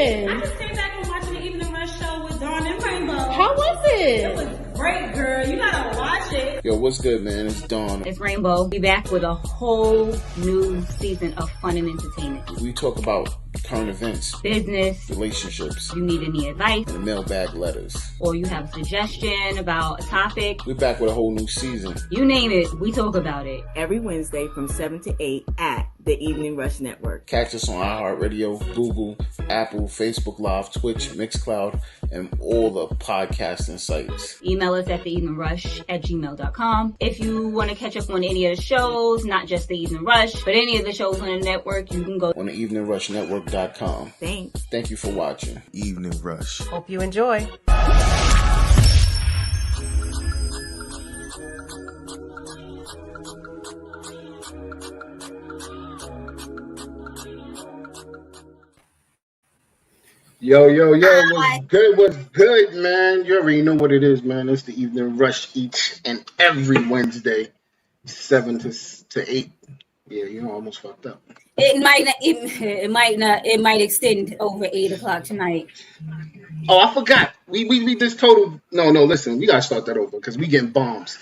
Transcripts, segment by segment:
I just came back and watching the Evening Rush show with Dawn and Rainbow. How was it? It was great, girl. You gotta watch it. Yo, what's good, man? It's Dawn. It's Rainbow. Be back with a whole new season of fun and entertainment. We talk about current events, Business. relationships, You need any advice, and the mailbag letters. or you have a suggestion about a topic. We're back with a whole new season. You name it, we talk about it. Every Wednesday from 7 to 8 at the Evening Rush Network. Catch us on iHeartRadio, Google, Apple, Facebook Live, Twitch, Mixcloud, and all the podcasting sites. Email us at theeveningrush@gmail.com. If you want to catch up on any of the shows, not just The Evening Rush, but any of the shows on the network, you can go On the eveningrushnetwork.com. Thanks. Thank you for watching. Evening Rush. Hope you enjoy. Yo, what's good, man? You already know what it is, man. It's the Evening Rush each and every Wednesday, 7 to 8. Yeah, you almost fucked up. It might extend over 8 o'clock tonight. Oh, I forgot. We just total. No, listen, we gotta start that over because we getting bombs.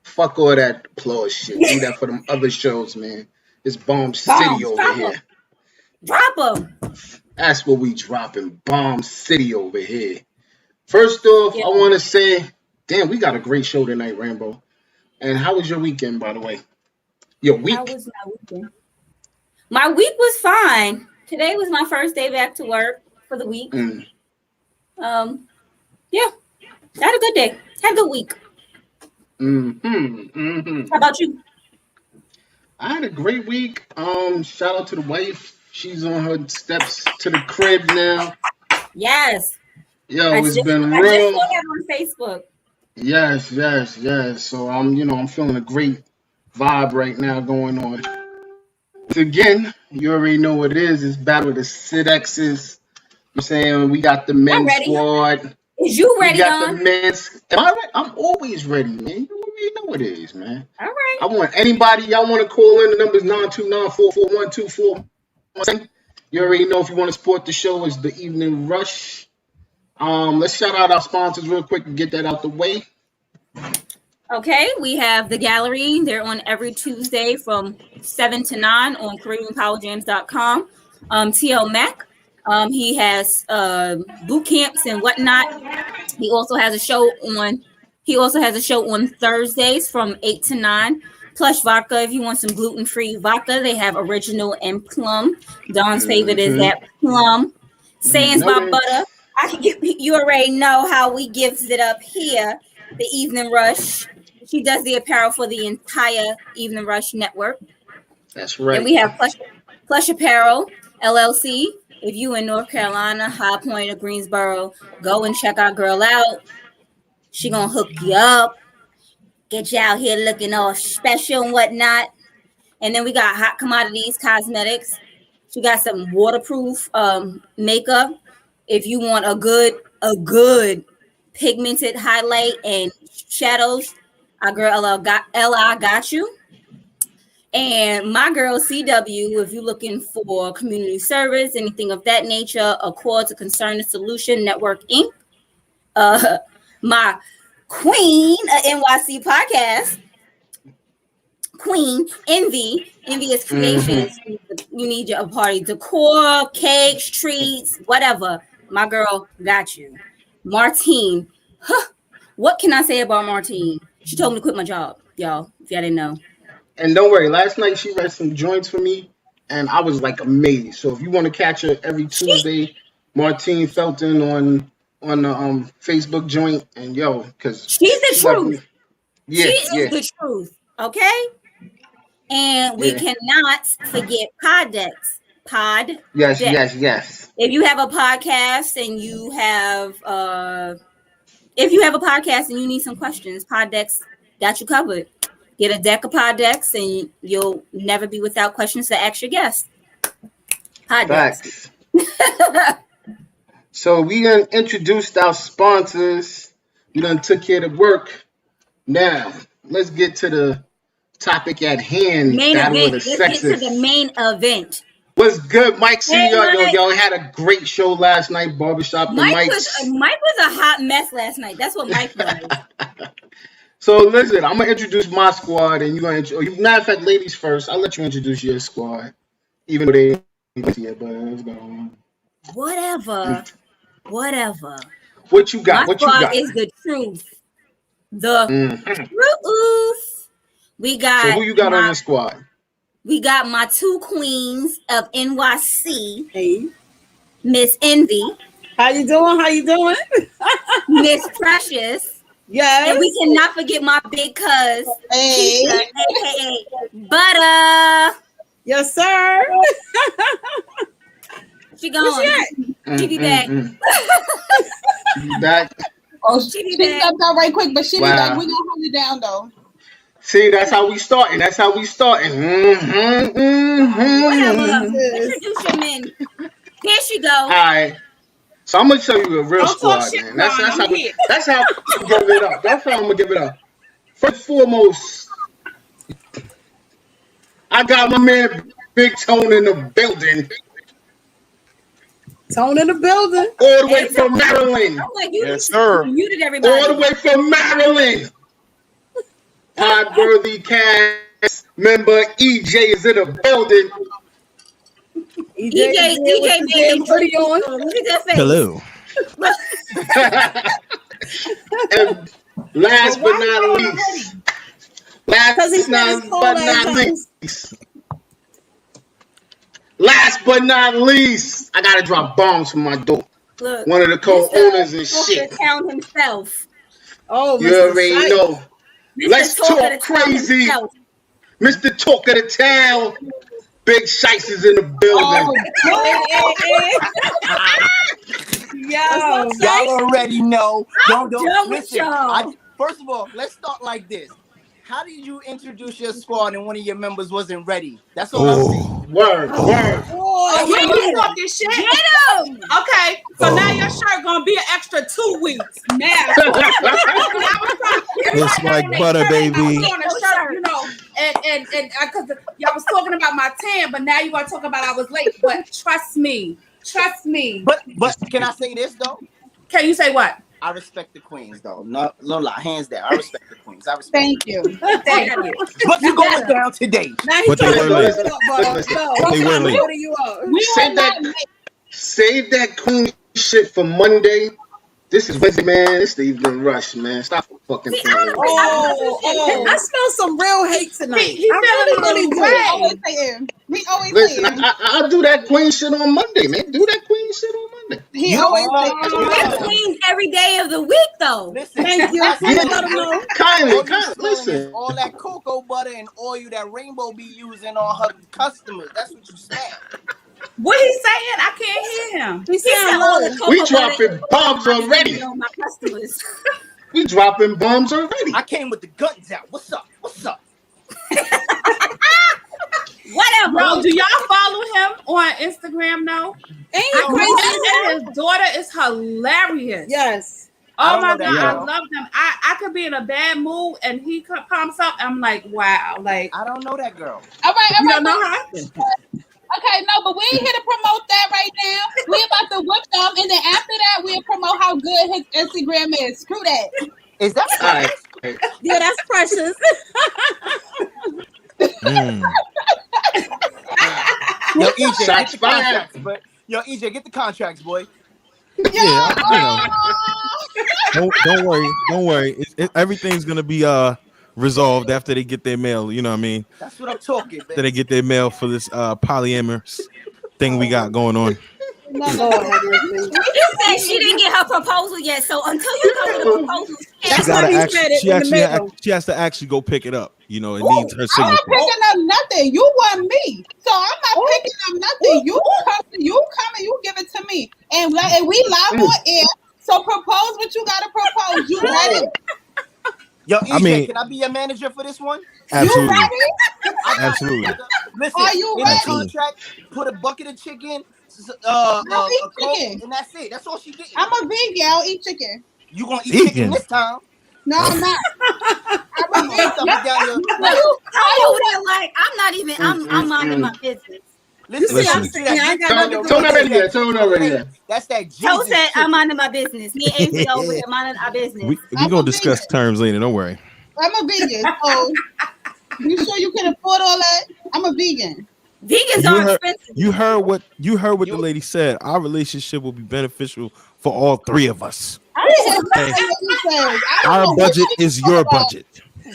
Fuck all that applause shit. Do that for them other shows, man. It's Bomb City over here. Drop them. That's what we dropping. Bomb City over here. First off, Yeah. I want to say, damn, we got a great show tonight, Rainbow. And how was your weekend, by the way? Your week? How was my weekend? My week was fine. Today was my first day back to work for the week. Mm. Yeah, I had a good day. Had a good week. How about you? I had a great week. Shout out to the wife. She's on her steps to the crib now. Yes. Yo, I it's just been saw real. that on Facebook. Yes. So I'm feeling a great vibe right now going on. Again, you already know what it is. It's Battle of the Sidexes. I'm saying we got the men's ready. squad. Is you We ready, got on? the men's. Am I ready? I'm always ready, man. You already know what it is, man. All right. I want anybody y'all want to call in. The number's 929-441-24. You already know if you want to support the show, it's the Evening Rush. Let's shout out our sponsors real quick and get that out the way. Okay, we have The Gallery. They're on every Tuesday from 7 to 9 on CaribbeanPowerJams.com. TL Mac, he has boot camps and whatnot. He also has a show on Thursdays from 8 to 9. Plush Vodka, if you want some gluten-free vodka, they have original and plum. Dawn's favorite is that plum. Sayings by Butter. You already know how we gives it up here, the Evening Rush. She does the apparel for the entire Evening Rush network. That's right. And we have Plush Apparel, LLC. If you in North Carolina, High Point or Greensboro, go and check our girl out. She gonna hook you up. Get you out here looking all special and whatnot. And then we got Hot Commodities Cosmetics. She got some waterproof makeup. If you want a good pigmented highlight and shadows, our girl LI got you. And my girl CW, if you're looking for community service, anything of that nature, Accord to Concern and Solution Network Inc. My queen of NYC podcast, Queen Envious Creations. You need your party decor, cakes, treats, whatever. My girl got you. Martine. What can I say about Martine? She told me to quit my job, y'all, if y'all didn't know. And don't worry, last night she read some joints for me, and I was like amazed. So if you want to catch her every Tuesday, Martine Felton on the Facebook joint, and because she's the truth. She is the truth. Okay, and we cannot forget Poddex. Yes. If you have a podcast and you need some questions, Poddex got you covered. Get a deck of Poddex and you'll never be without questions to ask your guests. Poddex. So we done introduced our sponsors. We done took care of the work. Now, let's get to the topic at hand. Main Battle of event. the Let's get to Sexes. the main event. What's good, Mike? See Hey, y'all. Mike. Y'all had a great show last night. Barbershop and Mike Mike's. was a hot mess last night. That's what Mike was. So listen, I'm gonna introduce my squad, and you're gonna. Matter of fact, ladies first. I'll let you introduce your squad, even though they ain't yet. But let's go. Whatever. What you got? My What you squad got? is the truth. The Mhm. truth. We got. So who you got on your squad? We got my two queens of NYC, Hey, Miss Envy, how you doing? How you doing? Miss Precious, Yes. and we cannot forget my big cuz, Hey. Keisha, aka Butter. Yes, sir. She gone. She be back. You back? Oh, She she be back. stepped out right quick, but she be Wow. back. We gonna hold it down though. See, that's how we starting. Whatever. Introduce your men. There she go. All right. So I'm gonna tell you a real Don't talk squad, shit, man. That's Ron, how I'm here. that's how I'm gonna give it up. That's how I'm gonna give it up. First and foremost, I got my man Big Tone in the building, Tone in the building. all the way from Maryland. I'm like, you Yes, sir. muted everybody. All the way from Maryland. Podworthy cast member EJ is in the building. EJ made pretty on. Look at that face. Hello. And last but not least, Because he said it's cold last but not least, I gotta drop bombs from my door. Look, One of the co-owners and Mr. shit. Town himself. Oh, You Mr. already Sight. know. Mr. Let's Talk of talk the Town crazy. himself. Mr. Talk of the Town. Big Shice is in the building. Yo. Y'all already know. done with Listen. y'all. First of all, let's start like this. How did you introduce your squad and one of your members wasn't ready? That's all I'm saying. Oh, Word. Oh, We was talking shit. Get him. Okay, so now your shirt gonna be an extra 2 weeks. Now, it's like butter, baby. on a shirt, you know, and because y'all was talking about my tan, but now you want to talk about I was late. But trust me. But can I say this though? Can you say what? I respect the queens though. No lie, hands down. I respect the queens. I respect. Thank you. Thank you. But you going down today. Now he But they trying to were butter late. you up, butter. No, They were late. butter you up. We Save are that- not late. Save that queen shit for Monday. This is Wednesday, man. It's the evening rush, man. Stop fucking playing. Oh, I smell some real hate tonight. He I really do. We always saying. We always Listen, saying. I'll do that queen shit on Monday, man. Do that queen shit on Monday. He You always are- saying. We're queens every day of the week, though. Listen. Thank you. That's Please all let him you- know. Kindly, All you smelling listen. is all that cocoa butter and oil that Rainbow be using on her customers. That's what you smell. What he saying? I can't hear him. He He said sound all low. the cocoa We butter dropping bombs already. on my customers. We dropping bombs already. I came with the guns out. What's up? What's up? Whatever. Bro, do y'all follow him on Instagram now? Ain't I it crazy? and his daughter is hilarious. Yes. I Oh don't my know god, that I girl. love them. I could be in a bad mood and he pumps up. I'm like, wow, like I don't know that girl. All right, you all don't right. know her. Okay, no, but we ain't here to promote that right now. We about to whip them, and then after that, we'll promote how good his Instagram is. Screw that. Is that All right. Yeah, that's precious. Yo, EJ, Shots get the fired. contracts, but yo, EJ, get the contracts, boy. Yeah, don't worry. Everything's gonna be resolved after they get their mail. You know what I mean? That's what I'm talking, After they baby. get their mail for this polyamorous thing we got going on. Lord have mercy. You said she didn't get her proposal yet, so until you come with a proposal, She That's gotta why he actually, said it she in the actually, middle. she has to actually go pick it up. You know, it needs her I'm signature. not picking up nothing. You want me, so I'm not picking up nothing. You come and you give it to me, and we live on air. So propose what you gotta propose. You ready? Yo, EJ, I mean- can I be your manager for this one? You Absolutely, ready? absolutely. Listen, Are you in the ready? contract, put a bucket of chicken, I'll a eat Coke, chicken. and that's it. That's all she getting. I'm a vegan. I'll eat chicken. You gonna eat Vegan? chicken this time? No, I'm not. I'm a You eat something vegan. down your I'm over there like I'm not even. I'm minding my business. You see, Listen. I'm saying I ain't got nothing to do Tone with already it. there. Tone already there. That's that Jesus Toe said, shit. I'm minding my business. Me and Avery over there minding our business. We I'm gonna a discuss vegan. terms later. Don't worry. I'm a vegan. So you sure you can afford all that? I'm a vegan. Vegans You are heard, expensive. you heard what the lady said. Our relationship will be beneficial for all three of us. I didn't hear nothing what he said. I don't Our know what budget she is talking your about. budget.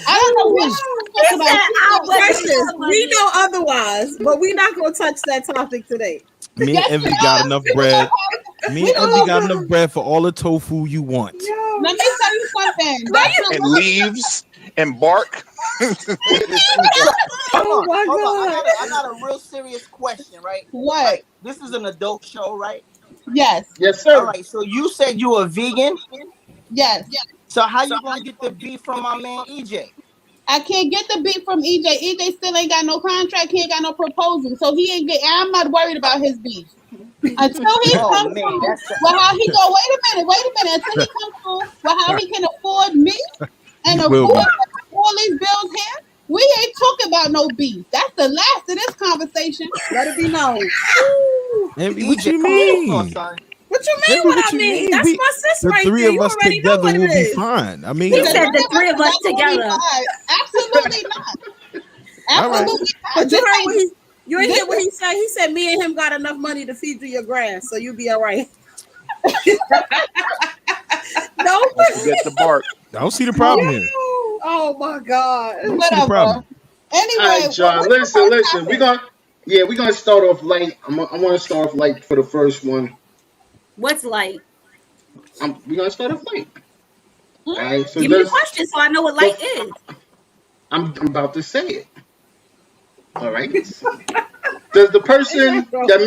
I don't know what He she's talking said, about. our budget Precious, is our we budget. know otherwise, but we're not gonna touch that topic today. Me and Envy got enough bread. Me and Envy got enough bread for all the tofu you want. Let me tell you something. That's And leaves and bark. Oh my Hold on. God. I got a real serious question, right? what? Like, this is an adult show, right? Yes. Yes, All sir. right. So you said you a vegan. Yes. So how you gonna get the beef from my man EJ? I can't get the beef from EJ. EJ still ain't got no contract. He ain't got no proposal. So he ain't get. I'm not worried about his beef. Until he Oh, comes man, through, that's the- well, how he go? Wait a minute. Until he comes through, well, how he can afford me and He will afford be. all these bills here? We ain't talking about no beef. That's the last of this conversation. Let it be known. Envy, what you EJ, come on, mean? son. What you mean? Envy, What I mean? That's We- my sis the right three there. of You us already know together what will it be is. fine. I mean, He said the three of us together. Absolutely not. All right. Absolutely not. But you This heard ain't- what he. You ain't this hear what he said. He said me and him got enough money to feed you your grass, so you be all right. No. Don't forget the bark. I don't see the problem here. Oh my God. I don't see the Whatever. problem. Anyway, All right, y'all. what's the Listen. first We're topic? gonna start off light. I want to start off light for the first one. What's light? We're gonna start off light. All right. So Give me the does question so I know what light is. I'm about to say it. All right. Does the person that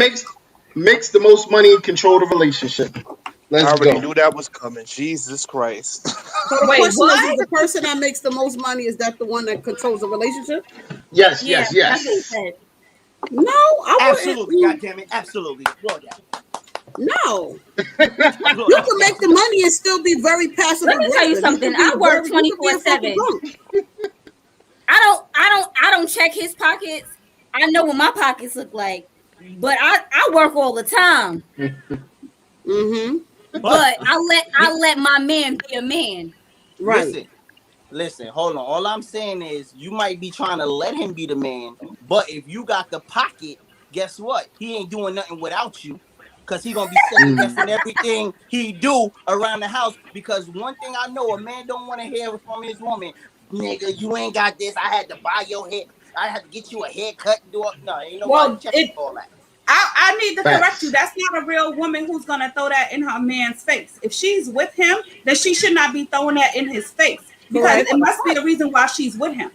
makes the most money control the relationship? I Let's already go. knew that was coming. Jesus Christ. So the Wait, question what? is the person that makes the most money, is that the one that controls the relationship? Yes, Yeah, yes, that's what he yes. said. No, I Absolutely, wouldn't. goddammit, absolutely. Blow that. No. Blow You that. can make the money and still be very passive. Let me tell you aggressive. something. can be I work very- you can be a 24/7. fucking punk. I don't check his pockets. I know what my pockets look like, but I work all the time. Mm-hmm. But I let my man be a man. Right. Listen, hold on. All I'm saying is you might be trying to let him be the man, but if you got the pocket, guess what? He ain't doing nothing without you. Cause he gonna be second guessing everything he do around the house. Because one thing I know, a man don't want to hear from his woman, nigga, you ain't got this. I had to buy your hair. I had to get you a haircut. No, ain't nobody Well, checking all that. I need to Facts. correct you. That's not a real woman who's gonna throw that in her man's face. If she's with him, then she should not be throwing that in his face because Correct. it must be a reason why she's with him.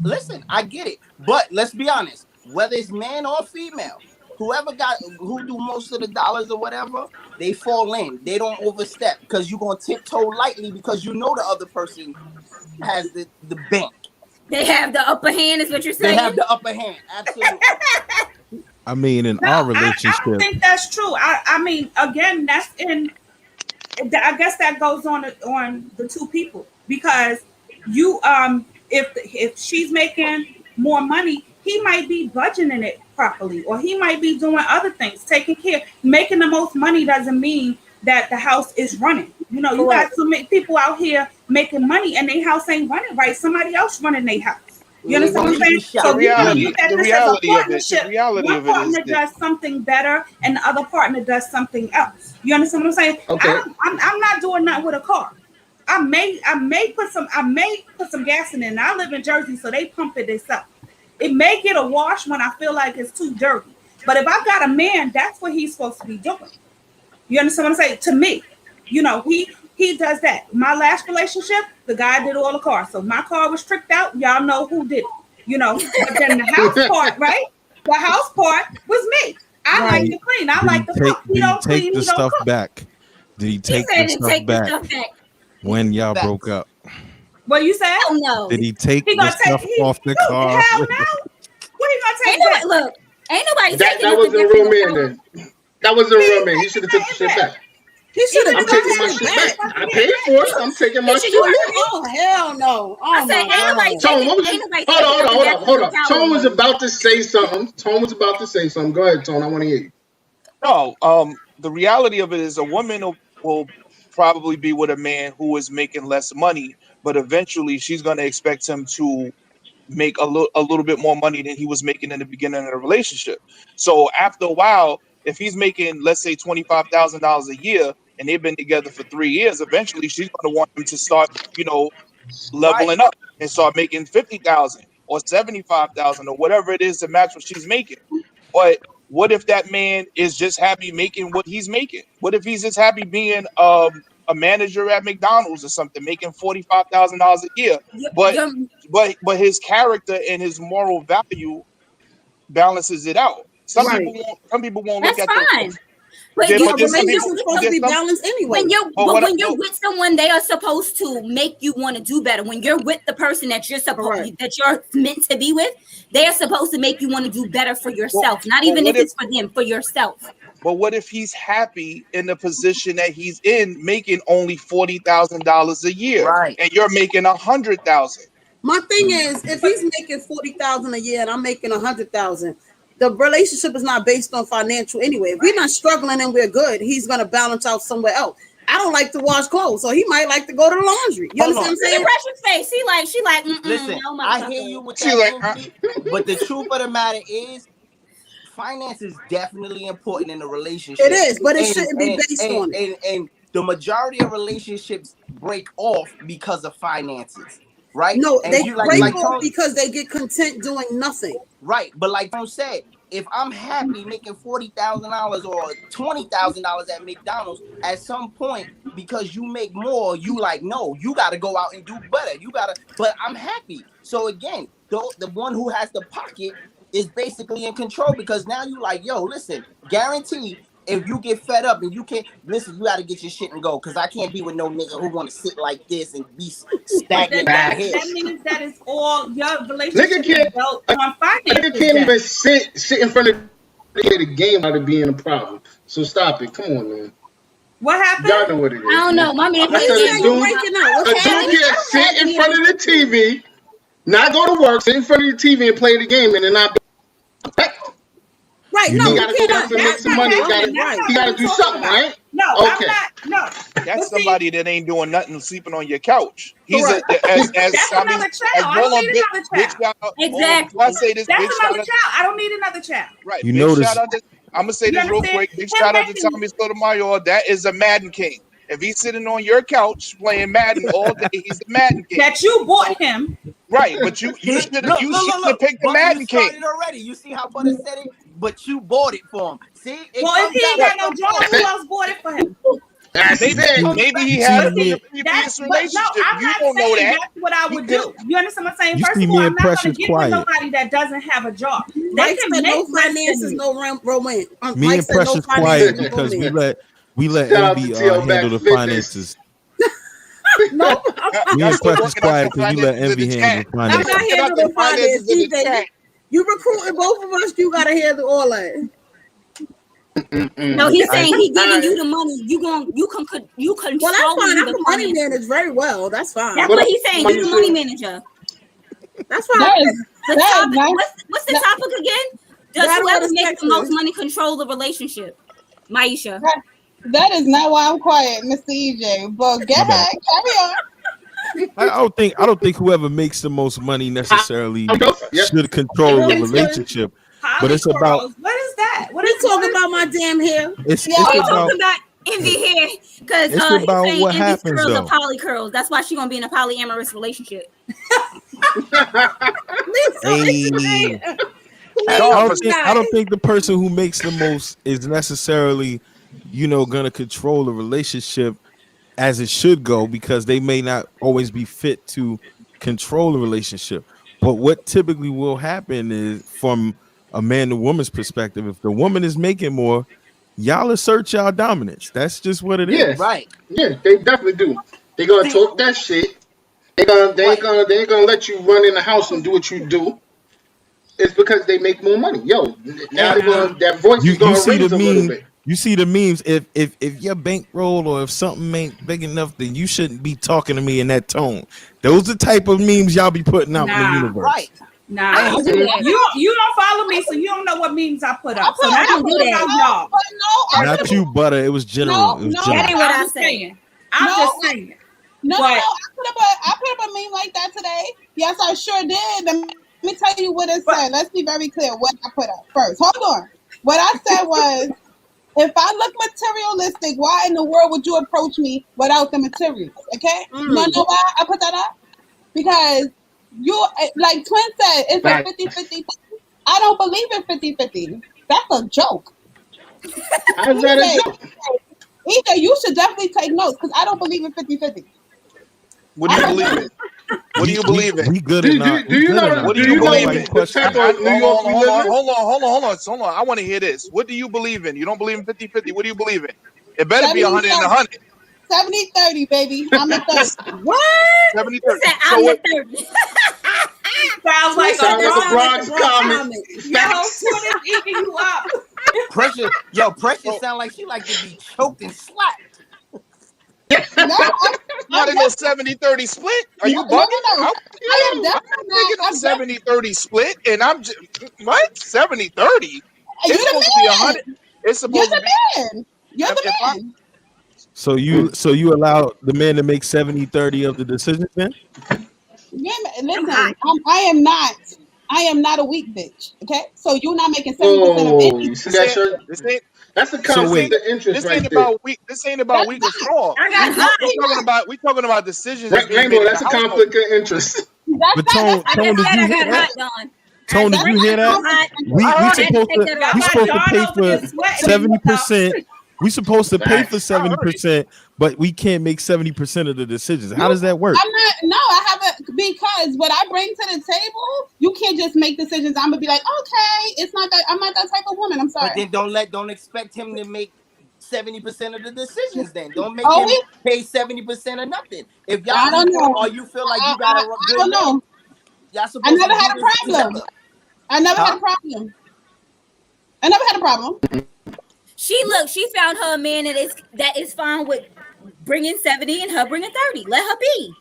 Listen, I get it, but let's be honest. Whether it's man or female, who do most of the dollars or whatever, they fall in. They don't overstep because you're gonna tiptoe lightly because you know the other person has the bank. They have the upper hand, is what you're They saying. have the upper hand. Absolutely. I mean, in No, our I relationship, don't think that's true. I mean, again, that's in. I guess that goes on the two people because you if she's making more money, he might be budgeting it properly, or he might be doing other things, taking care. Making the most money doesn't mean that the house is running. You know, you got so many people out here making money and their house ain't running right. Somebody else running their house. You understand what I'm saying? So The you gotta reality- look at the this as a reality of it- the partnership. reality One of it is partner that- does something better and the other partner does something else. You understand what I'm saying? Okay. I'm not doing that with a car. I may put some gas in it. And I live in Jersey, so they pump it themselves. It may get a wash when I feel like it's too dirty. But if I got a man, that's what he's supposed to be doing. You understand what I'm saying? To me, you know, he does that. My last relationship, the guy did all the cars. So my car was tricked out. Y'all know who did it. You know, but then the house part, right? The house part was me. I like to clean. I like to cook. He don't take clean. the He don't stuff cook. back? Did he He take said the to stuff take the back stuff back. when y'all Facts. broke up? What you said? Hell no. Did he take He the gonna take stuff off the car? Hell no. What he gonna take Ain't nobody, back? look, ain't nobody That taking wasn't a nothing real back man then. That wasn't a real man. He should have took the shit back. He should have I'm taking my shit back. I paid for it. I'm taking my shit back. Oh hell no! Oh I said, ain't nobody Tone, what was taking. it? Hold up. Tone was about to say something. Go ahead, Tone. I want to hear you. No, the reality of it is a woman will probably be with a man who is making less money, but eventually she's going to expect him to make a little bit more money than he was making in the beginning of the relationship. So after a while, if he's making, let's say, $25,000 a year, and they've been together for 3 years, eventually she's going to want him to start, leveling up and start making 50,000 or 75,000 or whatever it is to match what she's making. But what if that man is just happy making what he's making? What if he's just happy being a manager at McDonald's or something, making $45,000 a year, but his character and his moral value balances it out. Some people won't look at that. But your relationship is supposed to be balanced anyway. When you're with someone, they are supposed to make you want to do better. When you're with the person that you're meant to be with, they are supposed to make you want to do better for yourself. Not even if it's for them, for yourself. But what if he's happy in the position that he's in, making only $40,000 a year, and you're making $100,000? My thing is, if he's making $40,000 a year and I'm making $100,000, the relationship is not based on financial anyway. If we're not struggling and we're good, he's gonna balance out somewhere else. I don't like to wash clothes, so he might like to go to the laundry. You understand what I'm saying? Precious face. She like. Listen, I hear you with that, but the truth of the matter is, finance is definitely important in a relationship. It is, but it shouldn't be based on it. And the majority of relationships break off because of finances, right? No, and they break off because they get content doing nothing. Right, but like Tom said, if I'm happy making $40,000 or $20,000 at McDonald's, at some point, because you make more, you like, no, you got to go out and do better. But I'm happy. So again, the one who has the pocket is basically in control, because now you like, yo, listen, guarantee if you get fed up and you can't listen, you got to get your shit and go, because I can't be with no nigga who want to sit like this and be stagnant. That means that it's all your relationship built on finance. Nigga can't even sit in front of the game without it being a problem. So stop it. Come on, man. What happened? Y'all know what it is. I don't know. My man, A dude can't sit in front of the TV, not go to work, sit in front of the TV and play the game, and then not. Right, He gotta go out and make some money. He gotta do something, right? No, okay. I'm not. No. That's somebody that ain't doing nothing, sleeping on your couch. He's That's another child. I don't need another child. Exactly. I say this. That's another child. I don't need another child. Right. You notice. I'm gonna say this real quick. Big shout out to Tommy Sotomayor. That is a Madden king. If he's sitting on your couch playing Madden all day, he's the Madden king. That you bought him. Right, but you should have picked the Madden king already. You see how Butter said it? But you bought it for him. See? Well, if he ain't got no job, who else bought it for him? Maybe he had a previous relationship. You don't know that. That's what I would do. You understand what I'm saying? You First see of all, me I'm and not going Precious to get quiet. with nobody that doesn't have a job. They Mike can said make no finances, no romance. Me and Precious quiet because we let Envy handle the finances. No, Me and Precious quiet because we let Envy handle the I'm finances. not handling the finances, DJ. You recruiting both of us, you gotta handle all that. No, he's saying he giving you the money. You control. Well, that's fine. I the can money finances. manage very well. That's fine. That's what he's saying. You the money manager. That's fine. What's the topic again? Does That whoever was makes the sexist. most money control the relationship? Maisha. That is not why I'm quiet, Mr. EJ. But get ahead, carry on. I don't think whoever makes the most money necessarily should control the relationship. But it's about what is that? What are you talking about? My damn hair. It's We're about talking about Envy here because It's he's about saying what Envy's happens, curls though. are poly curls. That's why she's gonna be in a polyamorous relationship. Hey. I don't think the person who makes the most is necessarily, gonna control the relationship as it should go, because they may not always be fit to control the relationship. But what typically will happen is, from a man to woman's perspective, if the woman is making more, y'all assert y'all dominance. That's just what it is. Yeah, right. Yeah, they definitely do. They're gonna talk that shit. They ain't gonna let you run in the house and do what you do. It's because they make more money. Yo, now that voice is gonna raise a little bit. You see the memes. If your bankroll or if something ain't big enough, then you shouldn't be talking to me in that tone. Those the type of memes y'all be putting out in the universe. Right. Nah, you don't follow me, so you don't know what memes I put up. So now I'm putting out y'all. Not you, Butter. It was general. It was general. That ain't what I'm saying. I'm just saying. No, I put up a meme like that today. Yes, I sure did. Let me tell you what it said. Let's be very clear what I put up first. Hold on. What I said was, if I look materialistic, why in the world would you approach me without the materials? Okay? You know why I put that up? Because you, like Twin said, it's a 50-50. I don't believe in 50-50. That's a joke. How's that a joke? Either you should definitely take notes because I don't believe in 50-50. What do you believe in? What do you believe in? We good enough. Do you know? What do you believe in? Hold on. I want to hear this. What do you believe in? You don't believe in 50-50. What do you believe in? It better be 100 and 100. 70-30, baby. I'm a 30. What? 70-30. I'm the 30. Sounds like a Bronx comic. Yo, Twitter's eating you up. Precious sound like she like to be choked and slapped. Not in no 70-30 split. Are you bugging? No. I am definitely not. 70-30 split, and I'm just what? 70-30. It's supposed to be 100. It's supposed to be. You're the man. So you allow the man to make 70-30 of the decisions then? Yeah, listen, I am not a weak bitch. Okay, so you're not making 70% of anything. That's a conflict of interest. This ain't about weak. This ain't about weak or strong. We talking about decisions. Rainbow, that's a conflict of interest. But Tone, did you hear that? Tone, did you hear that? We supposed to pay for 70%. We supposed to pay for 70%, but we can't make 70% of the decisions. How does that work? I haven't, because what I bring to the table, you can't just make decisions. I'm gonna be like, okay, it's not that. I'm not that type of woman. I'm sorry. But then don't expect him to make 70% of the decisions. Then don't make him pay 70% of nothing. If y'all don't know, or you feel like you got a good, I don't know. Y'all supposed I never had a problem. I never had a problem. She found her a man that is fine with bringing 70 and her bringing 30. Let her be.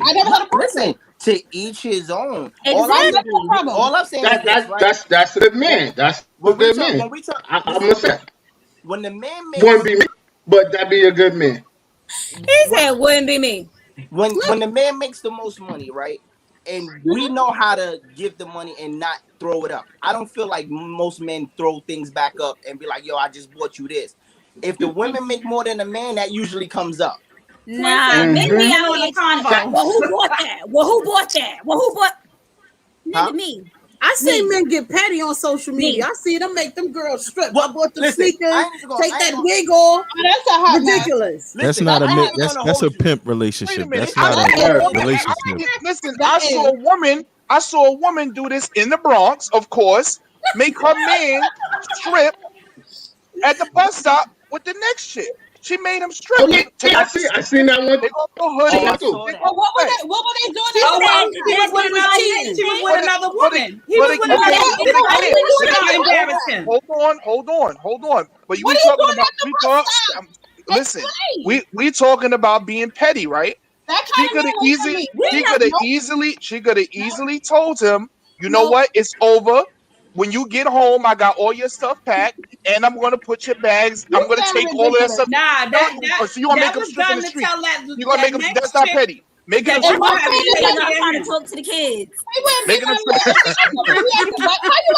I never had a problem. Listen, to each his own. Exactly. All I'm saying is that's the man. That's the good man. I'm gonna say when the man makes wouldn't be me, but that'd be a good man. He said wouldn't be me. When the man makes the most money, right? And we know how to give the money and not throw it up. I don't feel like most men throw things back up and be like, yo, I just bought you this. If the women make more than the man, that usually comes up. Nah, maybe I'm on the convo. Well, who bought that? Well, who bought? Nigga, me. I see men get petty on social media. I see them make them girls strip. I bought them sneakers, take that wig off. That's a hot ridiculous. That's not that's a pimp relationship. That's not a relationship. Listen, I saw a woman do this in the Bronx, of course, make her man strip at the bus stop with the next chick. She made him strip. Oh, yeah. I seen that one. What were they doing? She was with another woman. He was with another woman. Hold on. But we talking about being petty, right? She could have easily told him, you know what? It's over. When you get home, I got all your stuff packed, and I'm gonna put your bags. I'm gonna take all of that stuff. So you gonna make them strip in the street? You gonna make them? That's not petty. Make it. I'm trying to talk to the kids. Make it. How you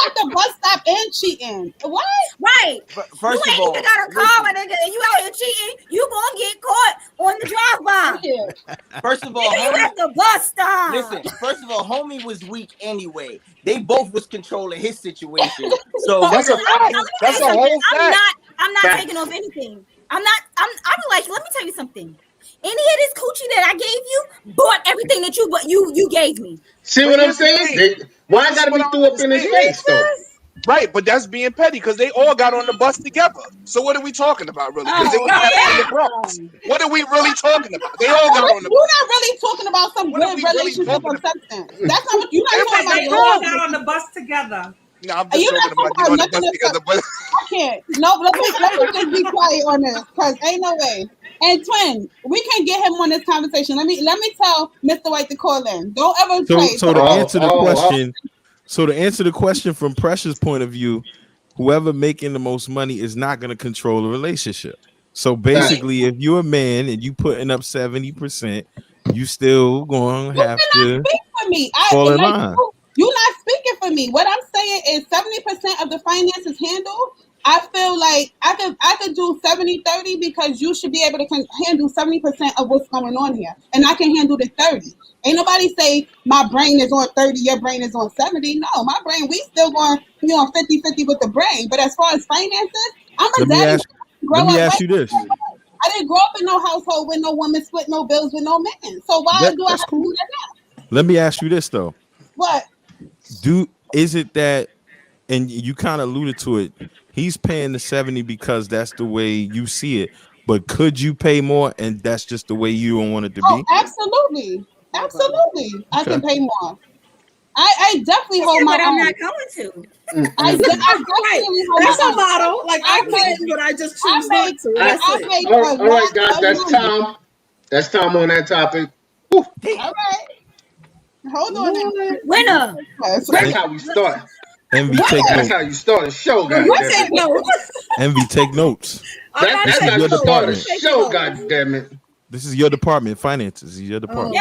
at the bus stop and cheating? What? Right. First you of all, ain't even got a car, nigga, and you out here cheating. You gonna get caught on the drive-by. First of all, you at the bus stop. Listen. First of all, homie was weak anyway. They both was controlling his situation. So that's a whole fact. I'm not taking off anything. I'm like, let me tell you something. Any of this coochie that I gave you bought everything that you gave me. See what I'm saying? Why I gotta be threw up in his face though? Right, but that's being petty because they all got on the bus together. So what are we talking about, really? Because they were in the Bronx. What are we really talking about? They all got on the bus. You're not really talking about some good relationship or something. That's not what you're not talking about. They all got on the bus together. No, I'm just You joking not about you talking on about the bus nothing because the bus. I can't. No, let me just be quiet on this because ain't no way. And twin, we can get him on this conversation. Let me tell Mr. White to call in. Don't ever play. So to answer the question, so to answer the question from Precious' point of view, whoever making the most money is not going to control the relationship. So basically, if you're a man and you putting up 70%, you still going to have to speak for me. fall in line. You're not speaking for me. What I'm saying is 70% of the finances handled. I feel like I could do 70-30 because you should be able to handle 70% of what's going on here. And I can handle the 30. Ain't nobody say my brain is on 30, your brain is on 70. No, my brain, we still going to be on 50-50 with the brain. But as far as finances, I'm a daddy. Let me ask you this. I didn't grow up in no household with no woman split no bills with no man. So why do I have to do that now? Let me ask you this though. What? Is it that, and you kind of alluded to it, he's paying the 70 because that's the way you see it, but could you pay more and that's just the way you don't want it to be? Absolutely. I can pay more. I definitely hold my own. I'm not going to. I definitely hold That's my a motto. Like I can, but I just choose not to. That's it. All right, guys, that's time. That's time on that topic. All right. Hold on. Winner. That's how we start. Envy, take notes. That's how you start a show, guys. Envy, take notes. That's how you start a show, goddammit. This is your department, finances. Is your department.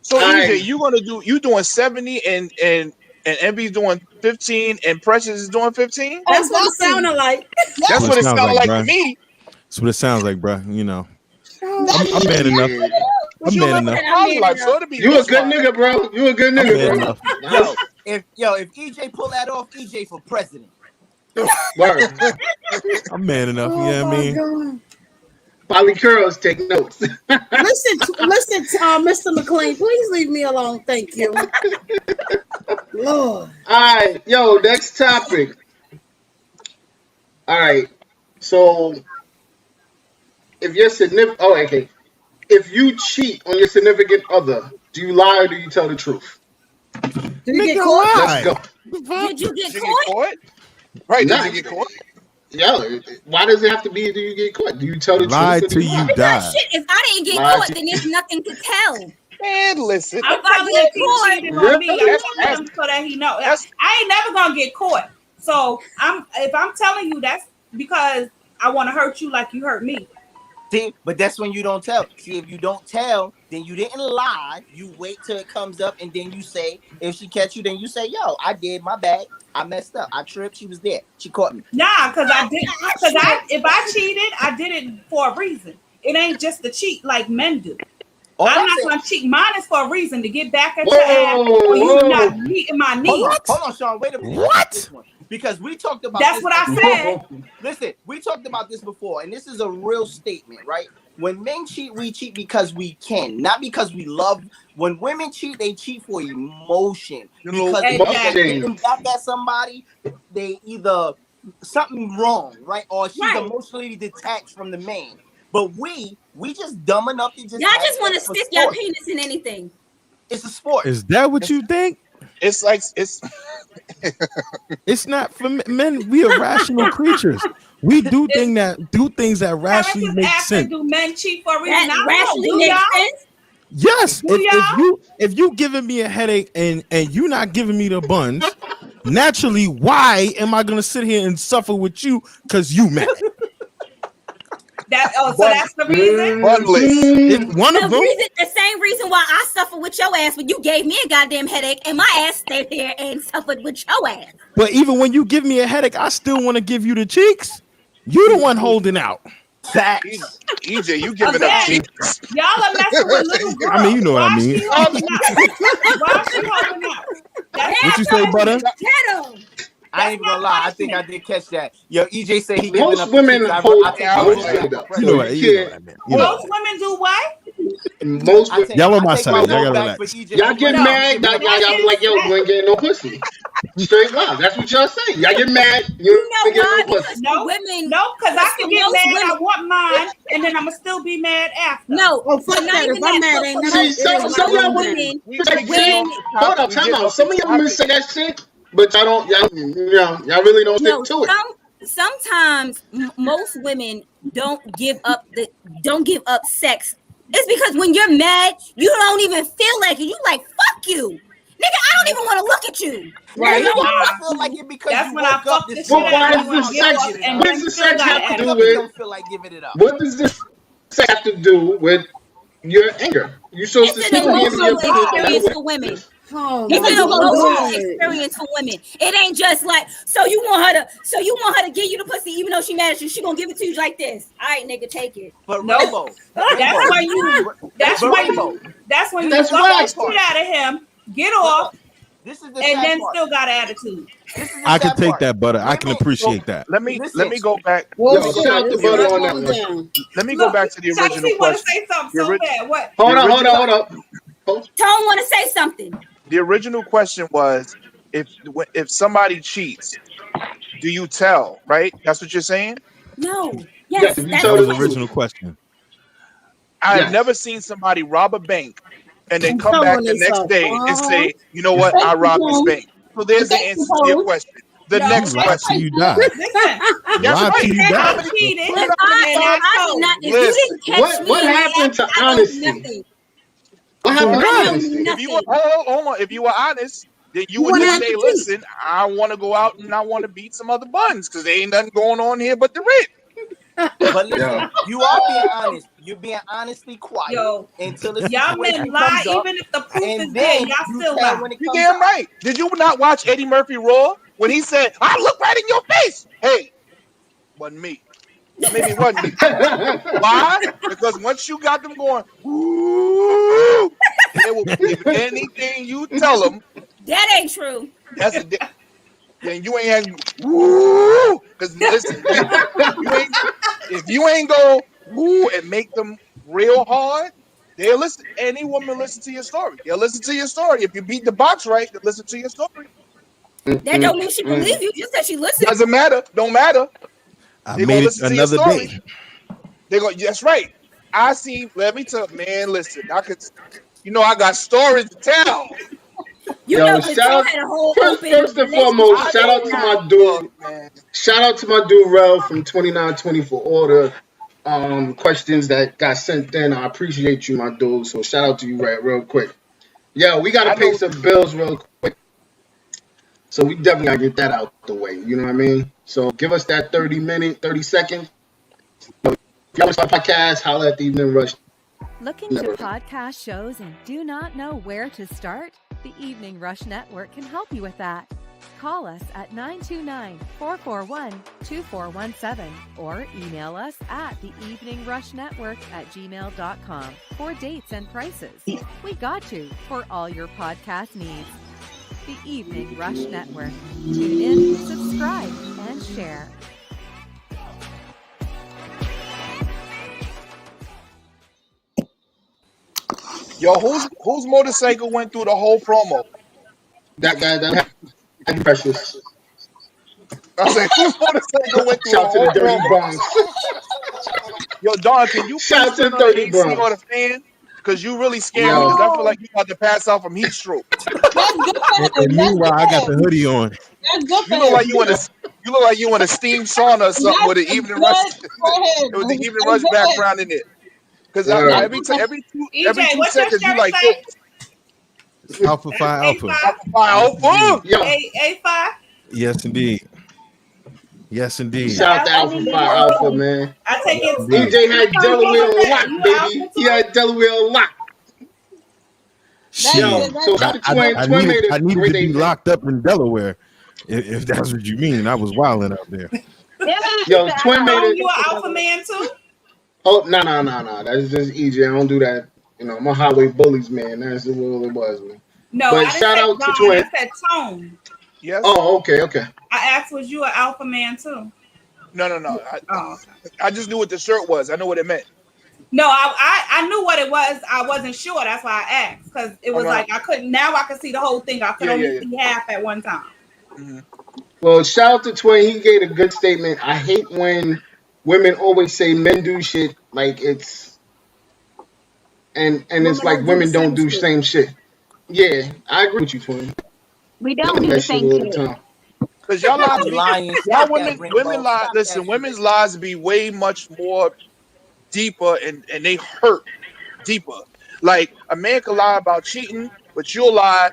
So EJ, you doing 70 and Envy's doing 15 and Precious is doing 15? That's what it sounded like. That's what it sounded like to me. That's what it sounds like, bro. You know. I'm man enough. I'm man enough. You a good nigga, bro. You a good nigga, bro. If EJ pull that off, EJ for president. Word. I'm man enough. You know what I mean? Polly Curls, take notes. Listen, Mr. McLean, please leave me alone. Thank you. Lord. All right, yo, next topic. All right, so if you're if you cheat on your significant other, do you lie or do you tell the truth? Did you get caught? Let's go. Did you get caught? Right, did you get caught? Yo, why does it have to be do you get caught? Do you tell the lie truth? Till you die. Shit, if I didn't get caught, then there's nothing to tell. Man, listen. I'm telling you, he cheated on me. I'm telling him so that he knows. I ain't never gonna get caught. So if I'm telling you, that's because I want to hurt you like you hurt me. See, but that's when you don't tell. See, if you don't tell, then you didn't lie. You wait till it comes up, and then you say, if she catch you, then you say, yo, I did my bad. I messed up. I tripped. She was there. She caught me. Nah, because I did. Because if I cheated, I did it for a reason. It ain't just to cheat like men do. I'm not gonna cheat. Mine is for a reason to get back at your ass, or you not meeting my needs. Hold on, Sean. Wait a minute. What? Because we talked about that's this what I said. Listen, we talked about this before, and this is a real statement, right? When men cheat, we cheat because we can, not because we love. When women cheat, they cheat for emotion. Because they back at somebody, they either something wrong, right? Or she's emotionally detached from the man. But we just dumb enough to just y'all just want to stick your penis in anything. It's a sport. Is that what you think? It's like it's not for men. We are rational creatures. We do things that rationally make sense. Do men cheat for a reason? That rationally makes sense. Yes. If you giving me a headache and you not giving me the buns, naturally, why am I gonna sit here and suffer with you because you mad? So that's the reason. One of them. The same reason why I suffer with your ass when you gave me a goddamn headache and my ass stayed there and suffered with your ass. But even when you give me a headache, I still want to give you the cheeks. You the one holding out. Facts. EJ, you giving up cheeks. Y'all are messing with little girls. I mean, you know what I mean. Why she holding out? What you say, brother? I ain't gonna lie. I think I did catch that. Yo, EJ said he giving up. Most women hold out. You know what I mean. Most women do what? Most y'all on my side. Y'all gotta relax. Y'all get mad. Y'all be like, yo, you ain't getting no pussy. Straight up. That's what y'all say. Y'all get mad. You ain't getting no pussy. No, because I can get mad. I want mine, and then I'm gonna still be mad after. No, fuck that. If I'm mad, ain't nothing. Some of y'all women. Hold up, time out. Some of y'all women say that shit. but y'all really don't stick No, to it. sometimes most women don't give up sex. It's because when you're mad, you don't even feel like it. You like, fuck you, nigga. I don't even want to look at you. Right. You know You why? don't feel like it because That's you when I woke up fuck this this But shit morning. why out. does You the wanna sex? give up and What then does the still sex gotta have to act do up. You with? don't feel like giving it up. What does this sex have to do with your anger? You're supposed to It's an still handle your emotional business that experience way. for women. Oh It's my an you gonna do emotional it. experience for women. It ain't just like, so you want her to give you the pussy even though she mad at you. She gonna give it to you like this. All right, nigga, take it. But Nope. Rainbow, That's Rainbow, when you. That's but when Rainbow, you. That's when this you is That's the fuck the sad whack. part. shit out of him, get But off, look, this is the and sad then part. still got attitude. This is the I can sad take part. that, Butter. I can Women, So appreciate that. let me listen. go back. Whoa, Let me Yo, go shout back out to to the Butter original. on that calm one. down. Let me go Look, back to the original Chelsea want to question. say something The, so ori- bad. What? the Hold original up. Tone want to say something. the original question was if somebody cheats, do you tell? Right? That's what you're saying. No. Yes, Yes, if you that's That tell the was the the truth. original question. I have Yes. never seen somebody rob a bank and then I'm come back telling the next themselves. day and say, you know what, Thank I you, robbed this Pose. bank. So there's the Thank you, answer to your Pose. question. The No, next they Lie till question. you die. listen. That's Lie till right. you They die. have cheated, Put it If up in the and chat. that's I did not, told. if you Listen, didn't catch What me in the happened act, to I know honesty? nothing. What For happened to I what? know honesty? if you were nothing. hold on, if you were honest, then you You would want to just have say, to cheat. listen, I want to go out and I want to beat some other buns because there ain't nothing going on here but the rent. But listen, Yeah. you are being honest. You're being honestly quiet Yo, until the y'all men situation lie comes up, even if the proof is and there. then Y'all you still tell lie. when it You comes damn up. right. Did you not watch Eddie Murphy Raw when he said, I look right in your face? Hey, wasn't me. Maybe it wasn't me. Why? Because once you got them going, ooh, they will believe anything you tell them. That ain't true. That's a then you ain't had woo. Because listen, you ain't if you ain't go woo and make them real hard, they'll listen. Any woman listen to your story. They'll listen to your story. If you beat the box right, they'll listen to your story. That don't mean she believe you. Just that she listened. Doesn't matter. Don't matter. I They're gonna made it listen to your another story. day. They're going. That's right. I see. Let me tell man. Listen, I could. I got stories to tell. You Yo, know, because shout Joe out had a whole first open and relationship foremost, I shout with out know. to AI. my dude. Look, man. Shout out to my dude Rel from 2920 for all the questions that got sent in. I appreciate you, my dude. So shout out to you real quick. Yo, we gotta I pay know. some bills real quick. So we definitely gotta get that out the way. You know what I mean? So give us that 30 seconds. If y'all want to start a podcast, holla at the Evening Rush Looking to Network. podcast shows and do not know where to start? The Evening Rush Network can help you with that. Call us at 929-441-2417 or email us at theeveningrushnetwork@gmail.com for dates and prices. We got you for all your podcast needs. The Evening Rush Network. Tune in, subscribe, and share. Yo, whose motorcycle went through the whole promo? That guy that had precious. I said, whose motorcycle went through the Shout out to whole the Dirty promo? Bronx. Yo, Don, can you Shout please out to turn the on the Dirty AC or Bronx. the fan? Because you really scared me. Yo, Because I feel Oh, like you about to pass out from heat stroke. that's good for And, him. and That's meanwhile, good I for got the him. hoodie on. That's good for You look him. like you look like you in a steam sauna or something with the That's evening rush. good for him. It was the evening That's rush good for him. background in it. Because That's word. every good for him. every EJ, two what's your seconds you shirt like say? this. Alpha That's Phi Alpha. A5. Wow, Yes, indeed. Yo, A5. Yes, indeed. Yes, indeed. shout out to That's Alpha Phi Alpha, man. I take it. Indeed. EJ had What's Delaware your on name? lock, You baby. Alpha He too? had Delaware on lock. That's Shit. Yo, good. so I, shout out to I, Twin. I Twin needed made I a needed great to be statement. locked up in Delaware, if that's what you mean. I was wilding out there. Yo, Twin made Tone, it. you an alpha man too? Oh, no. That's just EJ. I don't do that. I'm a highway bullies, man. That's what it was, man. No, But I didn't shout say out to Don. I Twin. said Tone. Yes? Oh, okay. I asked, was you an alpha man too? No. Oh, okay. I just knew what the shirt was. I know what it meant. No, I knew what it was. I wasn't sure. That's why I asked, because it Oh was no. like I couldn't. Now I could see the whole thing. I could Yeah. only see half at one time. Mm-hmm. Well, shout out to Twin. He gave a good statement. I hate when women always say men do shit like it's and it's Women like don't do the women don't same do shit. same shit. Yeah, I agree with you, Twin. We I don't do do that the shit same all the shit. time. Because y'all lives You be, lying. y'all Stop that, women Rainbow. lives. Stop Listen, that women's shit. lives be way much more deeper, and they hurt deeper. Like a man could lie about cheating, but you'll lie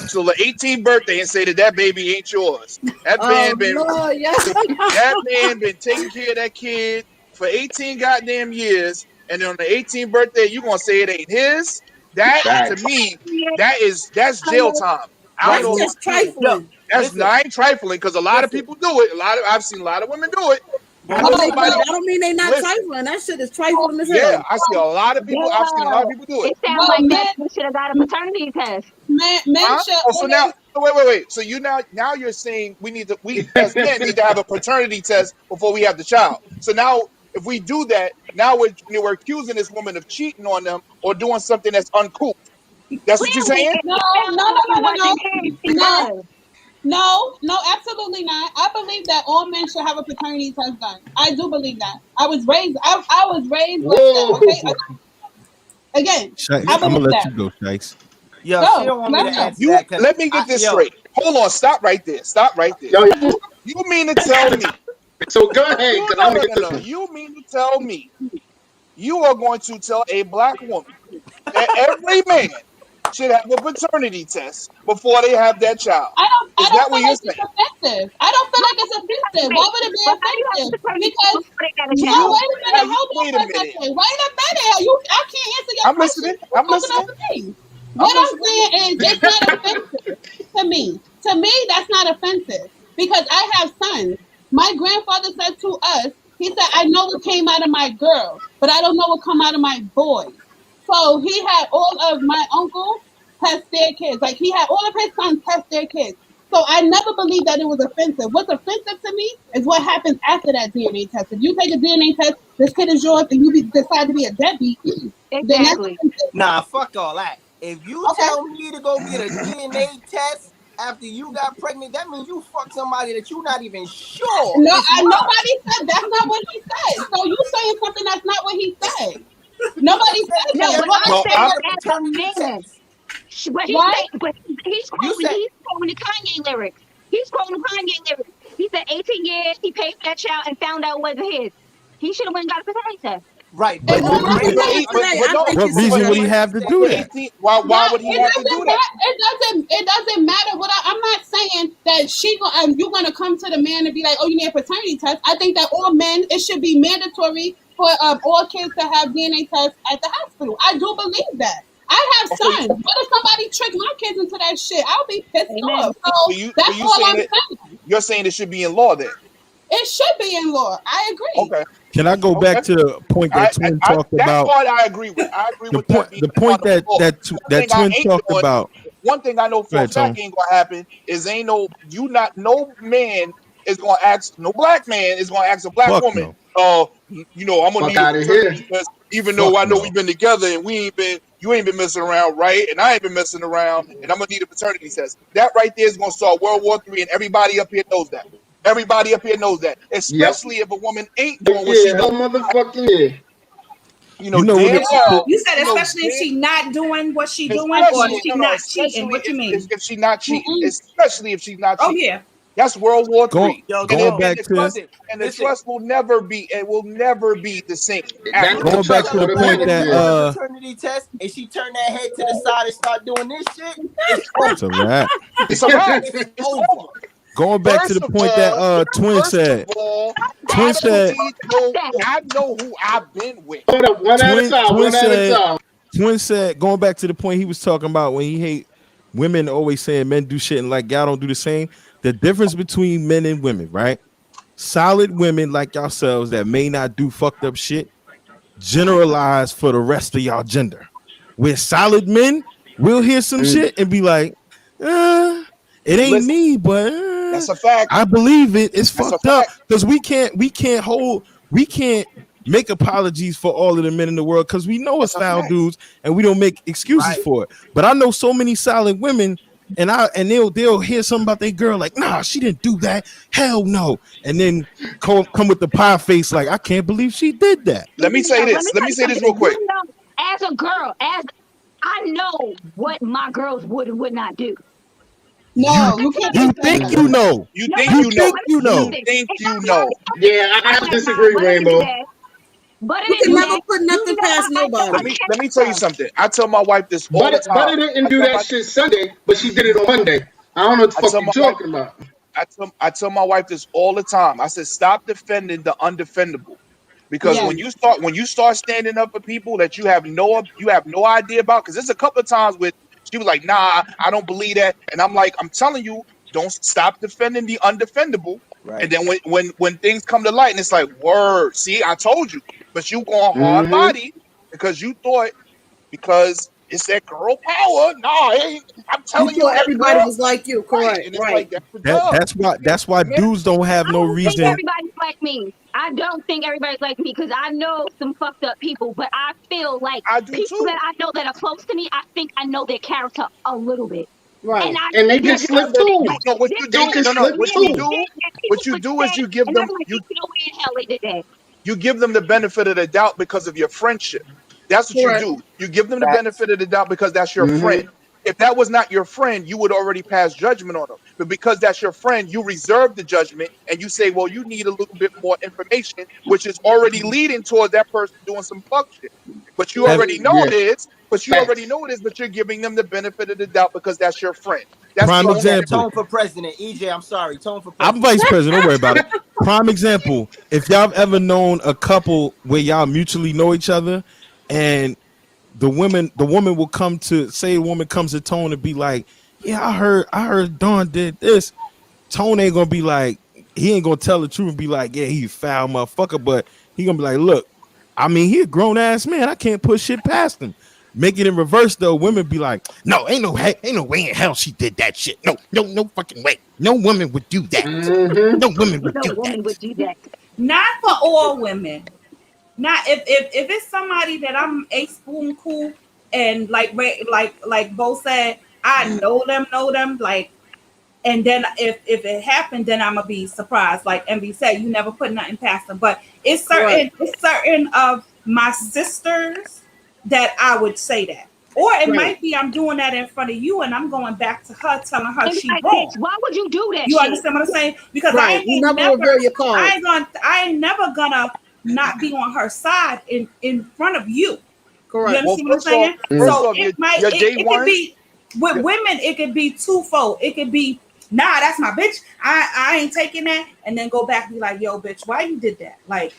till the 18th birthday and say that baby ain't yours. That Oh man been Lord, yeah. that man been taking care of that kid for 18 goddamn years, and then on the 18th birthday you gonna say it ain't his. That to Facts. me, that's jail time. I don't That's know Right. about just you. Yo, trifling. That's listen, not ain't trifling because a lot of listen. people do it. I've seen a lot of women do it. But I know No, listen, but somebody. that don't mean they not Listen, trifling. That shit is trifling as yeah, hell. I see a lot of people. I've seen a lot of Girl, people do it. it sounds Well, like that men, should have got a paternity test. men Huh? should Oh, so now always. wait. So you now you're saying we as men need to have a paternity test before we have the child. So now if we do that, now we're accusing this woman of cheating on them or doing something that's uncouth. That's what you're Clearly, saying? it No, sounds no, no, like no, it no, no, wasn't his no. because No, absolutely not. I believe that all men should have a paternity test done. I do believe that. I was raised like that. Okay. Whoa. Again, Shikes, I I'm gonna believe let that. you go, Shikes. yo, she Go. don't want me to Let's go. answer You that because let me get this yo, straight. Hold on, stop right there. Stop right there. Yo, You mean to tell me? so go ahead, You because no I'm no gonna no get this no. one. You mean to tell me you are going to tell a black woman that every man should have a paternity test before they have that child? I Is don't that what feel you're like saying? it's offensive. I don't feel like it's offensive. Why would it be but how you have a offensive? paternity test Because before they got a no, child? wait a minute, hold on Wait for a a minute. second. Wait a minute. I can't answer your I'm question. listening. You're I'm talking listening. over me. I'm What I'm listening. saying is it's not offensive to me. To me, that's not offensive because I have sons. My grandfather said to us, he said, I know what came out of my girl, but I don't know what come out of my boys. So he had all of my uncles test their kids. Like he had all of his sons test their kids. So I never believed that it was offensive. What's offensive to me is what happens after that DNA test. If you take a DNA test, this kid is yours, and you decide to be a deadbeat, then that's Exactly. offensive. nah, fuck all that. If you Okay. tell me to go get a DNA test after you got pregnant, that means you fucked somebody that you're not even sure No, is mine. nobody said that's not what he said. So you saying something that's not what he said. Nobody said No, that. but What I'm I'm No, saying saying I'm is, as a paternity man. test. But right? You said he's quoting the Kanye lyrics. He's quoting the Kanye lyrics. He said 18 years he paid for that child and found out it wasn't his. He should have went and got a paternity test. right, But but And what what reason? he's Rainbow, saying today, but I no. think What he's But reason saying would it. he what have he's to saying do for is that? 18, why would he have to do that? It doesn't matter what I'm not saying that you're gonna come to the man and be like, oh, you need a paternity test. I think that all men, it should be mandatory for all kids to have DNA tests at the hospital. I do believe that. I have So, sons. What if somebody trick my kids into that shit? I'll be pissed Amen. off. So so that's you all saying I'm that saying. you're saying it should be in law then? It should be in law. I agree. Okay. Can I go Okay. back to the point that Twin talked That about? part I agree with. I agree with that being The part point of the law. One that thing I Twin ain't talked doing. about. One thing I know Go for a ahead, Tone. fact ain't gonna happen is no man is gonna ask, no black man is gonna ask a black Fuck woman, no. I'm gonna Fuck need a out of here. paternity test, even though Fuck I know no. we've been together and you ain't been messing around, right? And I ain't been messing around, and I'm gonna need a paternity test. That right there is gonna start World War III, and everybody up here knows that. Everybody up here knows that, Yep. especially if a woman ain't doing what she Yeah, does. hell motherfucking yeah. You You know know what? damn well. You said You know especially if damn she not doing what she doing or Especially she no, no, not cheating. especially What you mean? if she's not cheating. Mm-mm. Especially if she's not Oh cheating. yeah. That's World War Go, III. yo, And going it, Tone. and back the to trust Listen, and the listen. trust will never be the same That after You the going you back trust. tell to a the black point Hell woman that you want yeah. a paternity test and she turn that head to the side and start doing this shit, it's it's a over. wrap. It's a wrap. It's It's over. over. Going back to the point that Twin said. Twin I don't said. need no. I know who I've been with. Hold up, one at a time, Twin one at a said. time. Twin said. Going back to the point he was talking about when he hate women always saying men do shit and like y'all don't do the same. The difference between men and women, right? Solid women like yourselves that may not do fucked up shit generalize for the rest of y'all gender. With solid men, we'll hear some shit and be like, it ain't Listen, me, but that's a fact. I believe it. It's That's a fucked up fact. because we can't make apologies for all of the men in the world because we know it's That's a foul fact. dudes and we don't make excuses Right. for it. But I know so many solid women and they'll hear something about their girl like, nah, she didn't do that. Hell no. And then come with the pie face like, I can't believe she did that. Let me say Let this. me Let tell me you say this something. real quick. You know, as a girl, as I know what my girls would and would not do. No, you can't. You think you know. You No, think You you know. think you know. You think If you I'm know. Yeah, I disagree, Rainbow. But You it can didn't do never that. put You nothing know past I don't nobody. Let me tell you something. I tell my wife this all the But time. it didn't I do tell that my shit Sunday, but she did it on Monday. I don't know what the I fuck tell you my wife talking about. I tell my wife this all the time. I said, stop defending the undefendable. Because Yes. when you start standing up for people that you have no idea about, because there's a couple of times with she was like, nah, I don't believe that. And I'm like, I'm telling you, don't stop defending the undefendable. And Right. then when things come to light and it's like, word, see, I told you, but you going hard Mm-hmm. body because you thought because it's that girl power. Nah, I'm You telling you, thought that everybody girl. was like you, Right. correct? And it's Right. like that's the dub. That's why Yeah. dudes don't have I no don't think reason. everybody's like me. I don't think everybody's like me because I know some fucked up people, but I feel like I do people too. that I know that are close to me, I think I know their character a little bit. And Right. I And they think can that slip this too. like No, what this you They do, can no, is no, slip what really you too. do, that what people you would do is say, you give and I'm them like, you there's no way in hell they did that. you give them the benefit of the doubt because of your friendship. That's what you Correct. do. You give them the Facts. benefit of the doubt because that's your Mm-hmm. friend. If that was not your friend, you would already pass judgment on them. But because that's your friend, you reserve the judgment and you say, well, you need a little bit more information, which is already leading towards that person doing some fuck shit. But you Have already know Yeah. it is, Facts. but you're giving them the benefit of the doubt because that's your friend. That's prime the Tone, only example. tone for president. EJ, I'm sorry. Tone for I'm president. vice president. Don't worry about it. Prime example. If y'all have ever known a couple where y'all mutually know each other, and the woman will come to say a woman comes to Tone and be like, yeah, I heard Dawn did this. Tone ain't gonna be like, he ain't gonna tell the truth and be like, yeah, he a foul motherfucker, but he gonna be like, look, I mean, he a grown ass man. I can't put shit past him. Make it in reverse though. Women be like, no, ain't no way in hell she did that shit. No fucking way. No woman would do that. Mm-hmm. No woman would No do woman would that. do that. Not for all women. Not if it's somebody that I'm a spoon cool and like Bo said, I know them like, and then if it happened, then I'm gonna be surprised. Like MB said, you never put nothing past them. But it's certain of my sisters that I would say that. Or it Right. might be I'm doing that in front of you and I'm going back to her telling her And she like, wrong. bitch, why would you do that You shit? understand what I'm saying? Because Right. You never reveal your cards. I ain't never gonna not be on her side in front of you. You Correct. Well, understand what I'm first off, saying? first So off, your it day could one, be with women, it could be twofold. It could be, nah, that's my bitch. I ain't taking that, and then go back and be like, yo, bitch, why you did that? Like,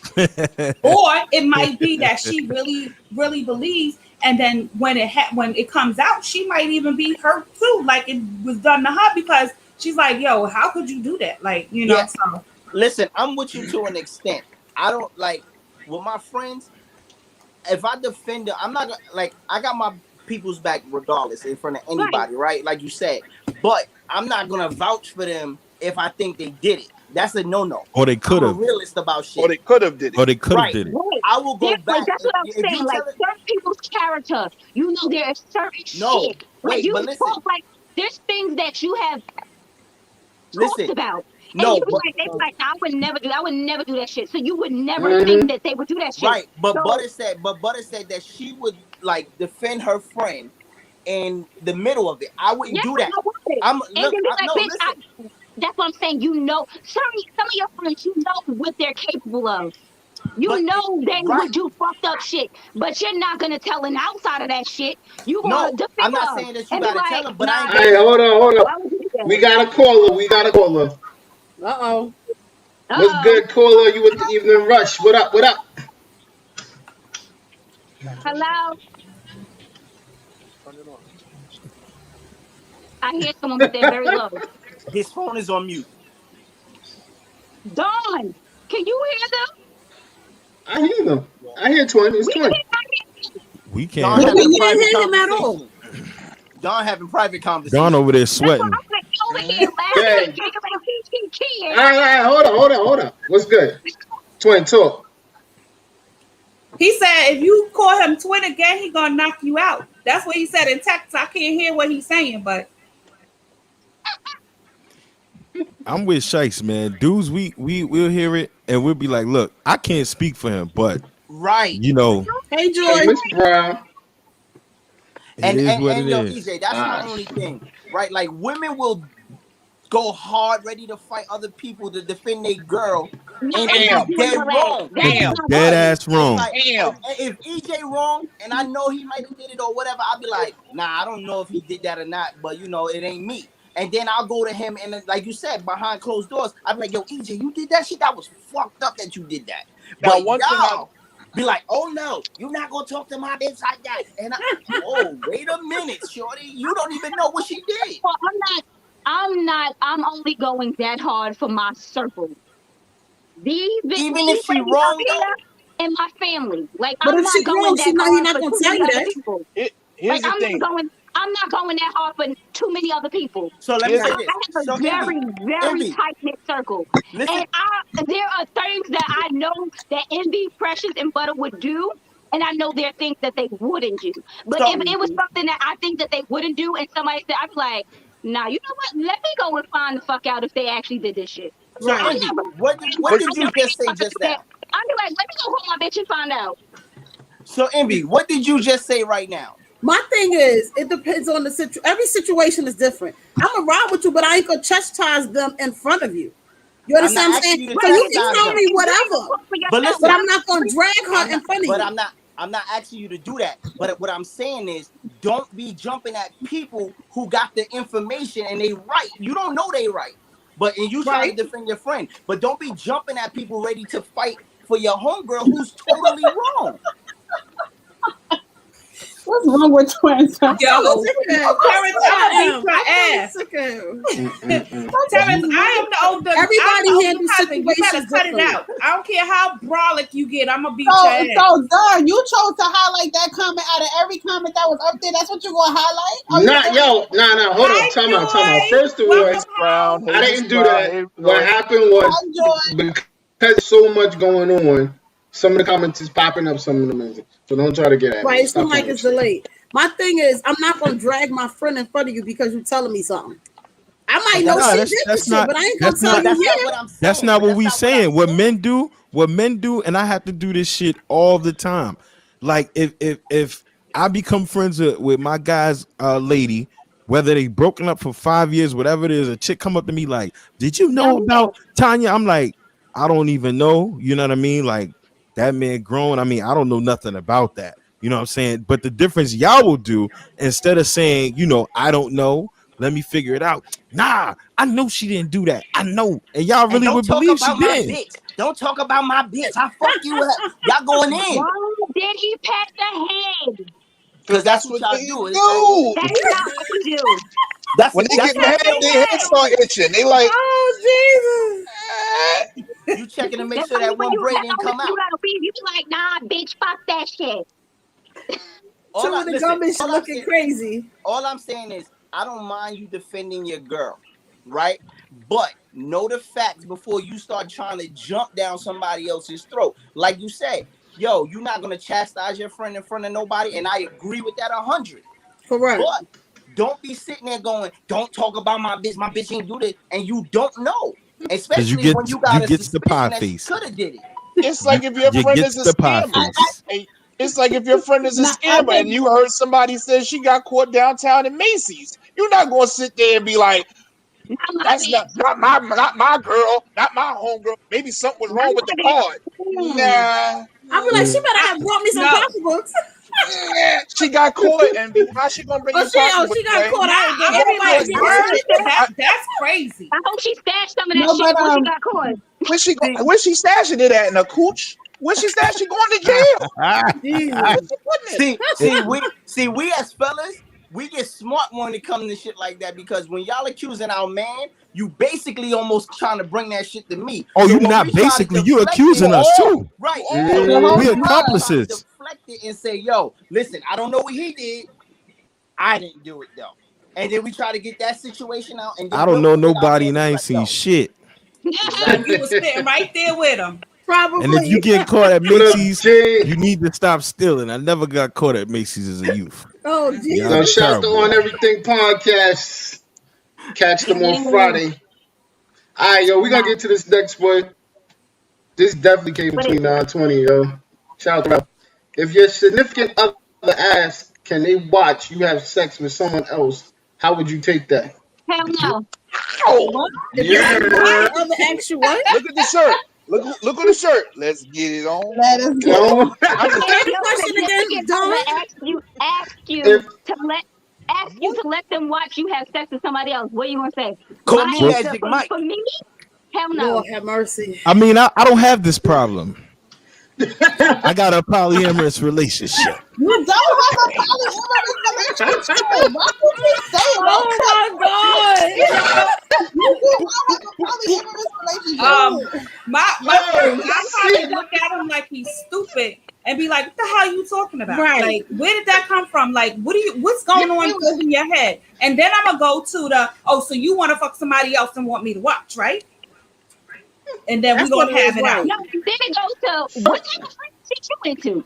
or it might be that she really, really believes, and then when it comes out, she might even be hurt too, like it was done to her because she's like, yo, how could you do that? Like, you know, Yeah. so Listen, I'm with you to an extent. I don't like with my friends. If I defend them, I'm not gonna like. I got my people's back regardless in front of anybody, right? Like you said. But I'm not gonna vouch for them if I think they did it. That's a no. Or they could I'm a have. realist about shit. or they could have did it. Or they could have Right. did it. Right. I will go Different. back That's what I'm if saying. you Like tell it. certain people's character, you know, there is certain No, shit. Like wait, you but listen, talk like there's things that you have listen. talked about. And No, you but like they be like, nah, I would never do that shit. So you would never Mm-hmm. think that they would do that shit. right, but So Butter said that she would like defend her friend in the middle of it. I wouldn't yeah, do that. I would. I'm And then look. be like, No, bitch, listen. that's what I'm saying. You know, some of your friends, you know what they're capable of. You But know they right. would do fucked up shit, but you're not gonna tell an outside of that shit. You gonna No, defend I'm not her saying that you and be gotta tell like, them, but I nah, ain't All right, gonna. bitch, hold why up. would you do We that? got a caller. Uh-oh. What's good, caller? You with the evening rush? What up? Hello? I hear someone, but they're very low. His phone is on mute. Dawn, can you hear them? I hear them. I hear Twin. It's We Twin. We Don can't. But having a we didn't private hear him at all. conversation. Don having private Gone conversation. over there That's why sweating. I'm like over here Hey. laughing, giggling, All right. Hold on. What's good? Twin, talk. he said if you call him twin again, he gonna knock you out. That's what he said in text. I can't hear what he's saying, but I'm with Shice, man. Dudes, we'll hear it and we'll be like, look, I can't speak for him, but Right. you know, Hey, Hey, Joy. Miss Brown. it is what And it yo, is. EJ, that's my only thing, right? Like women will go hard, ready to fight other people to defend their girl, and I'm it's not doing dead all that. wrong. That is Damn. not Dead right. ass wrong. Like, Damn. if EJ wrong, and I know he might have did it or whatever, I'll be like, nah, I don't know if he did that or not, but you know, it ain't me. And then I'll go to him, and then, like you said, behind closed doors, I'll be like, yo, EJ, you did that shit? That was fucked up that you did that. Now, But one thing y'all be like, oh no, you're not gonna talk to my bitch like that. And oh, wait a minute, shorty, you don't even know what she did. Well, I'm only going that hard for my circle. These Even these if she ladies wrong up here and my family. Like But I'm if she not going wrong, that he's hard not for gonna too tell many you other that. people. Here's Like the thing. I'm not going that hard for too many other people. So let me Here's say I this. have a So very, very Envy, tight knit circle, listen, and there are things that I know that Envy, Precious, and Butter would do, and I know there are things that they wouldn't do. But so if it was something that I think that they wouldn't do, and somebody said, I'd be like, nah, you know what? Let me go and find the fuck out if they actually did this shit. so I'm Envy, never. what But did you just say just now? I'd be like, let me go call my bitch and find out. So Envy, what did you just say right now? My thing is, it depends on the situation. Every situation is different. I'm gonna ride with you, but I ain't gonna chastise them in front of you. You I'm understand not what I'm asking saying? you to So you can chastise tell them. me whatever, But listen, but I'm not gonna drag her in front of but you. I'm not asking you to do that. But what I'm saying is, don't be jumping at people who got the information and they right. You don't know they right. And you try to Right. defend your friend. But don't be jumping at people ready to fight for your homegirl who's totally wrong. What's wrong with twins? Yo, I'm sick of him. Terrence, I'm gonna beat your I'm ass. sick of him. Terrence, I am the older. Everybody I'm the older handles cousin. You better situations cut it differently. out. I don't care how brolic you get. I'm gonna beat So, your ass. Dar, you chose to highlight that comment out of every comment that was up there. That's what you're gonna highlight? Are you Not serious? yo, nah. Hold on, time out. First of all, Hayes Brown, I Hayes didn't do Brown, that. Hayes What Brown. happened was Hi, Joy. because there's so much going on. Some of the comments is popping up. Some of them isn't. So don't try to get at me. Right, it Stop seems like playing it's with shit. delayed. My thing is, I'm not gonna drag my friend in front of you because you're telling me something. I might know Nah, she that's- did that's this shit, not- but I ain't gonna that's tell not- you That's not yeah. what I'm saying. That's not what we I'm saying. What men do, and I have to do this shit all the time. Like if I become friends with my guy's lady, whether they broken up for 5 years, whatever it is, a chick come up to me like, "Did you know about Tanya?" I'm like, I don't even know. You know what I mean? Like that man grown. I mean, I don't know nothing about that. You know what I'm saying? But the difference y'all will do, instead of saying, I don't know, let me figure it out. Nah, I know she didn't do that. I know. And y'all And really don't would talk believe she about my did. bitch. Don't talk about my bitch. I fuck you up. Y'all going in. Why did he pat the head? Because that's what y'all they do. do. That is not what we do. That's When they that's get mad, their heads start itching. They like, Oh you checking to make That's sure that only when one you, braid that's didn't only come when you out. gotta be. You be like, nah, bitch, fuck that shit. Some of the gummies looking crazy. All I'm saying is, I don't mind you defending your girl, right? But know the facts before you start trying to jump down somebody else's throat. Like you said, yo, you're not gonna chastise your friend in front of nobody, and I agree with that 100. Correct. But don't be sitting there going, "Don't talk about my bitch. My bitch ain't do this," and you don't know. Especially you get when you got a gets the pie suspicion that she face. could have did it. it's like if your You friend gets is a the pie scammer. face. It's like if your friend is a scammer and you heard somebody say she got caught downtown in Macy's. You're not gonna sit there and be like, "That's not my girl, not my homegirl. Maybe something was wrong with the card." Nah. I be like, she better have brought me some pocketbooks. Yeah, she got caught, and how she gonna bring you pocketbooks? She got caught. That's crazy. I hope she stashed some of that No, shit but, when she got caught. Where's she stashing it at? In a cooch? Where's she stashing? Going to jail? See, we as fellas, we get smart when it comes to shit like that, because when y'all accusing our man, you basically almost trying to bring that shit to me. Oh, So you when not we try to basically, you deflect accusing it, us too. right? We accomplices. Deflect it and say, "Yo, listen, I don't know what he did. I didn't do it though." And then we try to get that situation out. And then I don't know we'll get our nobody man and I to ain't let seen go. shit. And you was sitting right there with him. Probably. And if you get caught at Macy's, you need to stop stealing. I never got caught at Macy's as a youth. Oh, Y'all Jesus. So are shout out to terrible. On Everything podcast. Catch them on Friday. All right, yo, we gonna get to this next one. This definitely came between 920, yo. Shout out. If your significant other asks, can they watch you have sex with someone else? How would you take that? Hell no. Ow! If the other asks you what? Look at the shirt. Look at the shirt. Let's get it on. Let us Go. Ask the question again, Don. Ask you If to let them watch you have sex with somebody else. What are you gonna say? Call My me answer Magic for, Mike. for me, hell no. Lord have mercy. I mean, I don't have this problem. I got a polyamorous relationship. You don't have a polyamorous relationship. Why would you say that? Oh my God. You do not have a polyamorous relationship. My friend, I probably look at him like he's stupid and be like, what the hell are you talking about? Right. Like, where did that come from? Like, what's going on in your head? And then I'm gonna go to the, so you want to fuck somebody else and want me to watch, right? And then That's we're gonna what it have is, it out. right. No, then it goes to what type of friends you into?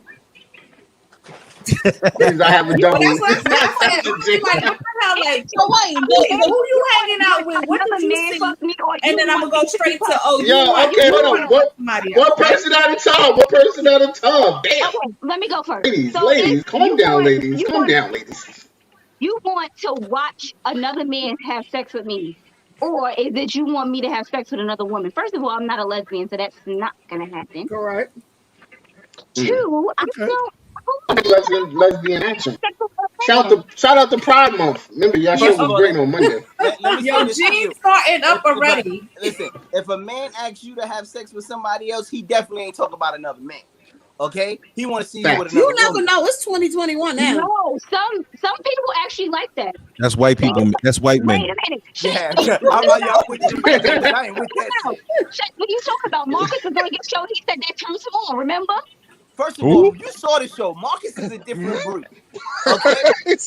Ladies, I have a double. That's what I'm saying. Like, what the hell? Like, So wait, who you hanging out with? What Another did you man see? fuck me or And then I'm gonna go straight to, Yo, okay, hold on. One person at a time. One person at a time. Damn. Okay, let me go first. Ladies, So ladies, if calm you down, want- ladies. you Calm want- down, ladies. You want to watch another man have sex with me, or is it you want me to have sex with another woman? First of all, I'm not a lesbian, so that's not gonna happen. Correct. Two, I Okay. don't. Lesbian action. Shout out to Pride Month. Remember, y'all show was great on Monday. Let me Yo, say this to you. Gene's starting up If already. Listen, if a man asks you to have sex with somebody else, he definitely ain't talking about another man. Okay? He want to see you with another You never woman. know. It's 2021 now. No, some people actually like that. That's white people. That's white men. Wait a minute. Yeah, I'm like, y'all with you. I ain't with that shit. Shit, when you talk about Marcus was on your show, he said that turns him on, remember? First of all, you saw the show. Marcus is a different breed. Okay? He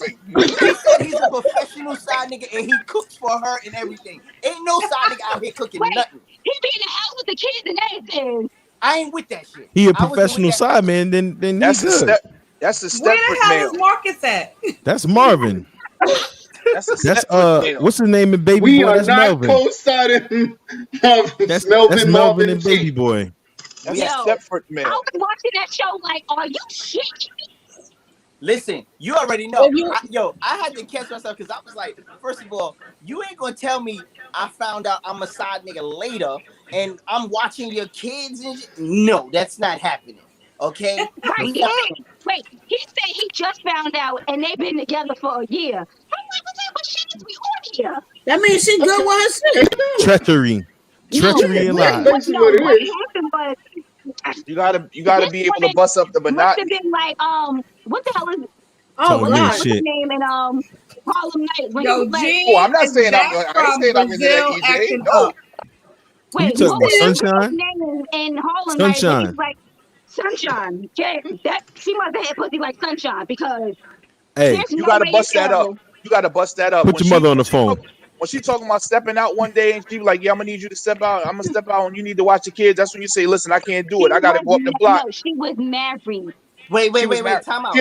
said he's a professional side nigga and he cooks for her and everything. Ain't no side nigga out here cooking nothing. He be in the house with the kids and everything. I ain't with that shit. He a I wasn't with professional that. side man. Then That's he's the good. That's the Where Stepford the hell male. is Marcus at? That's Marvin. That's the That's Stepford male. what's his name in Baby We Boy? are That's not Melvin. co-signing That's Melvin Melvin and T. Baby Boy. That's Yo, the Stepford I male. was watching that show like, are you shit? Listen, you already know. I had to catch myself because I was like, first of all, you ain't gonna tell me I found out I'm a side nigga later and I'm watching your kids and shit. No, that's not happening. Okay? Right. Wait, he said he just found out and they've been together for a year. I'm like, what type of shit is we on here? That means she good with her shit. Treachery and lies. That's No, what it what is. happened was You gotta be able to bust up the must monotony. have been like, what the hell is Oh Talking me God. what's his shit. name in Harlem Night when he Yo, was like, Gene Oh, I'm not is saying back I ain't from saying I'm into that, Brazil EJ. acting No. up. Who you wait, talking what about? was his Sunshine? name in Harlem Night when he Sunshine. was like Sunshine? Yeah, that she must have had pussy like Sunshine because Hey, there's You no gotta way bust in that up. hell. You gotta bust that up. put your mother on the phone. When she talking about stepping out one day and she like, yeah, I'm gonna need you to step out. I'm gonna step out and you need to watch the kids. That's when you say, listen, I can't do it. I gotta go up the block. No, she was married. Wait, She was married. time out.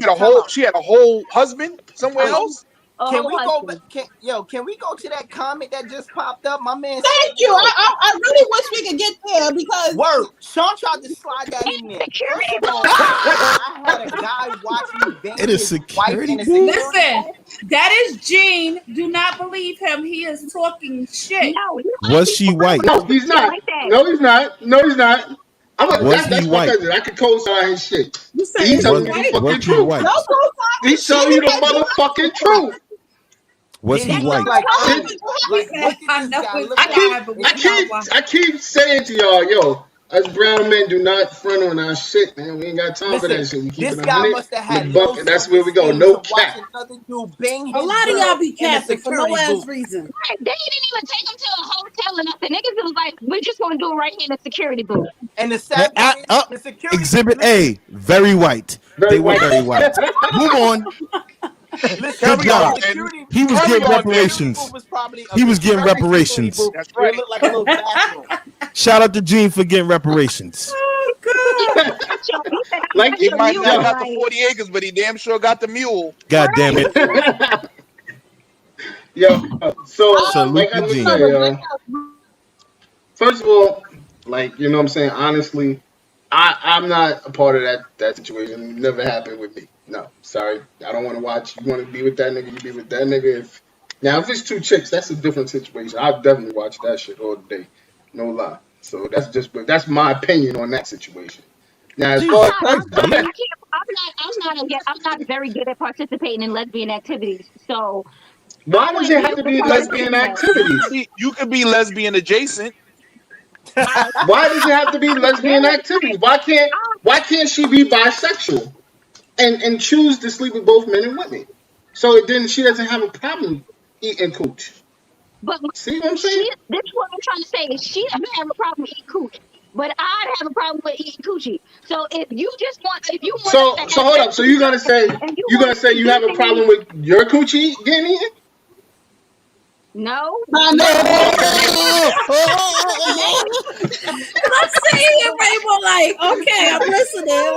She had a whole husband somewhere else. Can we go husband. back? Can we go to that comment that just popped up? My man. Thank you. I really wish we could get there because Word. Sean tried to slide that in there. Security First of all, I had a guy watch me bang It is his security wife in a booth? Listen, that is Gene. Do not believe him. He is talking shit. No, Was she white? No, he's not. like that. No, he's not. No, he's not. Was That's he my white? cousin. I could co-sign his shit. You said He's he telling was you the white. fucking Was he truth. white? no co-sign. He's telling you the motherfucking truth. Was he white? Like, Shit. what did I this know guy it's look live, like? but we I keep saying to y'all, yo, us brown men do not front on our shit, man. We ain't got time for that Listen, shit. We keep this it guy 100 must have in had the no buck, and that's where we go. self-esteem No to watch cap. another dude bang A his lot of girl y'all be in a capping for no security ass booth. reason. Right, they didn't even take him to a hotel or nothing. Niggas was like, we're just gonna do it right here in the security booth. And the sad part is, the security Exhibit A, very white. They were very white. Move on. Listen, Good job. security- He was Carry getting on, reparations. booth was probably a He was getting security reparations. booth That's where right. it looked like a little bathroom. Shout out to Gene for getting reparations. Like He might not yo, got the 40 acres, but he damn sure got the mule. God damn it. yo, so Salute like I to was Gene. saying, yo, first of all, like you know what I'm saying, honestly, I'm not a part of that situation. It never happened with me. No, sorry. I don't want to watch. You want to be with that nigga, you be with that nigga. If Now, if it's two chicks, that's a different situation. I'll definitely watch that shit all day. No lie. So that's my opinion on that situation. Now, as far I'm not very good at participating in lesbian activities. So why does it have to be lesbian activities? You could be lesbian adjacent. Why does it have to be lesbian activities? Why can't she be bisexual and choose to sleep with both men and women? So then she doesn't have a problem eating cooch. But see what I'm saying? This is what I'm trying to say. Is she doesn't have a problem eating cooch, but I'd have a problem with eating coochie. So if you want, so hold up. So you're gonna say you have a problem with your coochie getting eaten? No. I'm saying it, Rainbow. Like, okay, I'm listening.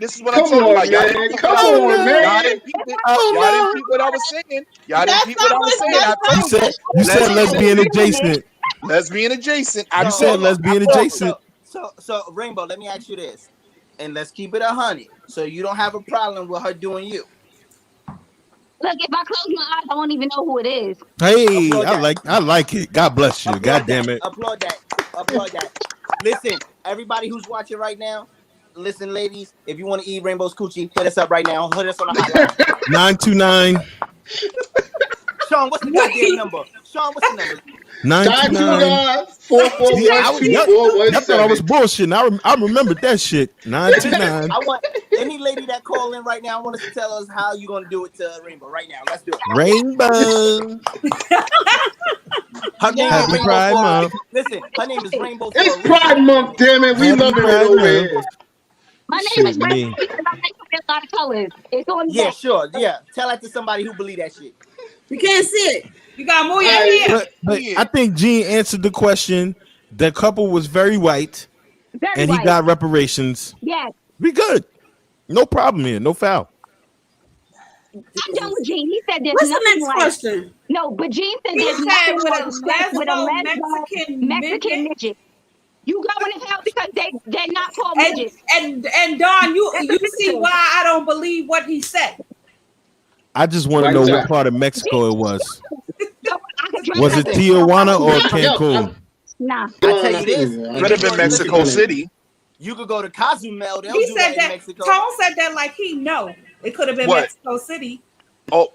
This is what I'm talking about. Y'all didn't Come on, man. Y'all didn't peep what I was saying. Y'all didn't peep what I was saying. You said lesbian adjacent. Lesbian adjacent. You said lesbian adjacent. So Rainbow, let me ask you this, and let's keep it 100. So you don't have a problem with her doing you? Look, if I close my eyes, I won't even know who it is. Hey, I like it. God bless you. God damn it. Applaud that. Listen, everybody who's watching right now, listen, ladies, if you want to eat Rainbow's coochie, hit us up right now. Hit us on the hotline. 929. Sean, what's the goddamn number? Sean, what's the number? 929. 441. I thought I was bullshitting. I remembered that shit. 929. I want any lady that call in right now. I want us to tell us how you gonna do it to Rainbow right now. Let's do it. Rainbow. Her name Happy is Rainbow Pride Flora. Month. Listen, her name is Rainbow. It's Pride Month, damn it. We Happy love it Pride over Month. here. My name Shit, is Rainbow me. because I make a lot of colors. It's on the Yeah, back. sure. Yeah, tell that to somebody who believe that shit. You can't see it. You got more your hair. But I think Gene answered the question. The couple was very white, Very and white. he got reparations. Yes. We good. No problem here. No foul. I'm done with Gene. He said there's What's the nothing next like. question? No, but Gene said He there's said nothing with like a sex with a lesbo Mexican midget. You going to hell because they're not called midgets. And Don, you see why I don't believe what he said. I just want to Right know there. what part of Mexico it was. I could dress Was like it this. Tijuana or Cancun? Nah. I tell you this. Could have been Mexico City. You could go to Cozumel. They'll He do said that in that. Mexico. Tone said that like he know it could have been What? Mexico City. Oh,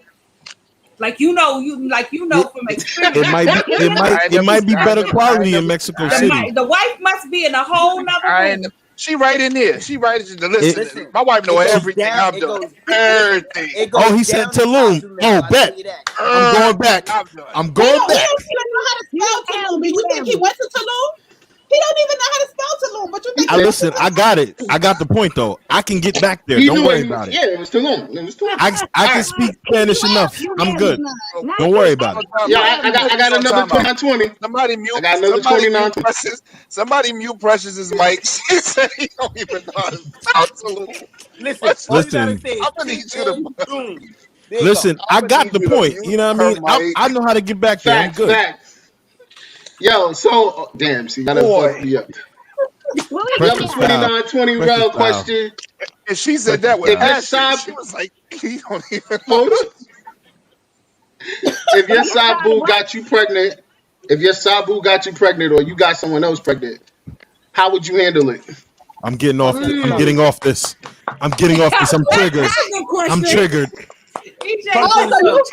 Like you know from experience. It might be better quality in Mexico City. The wife must be in a whole nother room. she right in there. She right. Listen, Listen, my wife know it goes everything down, I've it done. goes- Everything. It goes Oh, he said down to Tulum. Cozumel, Oh, I'll bet. tell you that. I'm going back. I've done. I'm He going don't back. even know how to spell Tulum. Do you think he went to Tulum? He don't even know how to spell Tulum. But you think Listen, I got it. I got the point though. I can get back there. He Don't knew worry it. about it. Yeah, it was too long. It was too long. I can speak Spanish enough. I'm good. Don't worry about it. Yeah, I got another 2920. Somebody mute. I got another somebody 29. mute Precious. Somebody mute Precious's mic. She said he don't even know how to spell Tulum. Listen, all you gotta Listen. say is I'm gonna need you to- boom. There you Listen, go. I got the need you to point. mute You know what I mean? her mic. I know how to get back there. I'm Facts, good. facts. Yo, so damn, see, gotta Boy. fuck me up. Precious Another foul. 2920 Precious real foul. question. And she said that with If your passion. side- She was like, he don't even know. Coach, if your side boo got you pregnant, or you got someone else pregnant, how would you handle it? I'm getting off. I'm getting off this. I'm getting off this. I'm triggered. That's a good question. I'm triggered.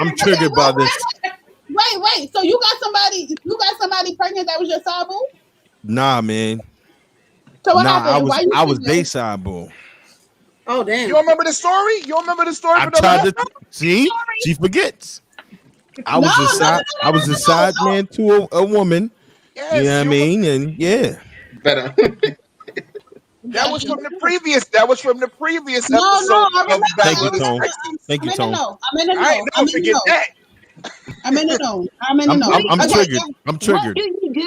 I'm triggered by this. Wait. So you got somebody pregnant that was your side boo? Nah, man. So what Nah, happened? Why you I was cheating? Dayside boo. Oh damn. You don't remember the story? You don't remember the story I for the tried last to see. She forgets. I was a side. I was a side man to a woman. Yes, You know what I mean? And yeah. Better. That was from the previous. No, episode. I remember. Thank you, Tone. Thank you, I'm in the Tone. know. I'm in the know. I ain't I'm never in the forget know. that. I'm in the know. I'm in the know. I'm Okay, triggered. so I'm What triggered. do you do?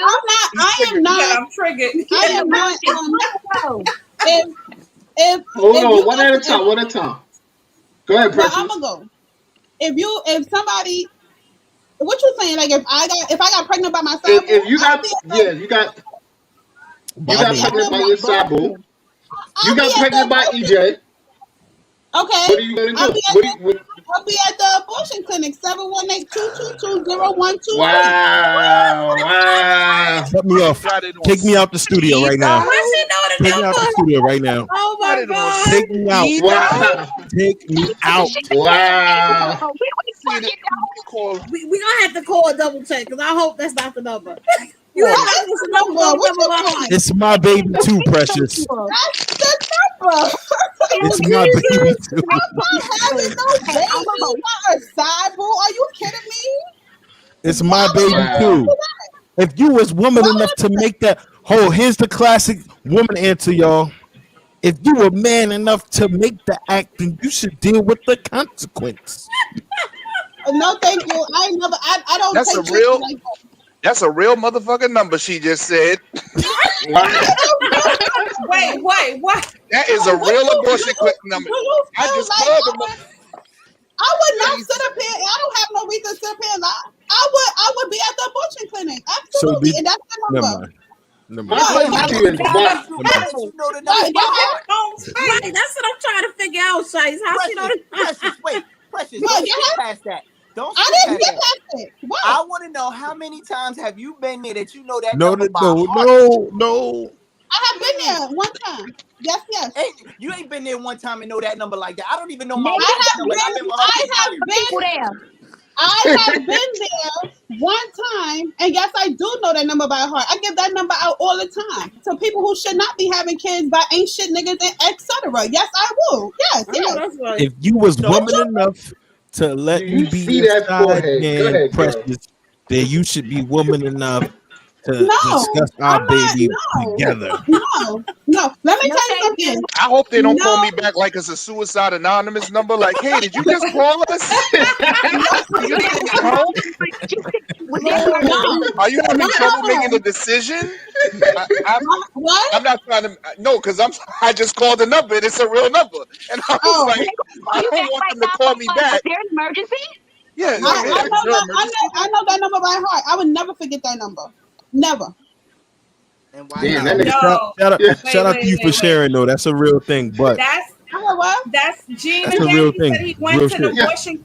I am not. I'm triggered. I am not. If Hold if on, you one got- at a time. One at a time. Go ahead, But Precious. I'm gonna go. If somebody, what you saying? Like if I got pregnant by myself, If you got pregnant by your side boo, you got pregnant by EJ. Okay. What are you gonna I'll do? be I'll be at the abortion clinic, 718-222-0121. Wow. Cut me off. Take me out the studio right now. Take me out the studio right now. Oh my God. Take me out. Wow. Take me out. Wow. We gonna have to call a double check because I hope that's not the number. You have That's the number. What's the number? It's my baby too, Precious. That's the number. It's my baby too. I'm not having no baby. Not a side boo. Are you kidding me? It's my baby too. If you was woman enough to make that, here's the classic woman answer, y'all. If you were man enough to make the act, then you should deal with the consequence. No, thank you. I don't. That's take a real. like that. That's a real motherfucking number she just said. Wait, what? That is a real abortion clinic number. I just called them. I would not sit up here. I don't have no reason to sit up here and lie. I would be at the abortion clinic. Absolutely. And that's the Never number. mind. Never My mind. question is, why? Right, that's what I'm trying to figure out, Shice. How she know the Precious, wait, Precious, No, don't yeah. skip past that. Don't I skip didn't past get that. past it. What? I want to know how many times have you been there that you know that No, number by no, heart? no. I have been there one time. Yes. You ain't been there one time and know that number like that. I don't even know my I wife's have number. I've been with her for years. I have been there one time, and yes, I do know that number by heart. I give that number out all the time to people who should not be having kids by ain't shit niggas and etc. Yes, I will. Yes. That's right. If you was woman enough to let You me be see your that side forehead. Go man, ahead, girl. Precious, then you should be woman enough to No, discuss our I'm not. baby No, together. no. Let me tell you something. I hope they don't call No. me back like it's a suicide anonymous number. Like, hey, did you just call us? Are you getting home? Are you having trouble making a decision? What? I'm not trying to. No, because I just called the number and it's a real number, and I was like, I don't want them to call me back. There's emergency. Yeah, I know that number by heart. I would never forget that number. Never. And why Damn, not? that nigga. Shout out to you for sharing though. That's a real thing. But That's Gene That's a again. real He thing. said he went Real to the shit. abortion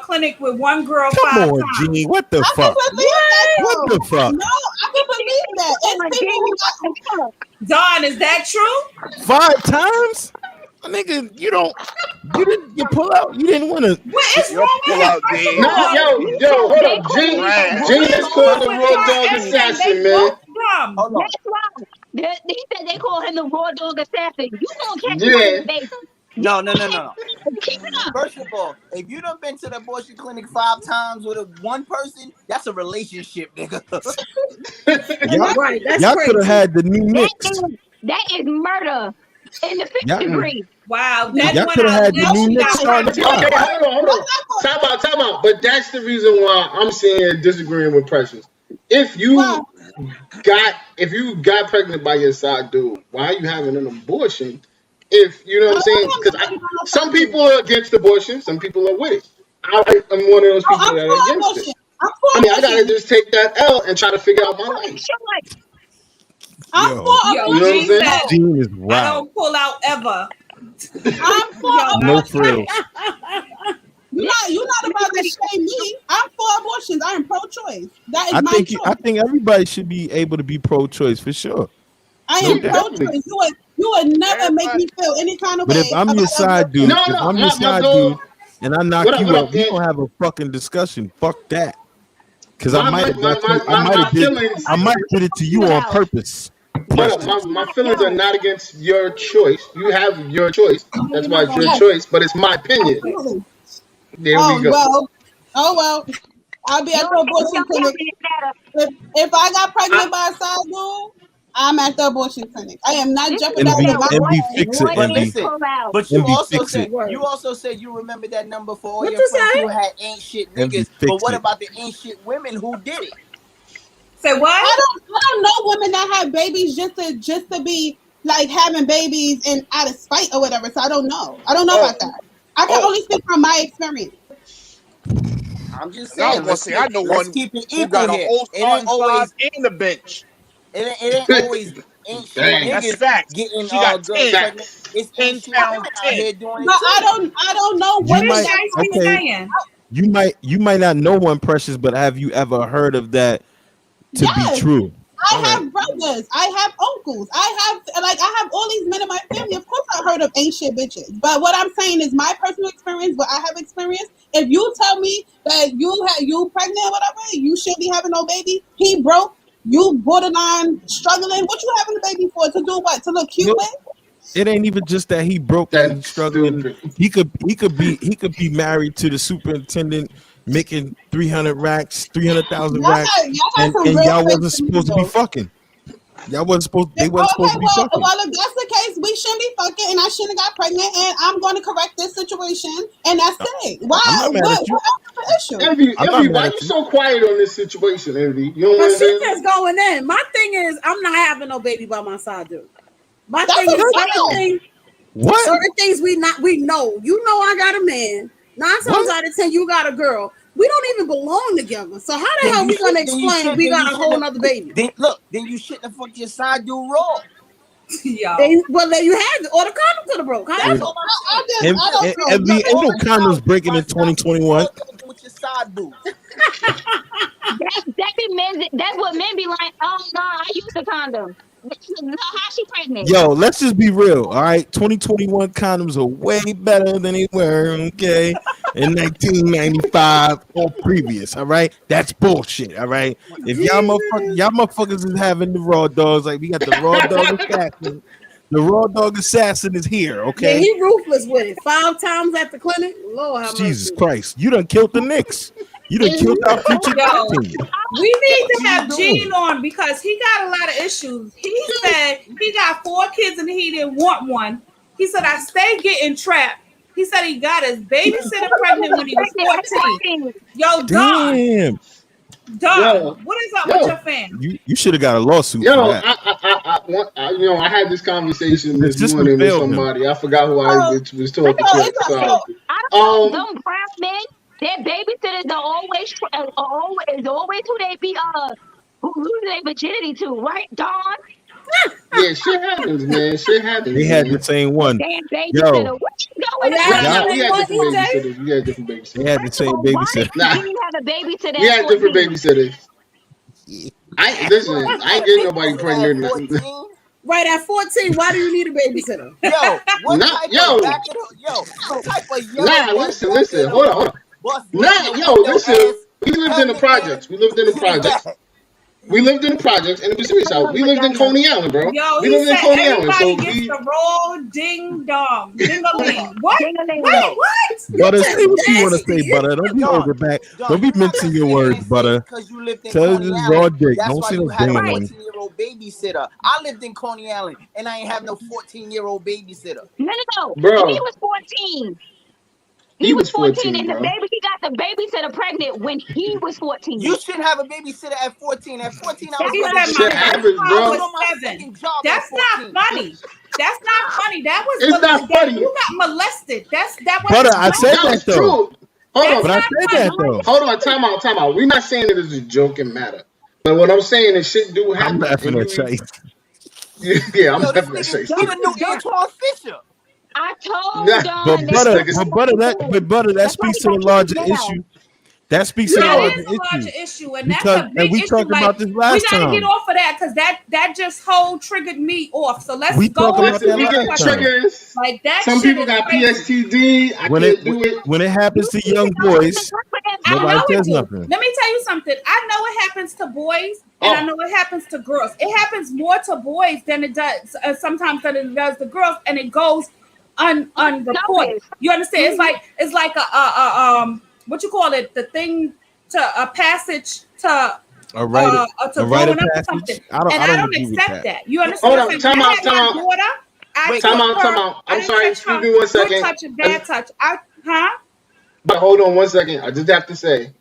clinic with one girl come 5 on, times. Gene. What the I can fuck? believe that. What the fuck? No, I can believe that. It's people who got. Don, is that true? 5 times? Nigga, you pull out. You didn't want to. What is Your wrong with pull out him? game. No, yo, hold up. Gene is called the raw dog assassin, man. Hold on. That's why. He said they call him the raw dog assassin. You gonna catch Yeah. him, baby. No. Keep it up. First of all, if you done been to the abortion clinic 5 times with one person, that's a relationship, nigga. Y'all, Right, that's y'all could have crazy. had the new mix. That is murder in the 5th Yeah. degree. Wow, Y'all that one could have I had the know new she mix got starting right. to Okay, pop. hold on. Time out. But that's the reason why I'm saying disagreeing with Precious. If you got pregnant by your side dude, why are you having an abortion? If you know what I'm saying? Because some people are against abortion, some people are with it. I'm one of those people I'm that for are against abortion. it. I'm for I mean, I gotta abortion. just take that L and try to figure out my life. I'm Yo. for Yo, You know what I'm abortion. saying? said, Gene is I wild. don't pull out ever. I'm for No abortion. frills. You're not about to shame me. I'm for abortions. I am pro-choice. That is I my think choice. everybody should be able to be pro-choice for sure. I No am doubt. pro-choice. You would never make me feel any kind of But way. if I'm your about side dude, No, if no, I'm your my side goal. dude, and I knock What up, you what up, up, we Dan? gonna have a fucking discussion. Fuck that. Because I My might have got you. my feelings. I might did it to you on purpose. Hold up, my feelings are not against your choice. You have your choice. That's why it's your choice. But it's my opinion. Absolutely. There we go. Well, I'll be at the abortion clinic. If I got pregnant by a side dude, I'm at the abortion clinic. I am not jeopardizing my MB life. fix it, But MB. listen, but you MB also fix said it. you remember that number for all What your you friends say? who had ain't shit MB niggas. fix But what it. about the ain't shit women who did it? Say what? I don't know women that have babies just to be like having babies and out of spite or whatever. So I don't know. I don't know about that. I can only speak from my experience. I'm just And I was saying. gonna say, I know Let's one keep it who got equal a here. whole It ain't starting five always. and the bench. It ain't always ain't shit Dang. That's niggas facts. getting She got girls 10. pregnant. It's 10 ain't shit pounds, women out 10. here doing it But too. I don't know You what What is is might that. Shiesty okay. saying? You might not know one, Precious, but have you ever heard of that to be Yes. true? I All right. have brothers. I have uncles. I have all these men in my family. Of course, I heard of ain't shit bitches. But what I'm saying is my personal experience. What I have experienced. If you tell me that you pregnant, whatever, you shouldn't be having no baby. He broke. You borderline struggling. What you having a baby for? To do what? To look cute Look, with? it ain't even just that he broke and he's That's struggling. stupid. He could be married to the superintendent, making 300 racks, 300,000 racks, Y'all got some and real y'all fake wasn't supposed to be though. fucking. They wasn't supposed Okay, to be fucking. well, if that's the case, we shouldn't be fucking, and I shouldn't have got pregnant, and I'm going to correct this situation, and that's it. Why? I'm not mad What at you. else is the issue? Envy, I'm not Envy, mad why at you you. so quiet on this situation, Envy? You don't But want she to just going in. My thing is, I'm not having no baby by my side, dude. My That's thing a is fact. What? certain things we know. You know I got a man. 9 times What? out of 10, you got a girl. We don't even belong together. So how the hell we gonna explain we got a whole nother baby? Then you shouldn't have fucked your side dude raw. Well, there you have it. Or the condom could have broke. Huh? That's all I'm saying. And, I don't know. and the ain't no condoms breaking in 2021. With your side boots. That's what men be like. Oh no, I used a condom. How she pregnant? Yo, let's just be real. All right, 2021 condoms are way better than they were. Okay, in 1995 or previous. All right, that's bullshit. All right, if y'all motherfuckers is having the raw dogs, like we got the raw dog assassin. The raw dog assassin is here. Yeah, Okay, he ruthless with it. 5 times at the clinic. Lord have Jesus mercy. Christ, you done killed the Knicks. You done killed our future Yo, team. we need to have What you doing? Gene on because he got a lot of issues. He said he got 4 kids and he didn't want one. He said, I stay getting trapped. He said he got his babysitter pregnant when he was 14. Yo, Don, Damn, what is up with your fan? you should have got a lawsuit for Yo, that. I had this conversation His this system morning with failed him. somebody. I forgot who I was talking to. I So, don't know. Them brown men, their babysitters are always who they be who lose their virginity to, right, Dawn? yeah, shit happens, man. Shit happens. They had man. the same one. Damn Yo, babysitter. What you going Nah, on? we had different babysitters. We had different babysitters. they had the same Why did babysitter. Nah, you have a babysitter? we at had different 14? babysitters. I ain't getting nobody pregnant. Right at 14, why do you need a babysitter? Yo, what Nah, type yo. of back of the, what type of yellow Nah, bus listen. Hold on. bus Nah, breaking yo, the window listen. ass We lived in the helmet projects. We lived in the man? projects. We lived in the projects, and it was serious out. We lived in Coney Island, bro. Yo, We he lived in said Coney Island, so everybody gets we. the roll ding dong, ding-a-ling. What? Ding-a-ling-dong. What? Butter, say what you want to say, Butter. Don't be Dog, holding back. dog, Don't be you not mincing your saying words, this Butter. because you lived in Cause Coney it's raw Island. dick. That's Don't why say you no had a ding-a-ling. 14-year-old babysitter. I lived in Coney Island and I ain't have no 14-year-old babysitter. No. Bro. He was 14. He was 14, and bro. he got the babysitter pregnant when he was 14. You shouldn't have a babysitter at 14. At 14, I was He ready said to my Shit happens, first bro. child put on my was 7. second job That's at not 14. funny. That's not funny. That was It's not funny. You got molested. That was Butter, I said That that was though. true. Hold That's on. But I not said funny. that though. Hold on. Time out. We're not saying it is a joking matter. But what I'm saying is shit do I'm happen. laughing And at Chase. yeah, I'm Yo, this laughing at nigga, Shay. he the new Antoine Fisher. I told Nah, Don But this Butter, nigga's- that That's why speaks he to the got larger kicked out. issue. That speaks to the That larger is a larger issue. issue, and Because that's a big we issue. talked Like, about this we last gotta time. get off of that because that just whole triggered me off. So let's We go talked on about to that Listen, we the last get question. time. triggers. Like that Some shit people is got crazy. PSTD. I When can't do it. it happens to young boys, I know nobody it says do. nothing. Let me tell you something. I know it happens to boys, and I know it happens to girls. It happens more to boys than it does sometimes than it does to girls, and it goes unreported. You understand? It's like a what you call it? The thing to a passage to A rite of growing up or passage. something. I don't agree with accept that. You Hold understand? on, What I'm time saying? out, I had time my out. daughter. I Wait, took time out, her. time out. I I'm didn't sorry, touch excuse her. me one Good second. touch and bad touch. But hold on one second. I just have to say,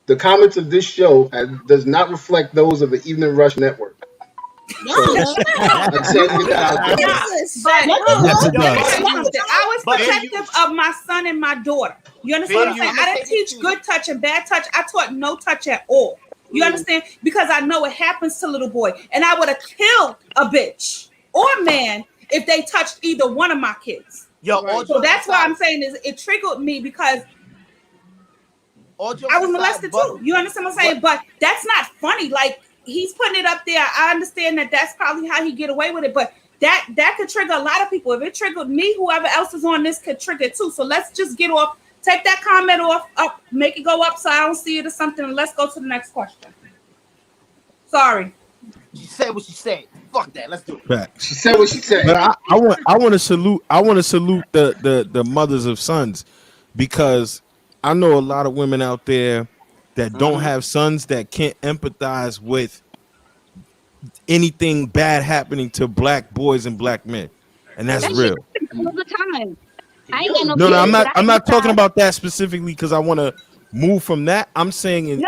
the comments of this show does not reflect those of the Evening Rush Network. So, I just had to get that out there. But Yes, it let me does. tell you something. I was protective of my son and my daughter. You understand what I'm saying? I didn't teach good touch and bad touch. I taught no touch at all. You understand? Because I know it happens to little boy, and I would have killed a bitch or man if they touched either one of my kids. Yo, so that's why I'm saying is it triggered me because I was molested too. You understand what I'm saying? But that's not funny. Like he's putting it up there. I understand that that's probably how he get away with it, but that could trigger a lot of people. If it triggered me, whoever else is on this could trigger it too. So let's just get off. Take that comment off, up, make it go up so I don't see it or something. And let's go to the next question. Sorry. She said what she said. Fuck that. Let's do it. Right. She said what she said. But I want to salute the mothers of sons, because I know a lot of women out there that don't have sons that can't empathize with anything bad happening to black boys and black men, and that's real. All the time. I ain't got No, I'm not talking about that specifically because I want to move from that. I'm saying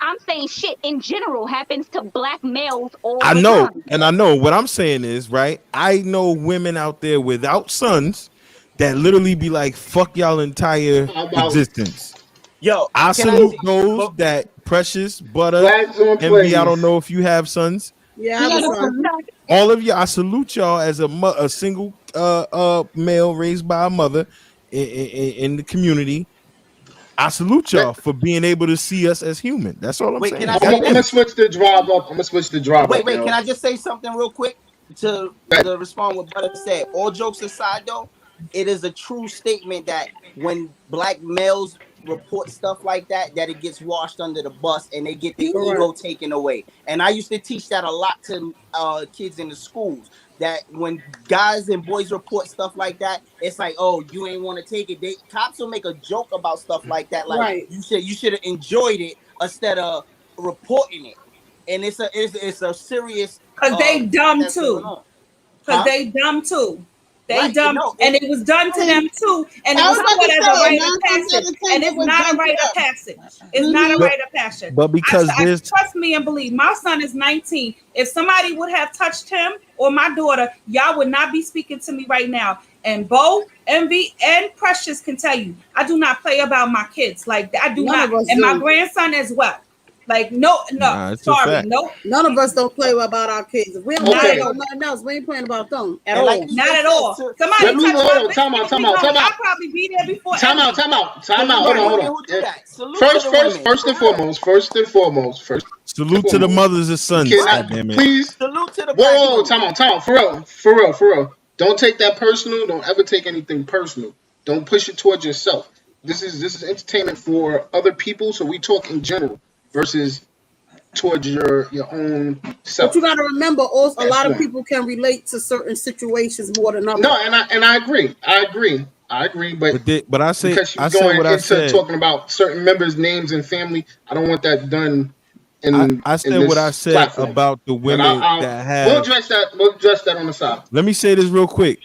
I'm saying shit in general happens to black males all I the know, time. and I know what I'm saying is right. I know women out there without sons that literally be like, "Fuck y'all entire existence." Yo, I salute those that Precious, Butter, Envy. I don't know if you have sons. Yeah, I have a son. All of you, I salute y'all as a single male raised by a mother in the community. I salute y'all for being able to see us as human. That's all I'm saying. I'm gonna switch the drive up. Wait, can I just say something real quick to respond what Butter said? All jokes aside, though, it is a true statement that when black males report stuff like that it gets washed under the bus and they get their ego taken away. And I used to teach that a lot to kids in the schools, that when guys and boys report stuff like that, it's like, oh, you ain't want to take it. Cops will make a joke about stuff like that, like you should have enjoyed it instead of reporting it. And it's a serious because they dumb too. Because they dumb too. They dumb, and it was done to them too, and it was put as a rite of passage, and it's not a rite of passage. It's not a rite of passage. But because I trust me and believe, my son is 19. If somebody would have touched him or my daughter, y'all would not be speaking to me right now. And Bo, Envy, and Precious can tell you, I do not play about my kids. Like I do not, and my grandson as well. Like sorry, no. None of us don't play about our kids. If we don't play about nothing else, we ain't playing about them at all. Not at all. Somebody time out. I'll probably be there before. Time out. Hold on. First and foremost. Salute to the mothers and sons. Please. Salute to the. Whoa, time out. For real. Don't take that personal. Don't ever take anything personal. Don't push it towards yourself. This is entertainment for other people, so we talk in general versus towards your own self. But you got to remember, also a lot of people can relate to certain situations more than others. No, and I agree. But I say because you're I going what into I said. talking about certain members' names and family, I don't want that done. I said what I said platform. About the women that have. We'll address that on the side. Let me say this real quick.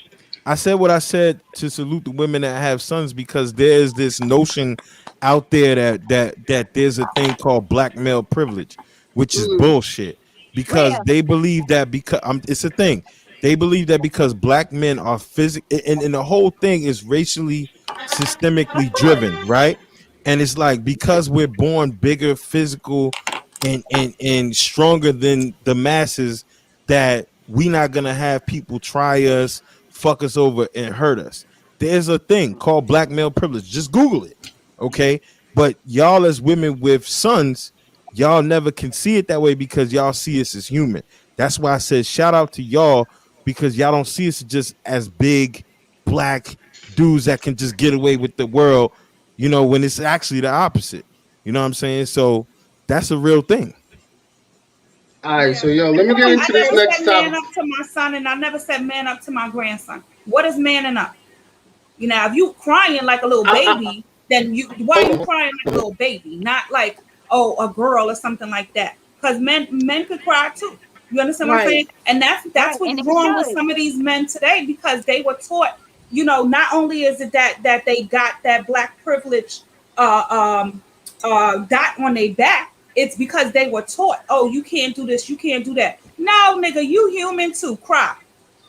I said what I said to salute the women that have sons, because there's this notion out there that there's a thing called black male privilege, which is bullshit, because they believe that it's a thing. They believe that because black men are physically, and the whole thing is racially systemically driven, right? And it's like, because we're born bigger, physical, and stronger than the masses, that we not gonna have people try us, fuck us over, and hurt us. There's a thing called black male privilege. Just Google it, okay? But y'all as women with sons, y'all never can see it that way because y'all see us as human. That's why I said shout out to y'all, because y'all don't see us just as big black dudes that can just get away with the world, when it's actually the opposite. You know what I'm saying? So that's a real thing. All right, so let me get into this next topic. I never said man up to my son, and I never said man up to my grandson. What is manning up? If you crying like a little baby, then why are you crying like a little baby? Not like, a girl or something like that. Because men could cry too. You understand what I'm saying? And that's what's wrong with some of these men today, because they were taught, not only is it that they got that black privilege dot on their back, it's because they were taught, you can't do this, you can't do that. No, nigga, you human too. Cry.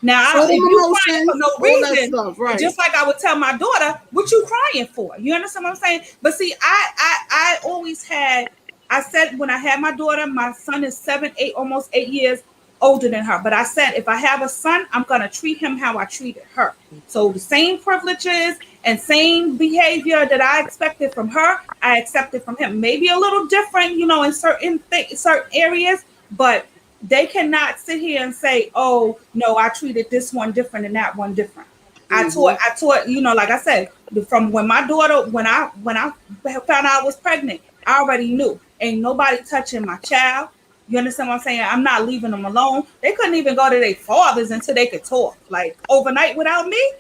Now, if you crying for no reason, just like I would tell my daughter, what you crying for? You understand what I'm saying? But see, I always had I said when I had my daughter, my son is 7, 8, almost 8 years older than her. But I said, if I have a son, I'm going to treat him how I treated her. So the same privileges and same behavior that I expected from her, I accepted from him. Maybe a little different, in certain areas, but they cannot sit here and say, oh, no, I treated this one different and that one different. I taught, like I said, from when my daughter, when I found out I was pregnant, I already knew. Ain't nobody touching my child. You understand what I'm saying? I'm not leaving them alone. They couldn't even go to their fathers until they could talk. Like overnight without me.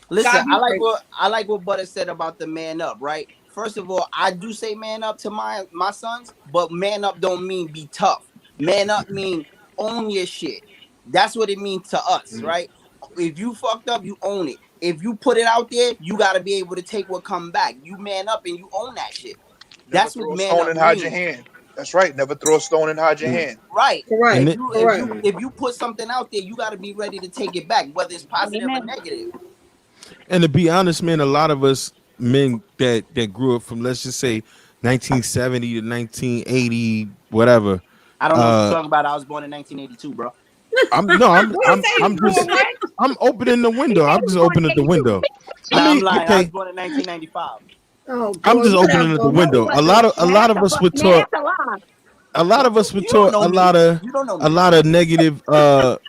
Listen, I like what Butter said about the man up, right? First of all, I do say man up to my sons, but man up don't mean be tough. Man up mean own your shit. That's what it means to us, right? If you fucked up, you own it. If you put it out there, you got to be able to take what come back. You man up and you own that shit. That's what man up means. And hide your hand. That's right. Never throw a stone and hide your hand. Right. Right. If you put something out there, you got to be ready to take it back, whether it's positive or negative. And to be honest, man, a lot of us men that grew up from, let's just say 1970 to 1980, whatever. I don't know what you're talking about. I was born in 1982, bro. I'm opening the window. I'm just opening the window. I'm lying. I was born in 1995. Oh, I'm just opening the window. A lot of us would talk. A lot of us would talk a lot of negative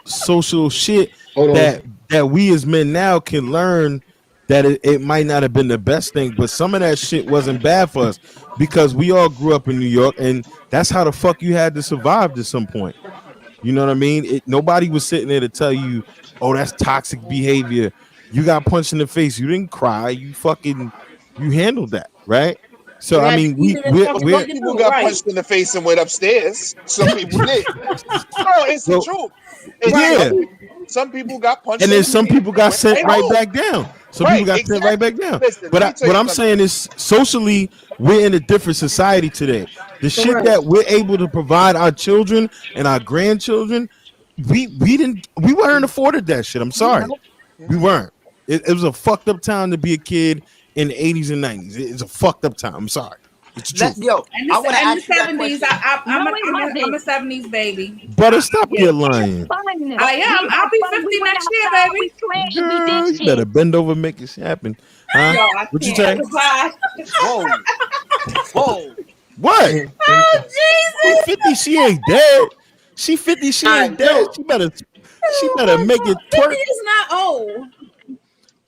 social shit that we as men now can learn that it might not have been the best thing, but some of that shit wasn't bad for us because we all grew up in New York, and that's how the fuck you had to survive to some point. You know what I mean? Nobody was sitting there to tell you, oh, that's toxic behavior. You got punched in the face. You didn't cry. You handled that, right? So I mean, some people got punched in the face and went upstairs. Some people did. No, it's the truth. Some people got punched, and then some people got sent right back down. Some people got sent right back down. Listen, but what I'm saying is, socially, we're in a different society today. The shit that we're able to provide our children and our grandchildren, we weren't afforded that shit. I'm sorry, we weren't. It was a fucked up time to be a kid in the 80s and 90s. It's a fucked up time. I'm sorry. It's true. Yo, I want to ask you that 70s. I'm a 70s baby. Brother, stop your lying. I am. I'll be 50 next year, baby. Girl, you better bend over and make it happen. Huh? Yo, What you say? Whoa. What? Oh, Jesus. 50, she ain't dead. She 50, she ain't dead. She better make it twerk. 50 is not old.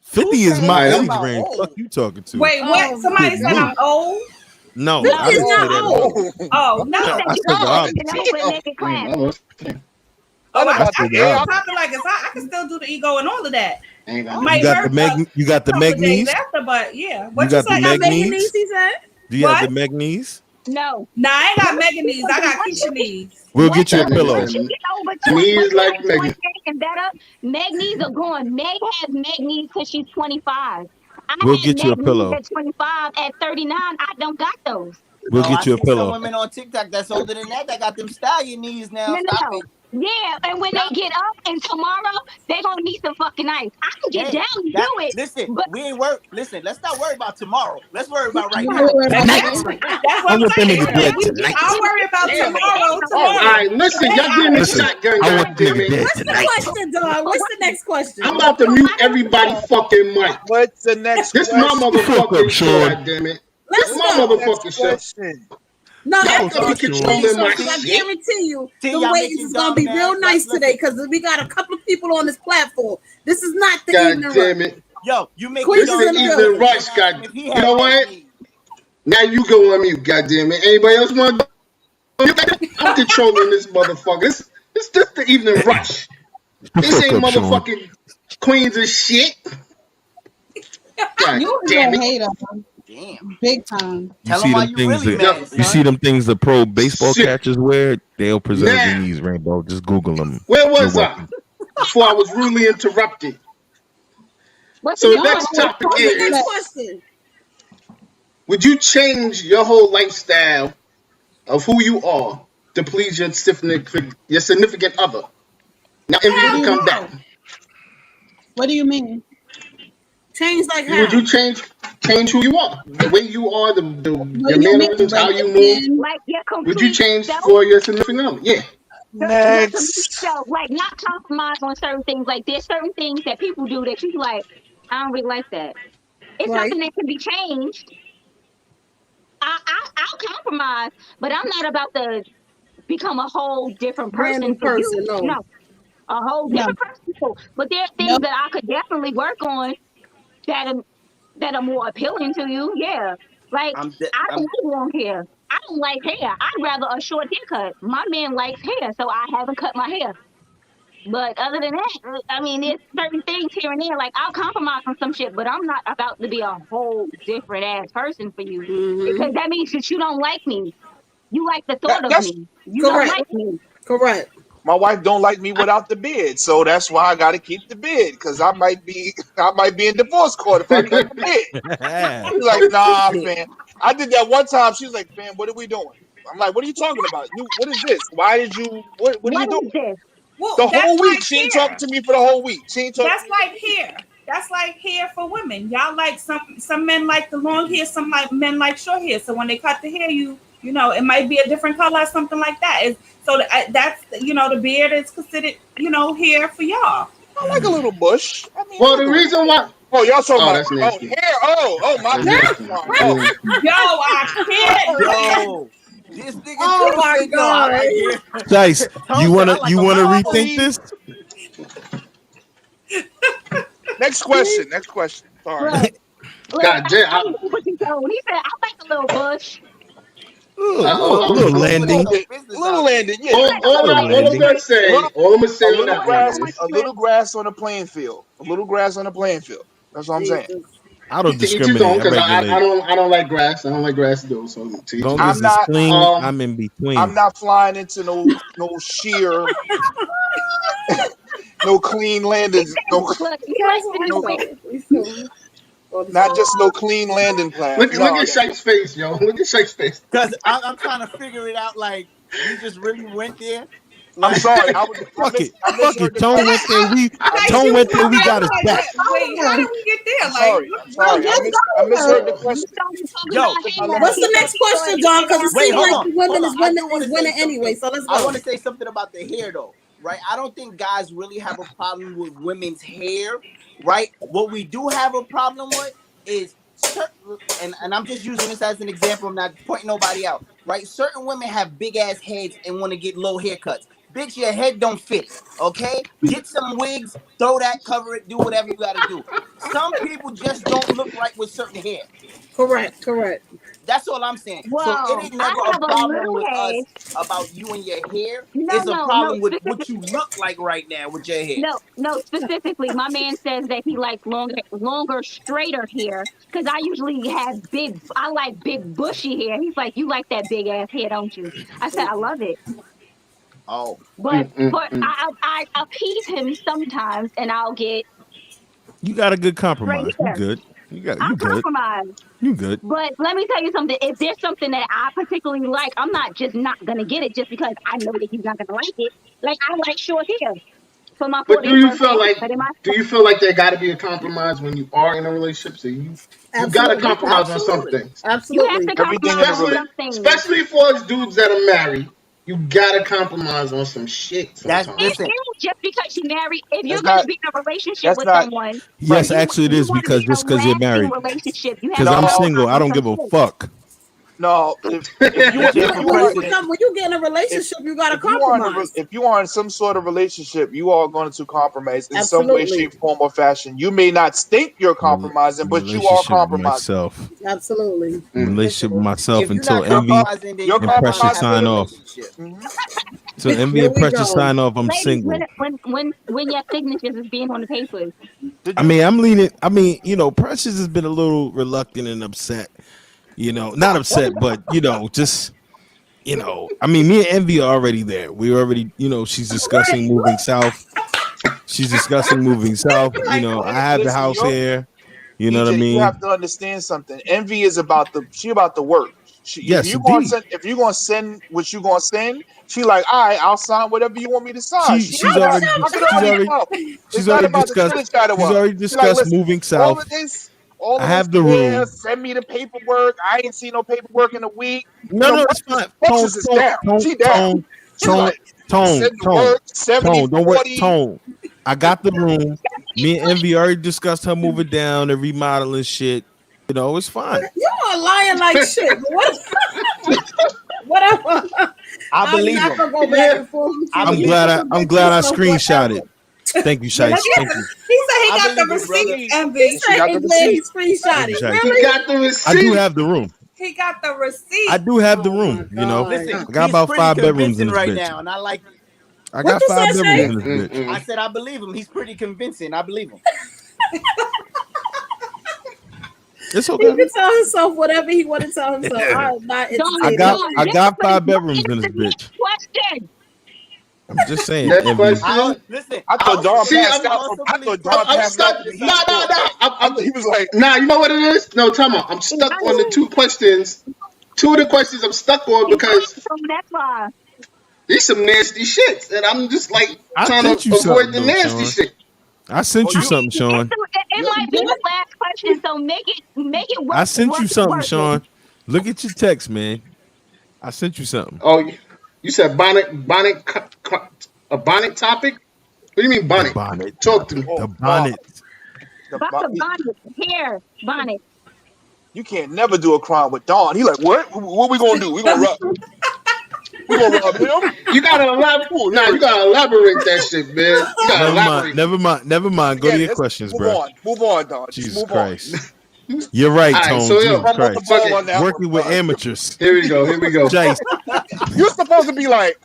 50 is my age range. Fuck you talking to? Wait, what? Somebody said I'm old? No, 50 I is didn't say not that. old. Oh, no. I said the opposite. I'm talking like I can still do the ego and all of that. You got the Meg knees? After, but yeah. What you got the Meg knees? He said? Do you have the Meg knees? No. Nah, I ain't got Megan knees. I got Keisha knees. We'll get you a pillow. Knees like Megan. Meg knees are going. Meg has Meg knees because she's 25. We'll get you a pillow. At 25, at 39, I don't got those. We'll get you a pillow. Some women on TikTok that's older than that got them stallion knees now. No. Yeah, and when they get up and tomorrow, they gonna need some fucking ice. I can get down and do it. Listen, we ain't work. Listen, let's not worry about tomorrow. Let's worry about right now. That's what I'm saying. I'll worry about tomorrow. All right, listen, y'all give me a shotgun. What's the question, dog? What's the next question? I'm about to mute everybody fucking mic. What's the next This question? my motherfucking show, damn it. Let's This my go. motherfucking show. No, Y'all after be we controlling my I shit. guarantee you, See, the y'all ratings making is gonna be dumb real ass- nice listen. today because we got a couple of people on this platform. This is not the God evening damn rush. it. Yo, you make Queen This is is in the the evening building. rush, God. You know what? Now you go on mute, goddamn it. Anybody else want to? I'm controlling this motherfucker. This just the evening rush. This ain't motherfucking Queens of shit. God You damn a it. hater. Damn. Big time. You see them things that you see them things the pro baseball catchers wear. They'll preserve their knees, Rainbow. Just Google them. Where was I before I was rudely interrupted? So the next topic is: question. would you change your whole lifestyle of who you are to please your significant other? Now, Envy, come back. What do you mean? Change like how? Would you change change who you are. The way you are, your you mannerisms, how you move. Like your Would you complete change self. for your significant other? Yeah. Your complete self. Like not compromise on certain things. Like there's certain things that people do that you like, I don't really like that. It's Right. something that can be changed. I'll compromise, but I'm not about to become a whole different Brand person new for person, you. no. A whole different person. But there are things that I could definitely work on that are more appealing to you. Yeah. Like I don't like long hair. I don't like hair. I'd rather a short haircut. My man likes hair, so I haven't cut my hair. But other than that, I mean, there's certain things here and there. Like I'll compromise on some shit, but I'm not about to be a whole different ass person for you because that means that you don't like me. You like the thought of me. You don't like me. Correct. My wife don't like me without the beard, so that's why I got to keep the beard because I might be in divorce court if I keep the beard. She's like, nah, man. I did that one time. She's like, man, what are we doing? I'm like, what are you talking about? What is this? Why did you? What are you doing? This? Well, The whole that's week like she ain't hair. talking to me for the whole week. She ain't talking. That's like hair. That's like hair for women. Y'all like some men like the long hair, some men like short hair. So when they cut the hair, you know it might be a different color or something like that. That's the beard is considered hair for y'all. I like a little bush. I mean, Well, the reason why. Oh, y'all talking about that's nasty. hair? Oh, my That's God. nasty. Yo, I can't. Yo, this nigga. Oh my God. Dice, you wanna mama. rethink this? Next question. Sorry. God damn. When he said, I like a little bush. A little landing. Little landing, yeah. All I'm gonna say on that one is a little grass on the playing field. A little grass on the playing field. That's what I'm saying. I don't to each his discriminate. own, because I regulate. I don't like grass. I don't like grass though. So to each Long his as own. it's clean, I'm in between. I'm not flying into no sheer, no clean landings. Not just no clean landing plan. Look at Shake's face, yo. Look at Shake's face. Because I'm trying to figure it out. Like you just really went there. I'm sorry. Fuck it. Tone went there. We got his back. Wait, how did we get there? I'm sorry. I misheard the question. Yo, what's the next question, John? Because it seems like women is winning anyway. So let's go. I want to say something about the hair, though. Right? I don't think guys really have a problem with women's hair. Right? What we do have a problem with is certain, and I'm just using this as an example. I'm not pointing nobody out. Right? Certain women have big ass heads and want to get low haircuts. Bitch, your head don't fit, okay? Get some wigs, throw that, cover it, do whatever you gotta do. Some people just don't look right with certain hair. Correct. That's all I'm saying. Well, so it ain't never a problem with us about you and your hair. It's a problem with what you look like right now with your hair. No, specifically, my man says that he likes longer, straighter hair because I usually have I like big, bushy hair. He's like, you like that big ass hair, don't you? I said, I love it. Oh, but I appease him sometimes, and I'll get. You got a good compromise. You good. I'll compromise. You good. But let me tell you something. If there's something that I particularly like, I'm not gonna get it just because I know that he's not gonna like it. Like I like short hair. For my But do you feel like there got to be a compromise when you are in a relationship? So you got to compromise on some things. Absolutely. You have to compromise on some things. Especially for us dudes that are married. You gotta compromise on some shit. It isn't just because you're married. If you're going to be in a relationship with someone, yes, actually, it is because just because you're married. Because I'm single, I don't give a fuck. No, when you get in a relationship, you gotta compromise. If you are in some sort of relationship, you are going to compromise in some way, shape, form, or fashion. You may not think you're compromising, but you are compromising. Absolutely. Relationship with myself until Envy and Precious sign off. So Envy and Precious sign off. I'm single. When your signatures is being on the papers. I mean, I'm leaning. I mean, Precious has been a little reluctant and upset. Not upset, but just I mean, me and Envy are already there. We already, she's discussing moving south. I have the house here. You know what I mean? You have to understand something. Envy is about the work. Yes, if you're gonna send what you're gonna send, she like, all right, I'll sign whatever you want me to sign. She's already discussed moving south. All of I have this, the room. send me the paperwork. I ain't seen no paperwork in a week. No, it's fine. Precious is down. She down. Tone. Don't worry. Tone. I got the room. Me and Envy already discussed her moving down and remodeling shit. You know, it's fine. You are lying like shit. Whatever. I believe him. I'm glad I screenshot it. Thank you, Shice. Thank you. He said he got the receipt. Envy. He said he screenshot it. Really? He got the receipt. I do have the room. He got the receipt. I do have the room. You know, Listen, I got about 5 bedrooms in this right bitch. now, and I like. I got 5 bedrooms in this bitch. I said I believe him. He's pretty convincing. I believe him. It's okay. He can tell himself whatever he want to tell himself. I'm not I got 5 bedrooms in this bitch. Question. I'm just saying. Next question. Listen, I thought Don passed out. I'm stuck. No. He was like, nah, you know what it is? No, tell me. I'm stuck on the 2 questions. 2 of the questions I'm stuck on because That's why. these some nasty shits, and I'm just like I trying sent to you avoid something, the though, nasty Sean. shit. I sent you something, Sean. It might be the last question, so make it work. I sent you something, work. Sean. Look at your text, man. I sent you something. Oh, you said bonnet, a bonnet topic? What do you mean bonnet? Bonnet. Talk to me. The bonnet. About the bonnet, hair, bonnet. you can't never do a crime with Don. He like, what? What we gonna do? We gonna rob? We gonna rob him? You gotta elaborate. Nah, you gotta elaborate that shit, man. You gotta elaborate. Never mind. Go to your questions, bro. Move on, Don. Jesus Christ. You're right, All right, Tone. so, Jesus Christ. Fuck it. Working with amateurs. Here we go. Jace. You're supposed to be like,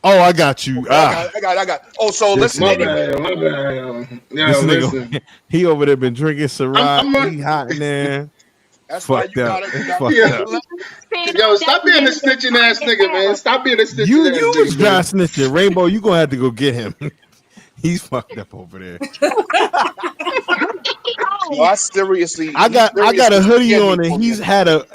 Oh, I got you. I got. Oh, so listen. My Anyway. bad. Yeah, This listen. nigga, he over there been drinking Ciroc. He hot in there. That's why Fucked you up. gotta Fucked up. Yo, stop being a snitching ass nigga, man. Stop being a snitching You ass was nigga. dry man. snitching. Rainbow, you gonna have to go get him. He's fucked up over there. I seriously. I got a hoodie scared on me and for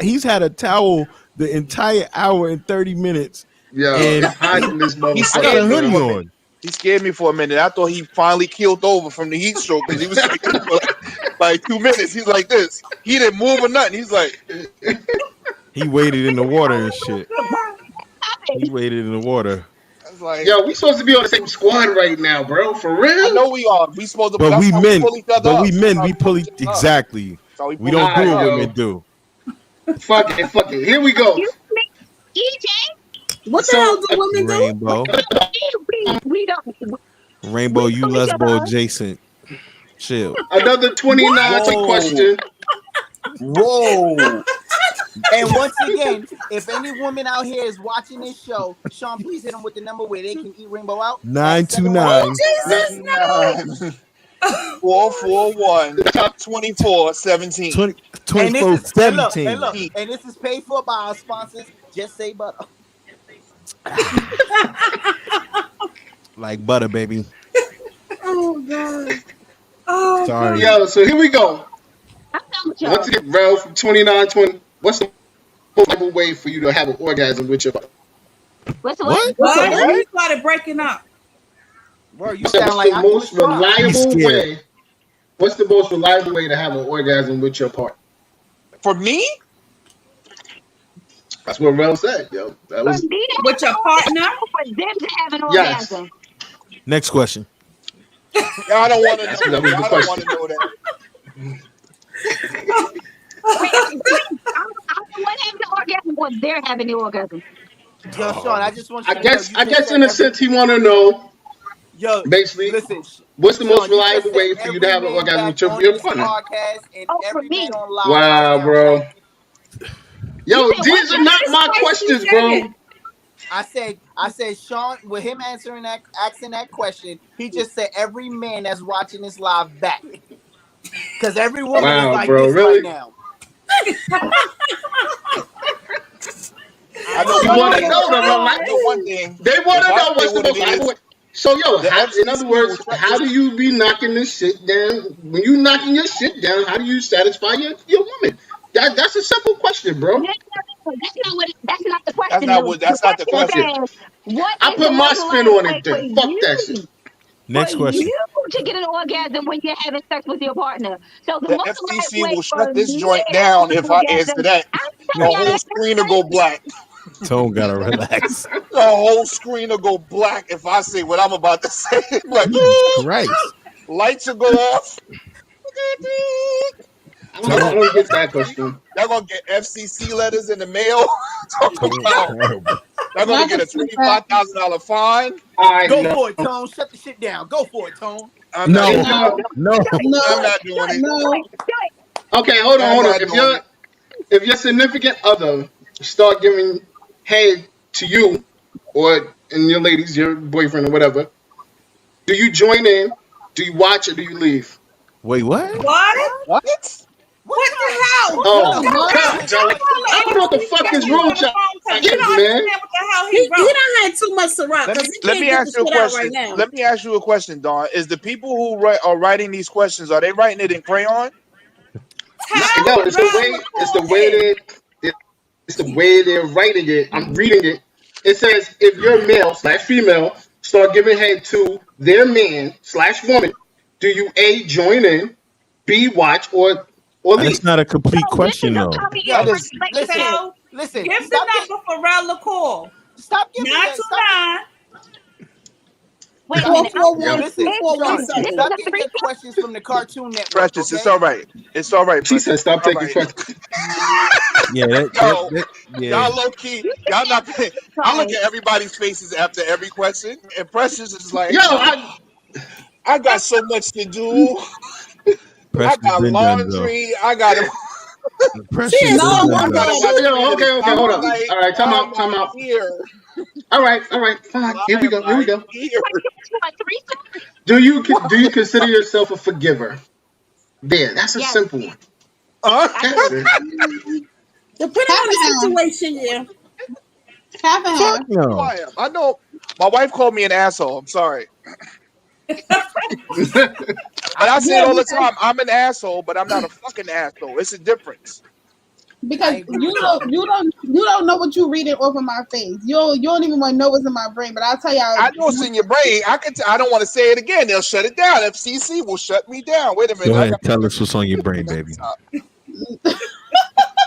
he's had a towel the entire hour and 30 minutes. Yo, And hiding this He motherfucker. I got a scared me hoodie for a minute. on. He scared me for a minute. I thought he finally keeled over from the heat stroke because he was like, for like 2 minutes. He's like this. He didn't move or nothing. He's like, He waded in the water and shit. He waded in the water. I was like, Yo, we supposed to be on the same squad right now, bro. For I real? know we are. We supposed to, But that's we how men, pull each other up. we That's how pull each other up. exactly. That's how We don't do what Alright, women do. Fuck it. Here we go. What the So, hell do women do? Rainbow. We don't. Rainbow, you lesbo adjacent. Chill. Another 29 Whoa. question. Whoa. And once again, if any woman out here is watching this show, Sean, please hit them with the number where they can eat Rainbow out. 929. 441 24 17. 24 And this is, 17. and this is paid for by our sponsors. Just say butter. Like butter, baby. Oh god. Sorry. Yo, so here we go. I'm done with y'all. Once again, bro, from 2920, what's the most reliable way for you to have an orgasm with your partner? What's the What? What? You started breaking up. Bro, you What's sound like the I most was trying. He's reliable scared. way? What's the most reliable way to have an orgasm with your partner? For me? That's what Rel said, yo. That was With your partner? For them to have an Yes. orgasm. Next question. I don't want to know. That was the I don't question. want to know that. I want having the orgasm or they're having the orgasm. Yo, Sean, I just want you I to guess know. You just in said a every- sense he wanna know Yo, basically listen. what's the Sean, most you just reliable said way for you to every have an man orgasm back with your, on your this partner. podcast and Oh, for every me. man on live Wow, right now bro. said- Yo, You said these what? are not my questions, bro. I said, Sean, with him asking that question, he just said every man that's watching this live back. Because every woman Wow, is like bro, this really? right now. I know You one wanna thing. know the I know one thing. They want If to I know say what's the what most it is, reliable way. So, yo, the in other FCC words, will how do you be knocking this shit down? When you knocking your shit down, how do you satisfy your woman? That's a simple question, bro. That's not the question. That's not the question. Says, what I is put the my most spin reliable on way it then. for Fuck that you? shit. Next For question. you to get an orgasm when you're having sex with your partner. So The most FCC right way will for shut this me joint to down have if an I orgasm, answer that. I'm The telling whole you, screen will go black. Tone gotta relax. The whole screen will go black if I say what I'm about to say. Like, Christ. lights will go off. I don't get that question. Y'all gonna get FCC letters in the mail. Y'all gonna get a $25,000 fine. Go for it, Tone. Shut the shit down. Go for it, Tone. I'm not doing No. I'm not doing it. No. Okay, hold I'm on. not doing If your significant other start giving head to you, or and your ladies, your boyfriend or whatever, do you join in? Do you watch or do you leave? Wait, what? What? What the hell? Oh, I don't know what the fuck is wrong with y'all, man. He done had too much Ciroc. Let me ask you a question. Right now. Let me ask you a question, Dawn. Is the people who are writing these questions, are they writing it in crayon? No, it's the way they're writing it. I'm reading it. It says if you're male/female, start giving head to their man/woman, do you A, join in, B, watch, or leave? That's not a complete question though. Listen. Give the number for Rel call. Stop giving 929. Wait a minute. Listen, stop getting your questions from the Cartoon Network. Precious, okay? it's all right. It's all right. She said, "Stop taking questions." Yeah, Y'all low key. Y'all not. I look at everybody's faces after every question, and Precious is like, "Yo, I got so much to do. I got laundry. I got to." Okay, hold on. All right, time out. All right, fine. Here we go. Do you consider yourself a forgiver? There, that's a simple one. Depending on the situation, yeah. No. I know. My wife called me an asshole. I'm sorry. But I say it all the time. I'm an asshole, but I'm not a fucking asshole. It's a difference. Because you don't know what you're reading off of my face. You don't even want to know what's in my brain. But I'll tell y'all. I know what's in your brain. I don't want to say it again. They'll shut it down. FCC will shut me down. Wait a minute. Go ahead, tell us what's on your brain, baby.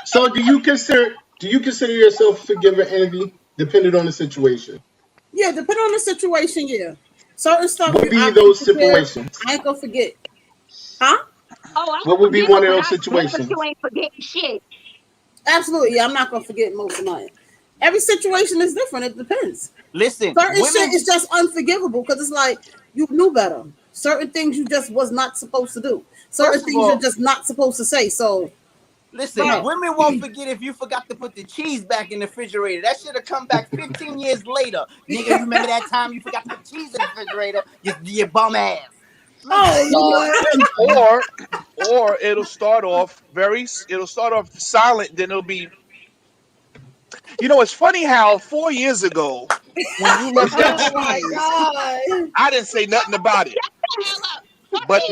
So, do you consider yourself a forgiver, Envy, depending on the situation? Yeah, depending on the situation, yeah. Certain stuff. What would be those situations? I ain't gonna forget. Huh? What would be one of those situations? You ain't forgetting shit. Absolutely, I'm not gonna forget most of mine. Every situation is different. It depends. Listen, certain shit is just unforgivable because it's like you knew better. Certain things you just was not supposed to do. Certain things you're just not supposed to say. So, listen, women won't forget if you forgot to put the cheese back in the refrigerator. That should have come back 15 years later. Nigga, you remember that time you forgot to put cheese in the refrigerator? You bum ass. Oh Lord. Or it'll start off silent, then it'll be. You know, it's funny how 4 years ago when you left that cheese, I didn't say nothing about it. But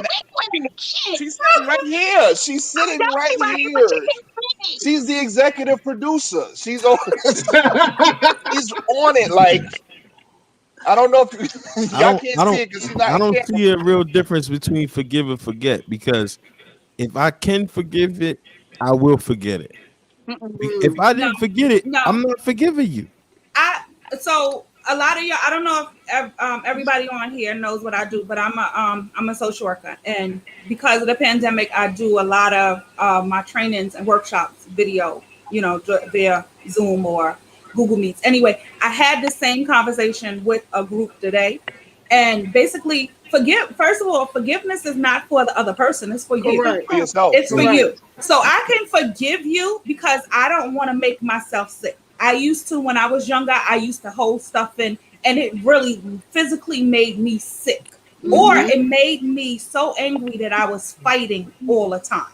she's sitting right here. She's sitting right here. She's the executive producer. She's on it. Like, I don't know if y'all can't see it because she's not. I don't see a real difference between forgive and forget, because if I can forgive it, I will forget it. If I didn't forget it, I'm not forgiving you. So a lot of y'all, I don't know if everybody on here knows what I do, but I'm a social worker, and because of the pandemic, I do a lot of my trainings and workshops video, via Zoom or Google Meets. Anyway, I had the same conversation with a group today, and basically, first of all, forgiveness is not for the other person; it's for you. Right. For yourself. It's for you. So I can forgive you because I don't want to make myself sick. I used to, when I was younger, I used to hold stuff in, and it really physically made me sick. Or it made me so angry that I was fighting all the time.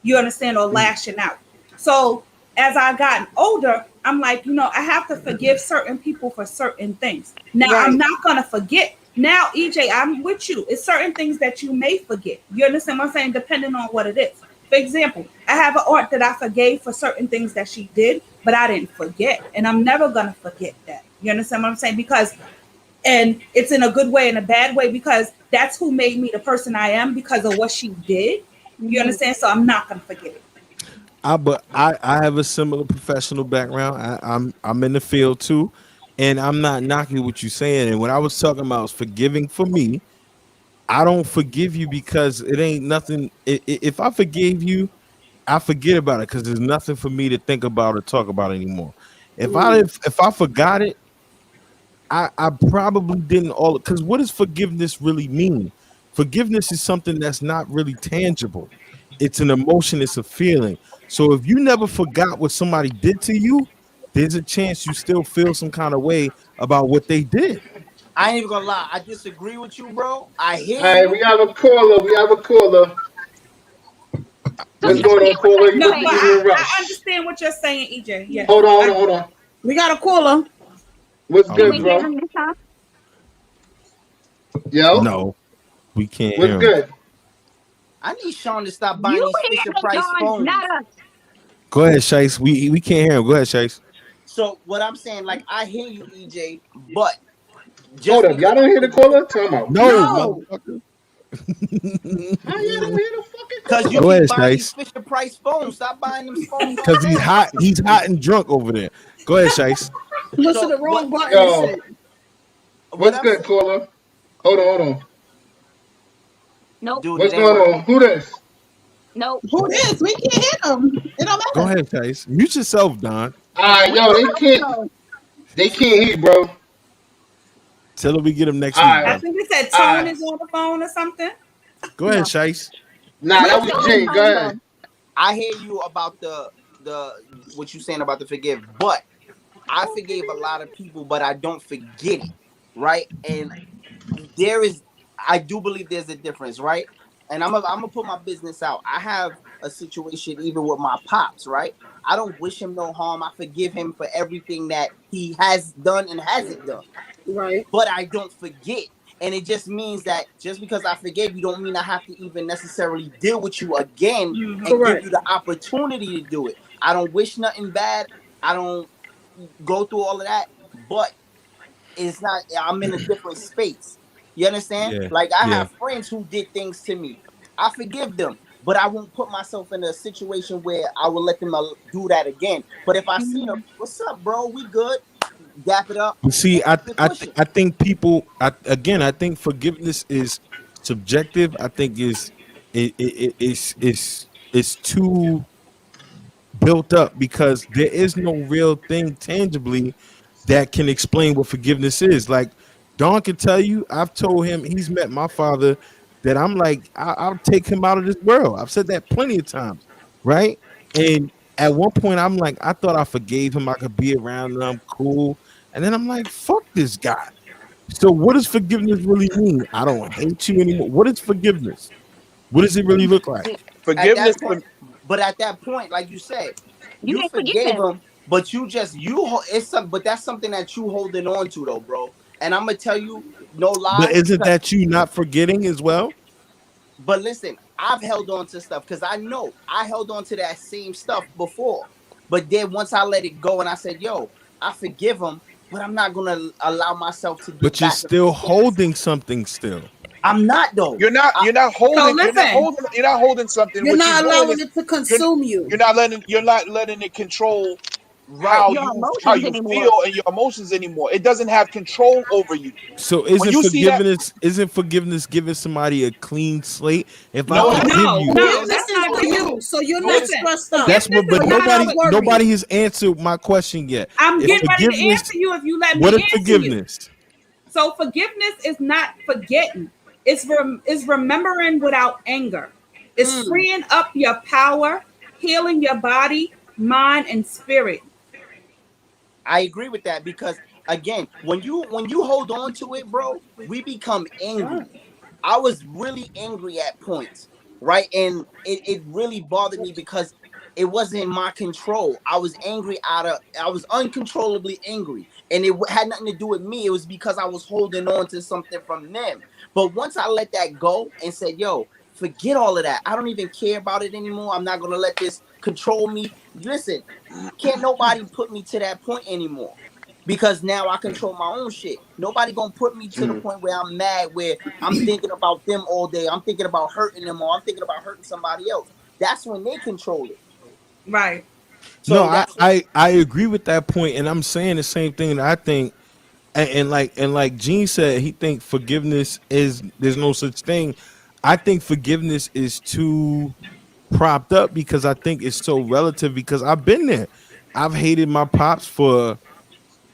You understand? Or lashing out. So as I gotten older, I'm like, I have to forgive certain people for certain things. Now, I'm not going to forget. Now, EJ, I'm with you. It's certain things that you may forget. You understand what I'm saying? Depending on what it is. For example, I have an aunt that I forgave for certain things that she did, but I didn't forget. And I'm never going to forget that. You understand what I'm saying? Because And it's in a good way and a bad way, because that's who made me the person I am because of what she did. You understand? So I'm not gonna forget it. But I have a similar professional background. I'm in the field too, and I'm not knocking what you're saying. And what I was talking about is forgiving for me. I don't forgive you because it ain't nothing. If I forgave you, I forget about it because there's nothing for me to think about or talk about anymore. If I forgot it, I probably didn't all, because what does forgiveness really mean? Forgiveness is something that's not really tangible. It's an emotion, it's a feeling. So if you never forgot what somebody did to you, there's a chance you still feel some kind of way about what they did. I ain't even gonna lie. I disagree with you, bro. I hear All right, you. we have a caller. What's going on, caller? You No, must but be in a I rush. understand what you're saying, EJ. Yeah. Hold on. We got a caller. What's Can good, we hear bro? him this time? Yo, No, we can't what's hear him. good? I need Sean to stop buying You these hear Fisher him, Price John, phones. not us. Go ahead, Shice. We can't hear him. Go ahead, Shice. So what I'm saying, like, I hear you, EJ, but just Hold up, y'all don't hear the caller? Time out. No, motherfucker. How y'all don't hear the fucking because you Go ahead, keep buying these Shice. Fisher Price phones. Stop buying them phones. Because he's hot. He's hot and drunk over there. Go ahead, Shice. Listen So to the wrong what? button. Yo, Shit. what's I'm good, saying, caller? Hold on. Nope. dude, What's it ain't going working. on? Who this? Nope. Who this? We can't hit them. It don't Go matter. ahead, Shice. Mute yourself, Don. Yo, they can't hear, bro. Till we get him next All week, right, I bro. think they said all Tone right. is on the phone or something. Go ahead, Shice. Nah, that was Where's Jay. John Go phone ahead. from? I hear you about the what you saying about the forgive, but I forgave a lot of people, but I don't forget it, right? And I do believe there's a difference, right? And I'm gonna put my business out. I have a situation even with my pops, right? I don't wish him no harm. I forgive him for everything that he has done and hasn't done, Right. but I don't forget. And it just means that just because I forgave you don't mean I have to even necessarily deal with you again and give Correct. you the opportunity to do it. I don't wish nothing bad. I don't go through all of that, but it's not, I'm in a different space. You understand? Yeah, Like, I yeah. have friends who did things to me. I forgive them, but I won't put myself in a situation where I will let them do that again. But if I see them, what's up, bro? We good? Dap it up You see, and keep it pushing. I think people. I think forgiveness is subjective. I think it's too built up because there is no real thing tangibly that can explain what forgiveness is. Like Don can tell you, I've told him he's met my father that I'm like, I'll take him out of this world. I've said that plenty of times, right? And at one point, I'm like, I thought I forgave him. I could be around him. I'm cool. And then I'm like, fuck this guy. So what does forgiveness really mean? I don't hate you anymore. What is forgiveness? What does it really look like? At Forgiveness. that point, but at that point, like you said, You you didn't forgive forgave him. him, but but that's something that you holding on to though, bro. And I'm gonna tell you, no But lie. isn't that you not forgetting as well? But listen, I've held on to stuff because I know I held on to that same stuff before. But then once I let it go and I said, yo, I forgive him, but I'm not gonna allow myself to But get you're back. still holding something still. I'm not though. You're not holding. You're not holding something. You're What not you're doing allowing is it to consume you. you're not letting it control Right. Your how emotions you anymore. feel and your emotions anymore. It doesn't have control over you. So When you see that, isn't forgiveness giving somebody a clean slate? If No, I forgive you, Forgiveness is for you, so you're not Listen, stressed out. that's what. But So you're not worried. nobody has answered my question yet. I'm If getting ready to forgiveness- answer you if you let me What is answer forgiveness? you. So forgiveness is not forgetting. It's remembering without anger. It's freeing up your power, healing your body, mind, and spirit. I agree with that because again, when you hold on to it, bro, we become angry. I was really angry at points, right? And it really bothered me because it wasn't in my control. I was uncontrollably angry. And it had nothing to do with me. It was because I was holding on to something from them. But once I let that go and said, yo, forget all of that. I don't even care about it anymore. I'm not going to let this control me. Listen, can't nobody put me to that point anymore. because now I control my own shit. Nobody gonna put me to the point where I'm mad, where I'm thinking about them all day. I'm thinking about hurting them, or I'm thinking about hurting somebody else. That's when they control it. Right. So no, I agree with that point, and I'm saying the same thing that I think. And like Gene said, he think forgiveness is there's no such thing. I think forgiveness is too propped up because I think it's so relative because I've been there. I've hated my pops for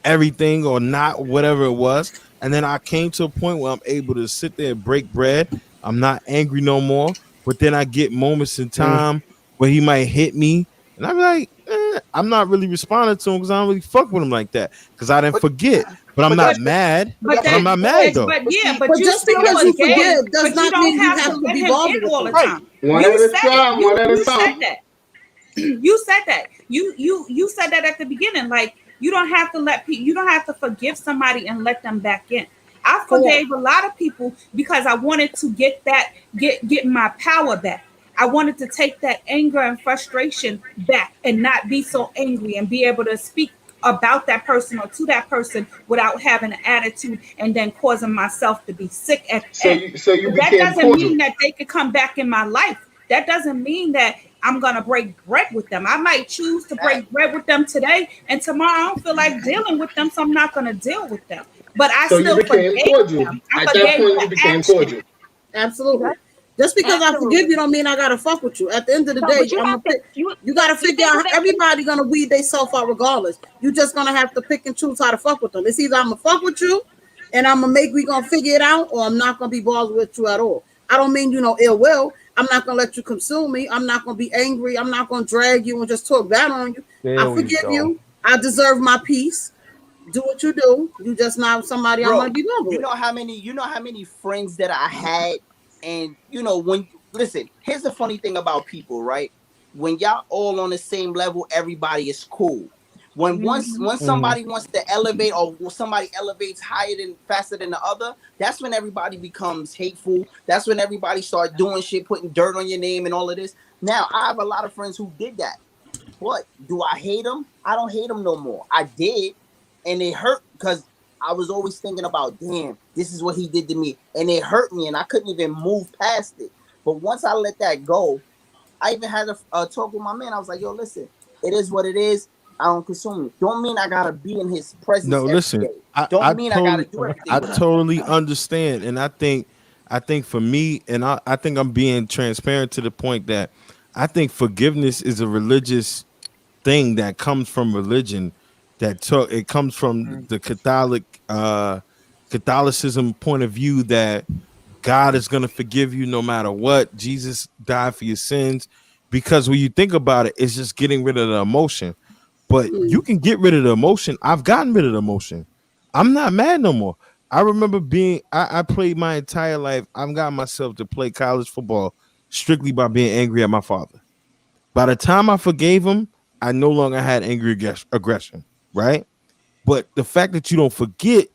everything or not, whatever it was. And then I came to a point where I'm able to sit there and break bread. I'm not angry no more. But then I get moments in time where he might hit me. And I'm like, I'm not really responding to him because I don't really fuck with him like that. Because I didn't forget. But I'm not mad. But I'm not mad though. But yeah, but you just still because you forgive, forgive does but not you don't mean you have have to to let be him bothered in with all the it. time. One at a time. One at a time. You said that. You said that at the beginning. Like you don't have to let people. You don't have to forgive somebody and let them back in. I forgave a lot of people because I wanted to get my power back. I wanted to take that anger and frustration back and not be so angry and be able to speak about that person or to that person without having an attitude and then causing myself to be sick at So end. you That became doesn't cordial. mean that they could come back in my life. That doesn't mean that I'm gonna break bread with them. I might choose to break bread with them today, and tomorrow I don't feel like dealing with them, so I'm not gonna deal with them. But I So you still became forgave cordial. them. I At that forgave point, the you became action. cordial. Absolutely. Just because I forgive you don't mean I gotta fuck with you. At the end of the No, day, but you have to. you gotta figure out everybody gonna weed themselves out regardless. You just gonna have to pick and choose how to fuck with them. It's either I'm gonna fuck with you and we gonna figure it out, or I'm not gonna be bothered with you at all. I don't mean ill will. I'm not gonna let you consume me. I'm not gonna be angry. I'm not gonna drag you and just talk bad on you. I forgive you. I deserve my peace. Do what you do. You just not somebody I'm gonna be bothered with. You know how many friends that I had, and listen, here's the funny thing about people, right? When y'all all on the same level, everybody is cool. When somebody wants to elevate, or somebody elevates faster than the other, that's when everybody becomes hateful. That's when everybody start doing shit, putting dirt on your name and all of this. Now, I have a lot of friends who did that. What? Do I hate them? I don't hate them no more. I did, and it hurt because I was always thinking about, damn, this is what he did to me, and it hurt me, and I couldn't even move past it. But once I let that go, I even had a talk with my man. I was like, yo, listen, it is what it is. I don't consume it. Don't mean I gotta be in his presence. No, listen. I gotta do everything. I totally understand, and I think for me, and I think I'm being transparent to the point that I think forgiveness is a religious thing that comes from religion. It comes from the Catholicism point of view that God is going to forgive you no matter what. Jesus died for your sins, because when you think about it, it's just getting rid of the emotion. But you can get rid of the emotion. I've gotten rid of the emotion. I'm not mad no more. I remember I played my entire life. I've gotten myself to play college football strictly by being angry at my father. By the time I forgave him, I no longer had angry aggression, right? But the fact that you don't forget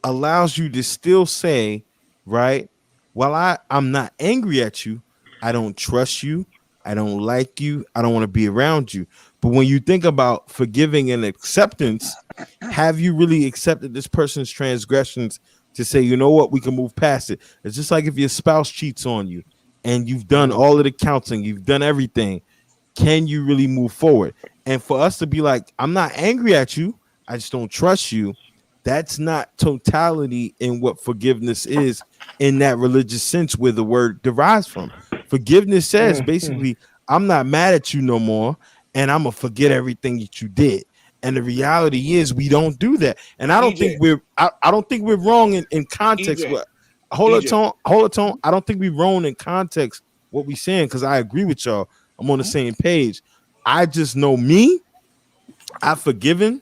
allows you to still say, right, while I'm not angry at you, I don't trust you, I don't like you, I don't want to be around you. But when you think about forgiving and acceptance, have you really accepted this person's transgressions to say, you know what, we can move past it? It's just like if your spouse cheats on you and you've done all of the counseling, you've done everything. Can you really move forward? And for us to be like, I'm not angry at you, I just don't trust you. That's not totality in what forgiveness is in that religious sense where the word derives from. Forgiveness says basically, I'm not mad at you no more, and I'm gonna forget everything that you did. And the reality is we don't do that. And I don't think we're wrong in context. Hold on, Tone. I don't think we're wrong in context what we're saying, because I agree with y'all. I'm on the same page. I just know me, I've forgiven.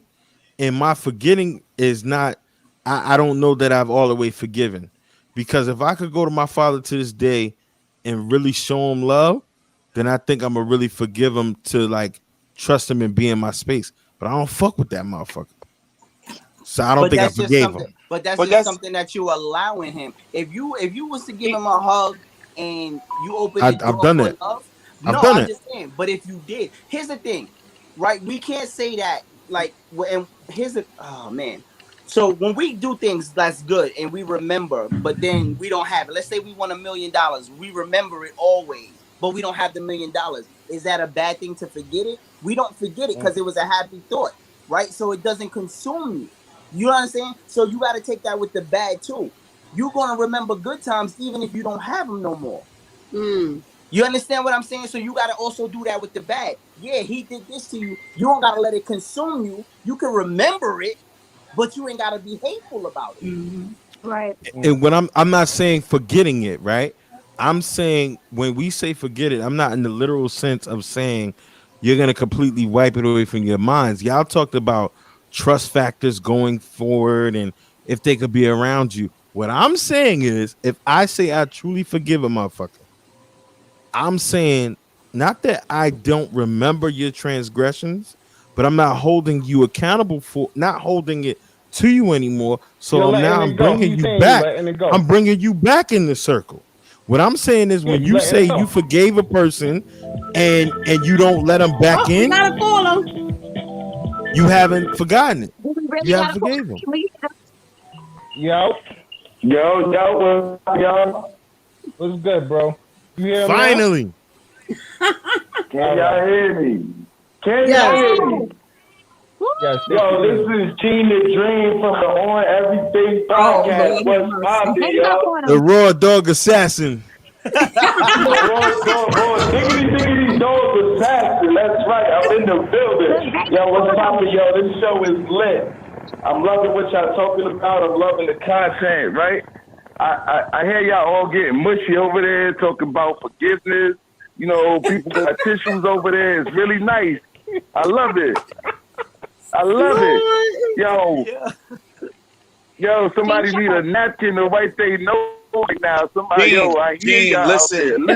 And my forgetting is not, I don't know that I've all the way forgiven. Because if I could go to my father to this day and really show him love, then I think I'm going to really forgive him to like trust him and be in my space. But I don't fuck with that motherfucker. So I don't think I forgave him. But that's something that you allowing him. If you was to give him a hug and you open the door I've done for it. love, I've done it. understand. But if you did, here's the thing, right? We can't say that like, and here's the, oh man. So when we do things that's good and we remember, but then we don't have it. Let's say we won $1 million. We remember it always, but we don't have the $1 million. Is that a bad thing to forget it? We don't forget it because it was a happy thought, right? So it doesn't consume you. You know what I'm saying? So you got to take that with the bad too. You're going to remember good times even if you don't have them no more. You understand what I'm saying? So you got to also do that with the bad. Yeah, he did this to you. You don't got to let it consume you. You can remember it, but you ain't got to be hateful about it. Right. And when I'm not saying forgetting it, right? I'm saying when we say forget it, I'm not in the literal sense of saying you're going to completely wipe it away from your minds. Y'all talked about trust factors going forward and if they could be around you. What I'm saying is if I say I truly forgive a motherfucker, I'm saying not that I don't remember your transgressions, but I'm not holding you accountable for not holding it to you anymore. So now I'm bringing you back. I'm bringing you back in the circle. What I'm saying is when you say you forgave a person and you don't let them back in, you haven't forgotten it. You haven't forgave them. Yo, what's good, bro? You hear me? Finally. Can y'all hear me? Can y'all hear me? Yes, yo, this is Gene the Dream from the On Everything podcast. What's poppin', yo? The Raw Dog Assassin. Diggity dog assassin. That's right. I'm in the building. Yo, what's poppin', yo? This show is lit. I'm loving what y'all talking about. I'm loving the content, right? I hear y'all all getting mushy over there, talking about forgiveness. You know, people got tissues over there. It's really nice. I love it. I love it. Yo, somebody need a napkin to wipe their nose right now. Somebody, Gene, I hear y'all listen,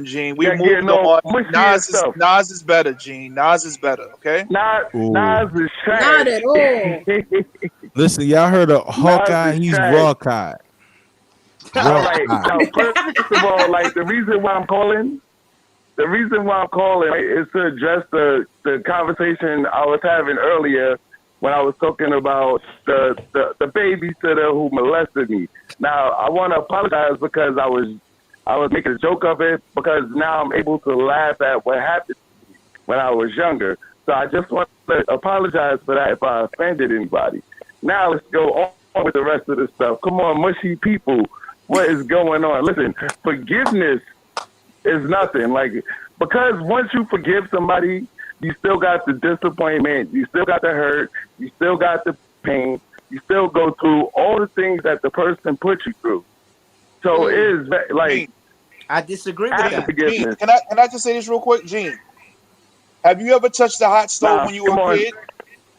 Gene. We moved on. Nas is better, Gene. Nas is better, okay? Nas is trash. Not at all. Listen, y'all heard of Hawkeye? He's Rawkeye. All right. Now, first of all, like the reason why I'm calling is to address the conversation I was having earlier when I was talking about the babysitter who molested me. Now I want to apologize because I was making a joke of it because now I'm able to laugh at what happened to me when I was younger. So I just want to apologize for that if I offended anybody. Now let's go on with the rest of the stuff. Come on, mushy people. What is going on? Listen, forgiveness is nothing. Like, because once you forgive somebody, you still got the disappointment, you still got the hurt, you still got the pain, you still go through all the things that the person put you through. So it is like, I disagree with that. Gene, can I just say this real quick, Gene? Have you ever touched the hot stove when you were a kid?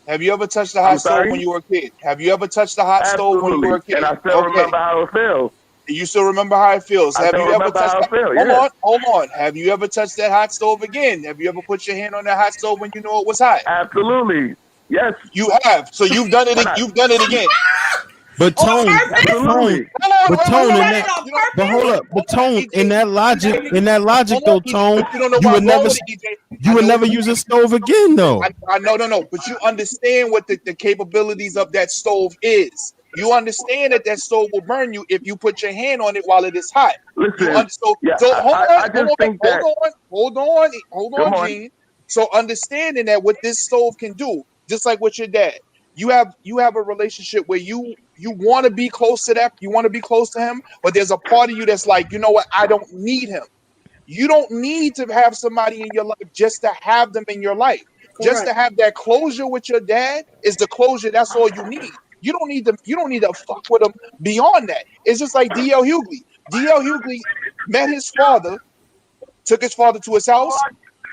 Have you ever touched the hot stove when you were a kid? Have you ever touched the hot stove when you were a kid? And I still remember how it feels. You still remember how it feels. Have you ever touched Hold on. Have you ever touched that hot stove again? Have you ever put your hand on that hot stove when you know it was hot? Absolutely. Yes. You have. So you've done it again. But Tone, in that logic though, Tone, you would never use a stove again though. I know, but you understand what the capabilities of that stove is. You understand that stove will burn you if you put your hand on it while it is hot. Listen, hold on, Gene. So understanding that what this stove can do, just like with your dad, you have a relationship where you want to be close to that, you want to be close to him, but there's a part of you that's like, you know what, I don't need him. You don't need to have somebody in your life just to have them in your life. Just to have that closure with your dad is the closure. That's all you need. You don't need to fuck with him beyond that. It's just like D.L. Hughley. D.L. Hughley met his father, took his father to his house,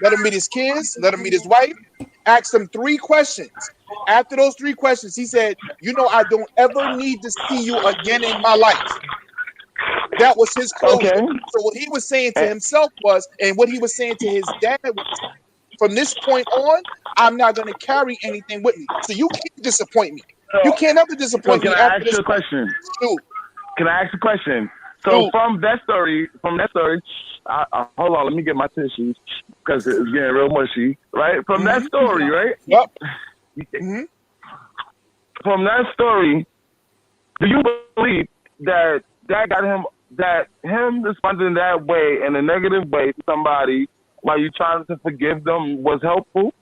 let him meet his kids, let him meet his wife, asked him 3 questions. After those 3 questions, he said, you know, I don't ever need to see you again in my life. That was his closure. Okay. So what he was saying to himself was, and what he was saying to his dad was, from this point on, I'm not going to carry anything with me. So you can't disappoint me. You can't ever disappoint me. Can I ask you a question? Shoot. Can I ask a question? So from that story, I hold on, let me get my tissues because it's getting real mushy. Right from that story, right? Yep. From that story, do you believe that got him, that him responding that way in a negative way to somebody while you trying to forgive them was helpful?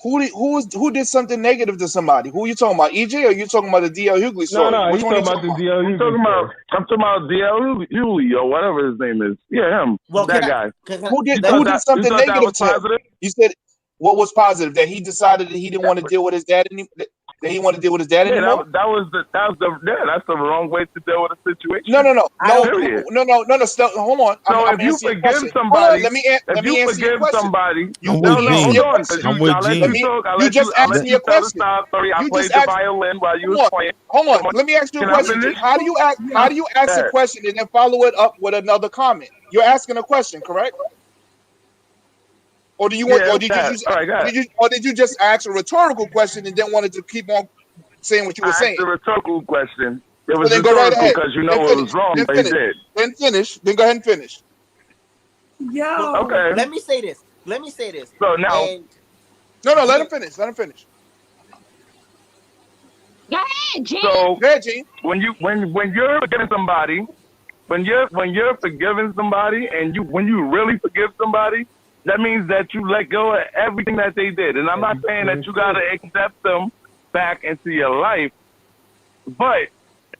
Who did something negative to somebody? Who are you talking about? EJ, or you talking about the DL Hughley story? No, Which he's one talking about the DL Hughley. I'm talking about DL Hughley or whatever his name is. Yeah, him. Well, that guy. Who did something negative to him? You said what was positive? That he decided that he didn't want to deal with his dad anymore. That he wanted to deal with his dad anymore. That's the wrong way to deal with a situation. No. Period. No. Hold on. So I'm if you answering your forgive question. somebody, Let me answer your question. somebody, You just asked me a question. I played the violin while you was playing. Hold on. Let me ask you a question. How do you ask a question and then follow it up with another comment? You're asking a question, correct? Or do you want? Or did you just ask a rhetorical question and then wanted to keep on saying what you were saying? I asked a rhetorical question. It was go right ahead because you know it was wrong, but he did. Then finish. Then go ahead and finish. Yo. Okay. Let me say this. So now, no. Let him finish. Go ahead, Gene. So go ahead, Gene. When you're forgiving somebody, when you're forgiving somebody, and when you really forgive somebody, that means that you let go of everything that they did. And I'm not saying that you gotta accept them back into your life, but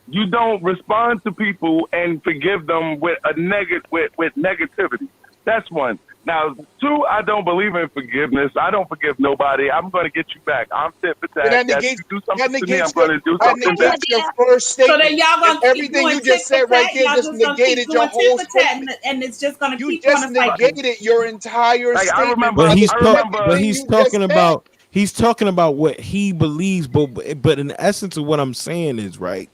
you don't respond to people and forgive them with with negativity. That's one. Now, two, I don't believe in forgiveness. I don't forgive nobody. I'm going to get you back. I'm tit for tat. Yes, you do something to me, I'm going to do something back. Your first statement. So then y'all gonna keep everything doing you just said right there just negated your whole statement. and it's just gonna You keep just on fighting. negated your entire statement. But he's talking about what he believes, but in the essence of what I'm saying is, right,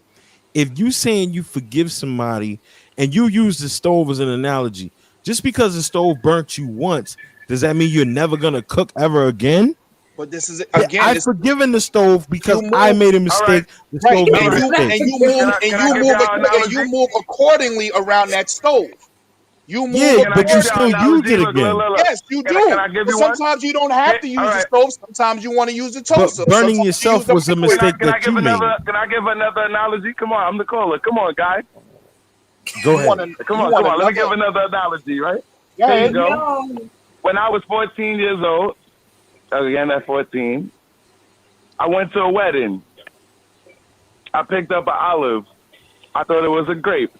if you saying you forgive somebody and you use the stove as an analogy, just because the stove burnt you once, does that mean you're never gonna cook ever again? But this is again. I've forgiven the stove because I made a mistake. The stove made a mistake. And you move accordingly around that stove. You move. Yeah, but you still use it again. Yes, you do. Can I give you one? Sometimes you don't have to use the stove. Sometimes you want to use the toaster. But burning yourself was a mistake that you made. Can I give another analogy? Come on, I'm the caller. Come on, guy. Go ahead. Come on. Let me give another analogy, right? There you go. When I was 14 years old, again at 14, I went to a wedding. I picked up an olive. I thought it was a grape.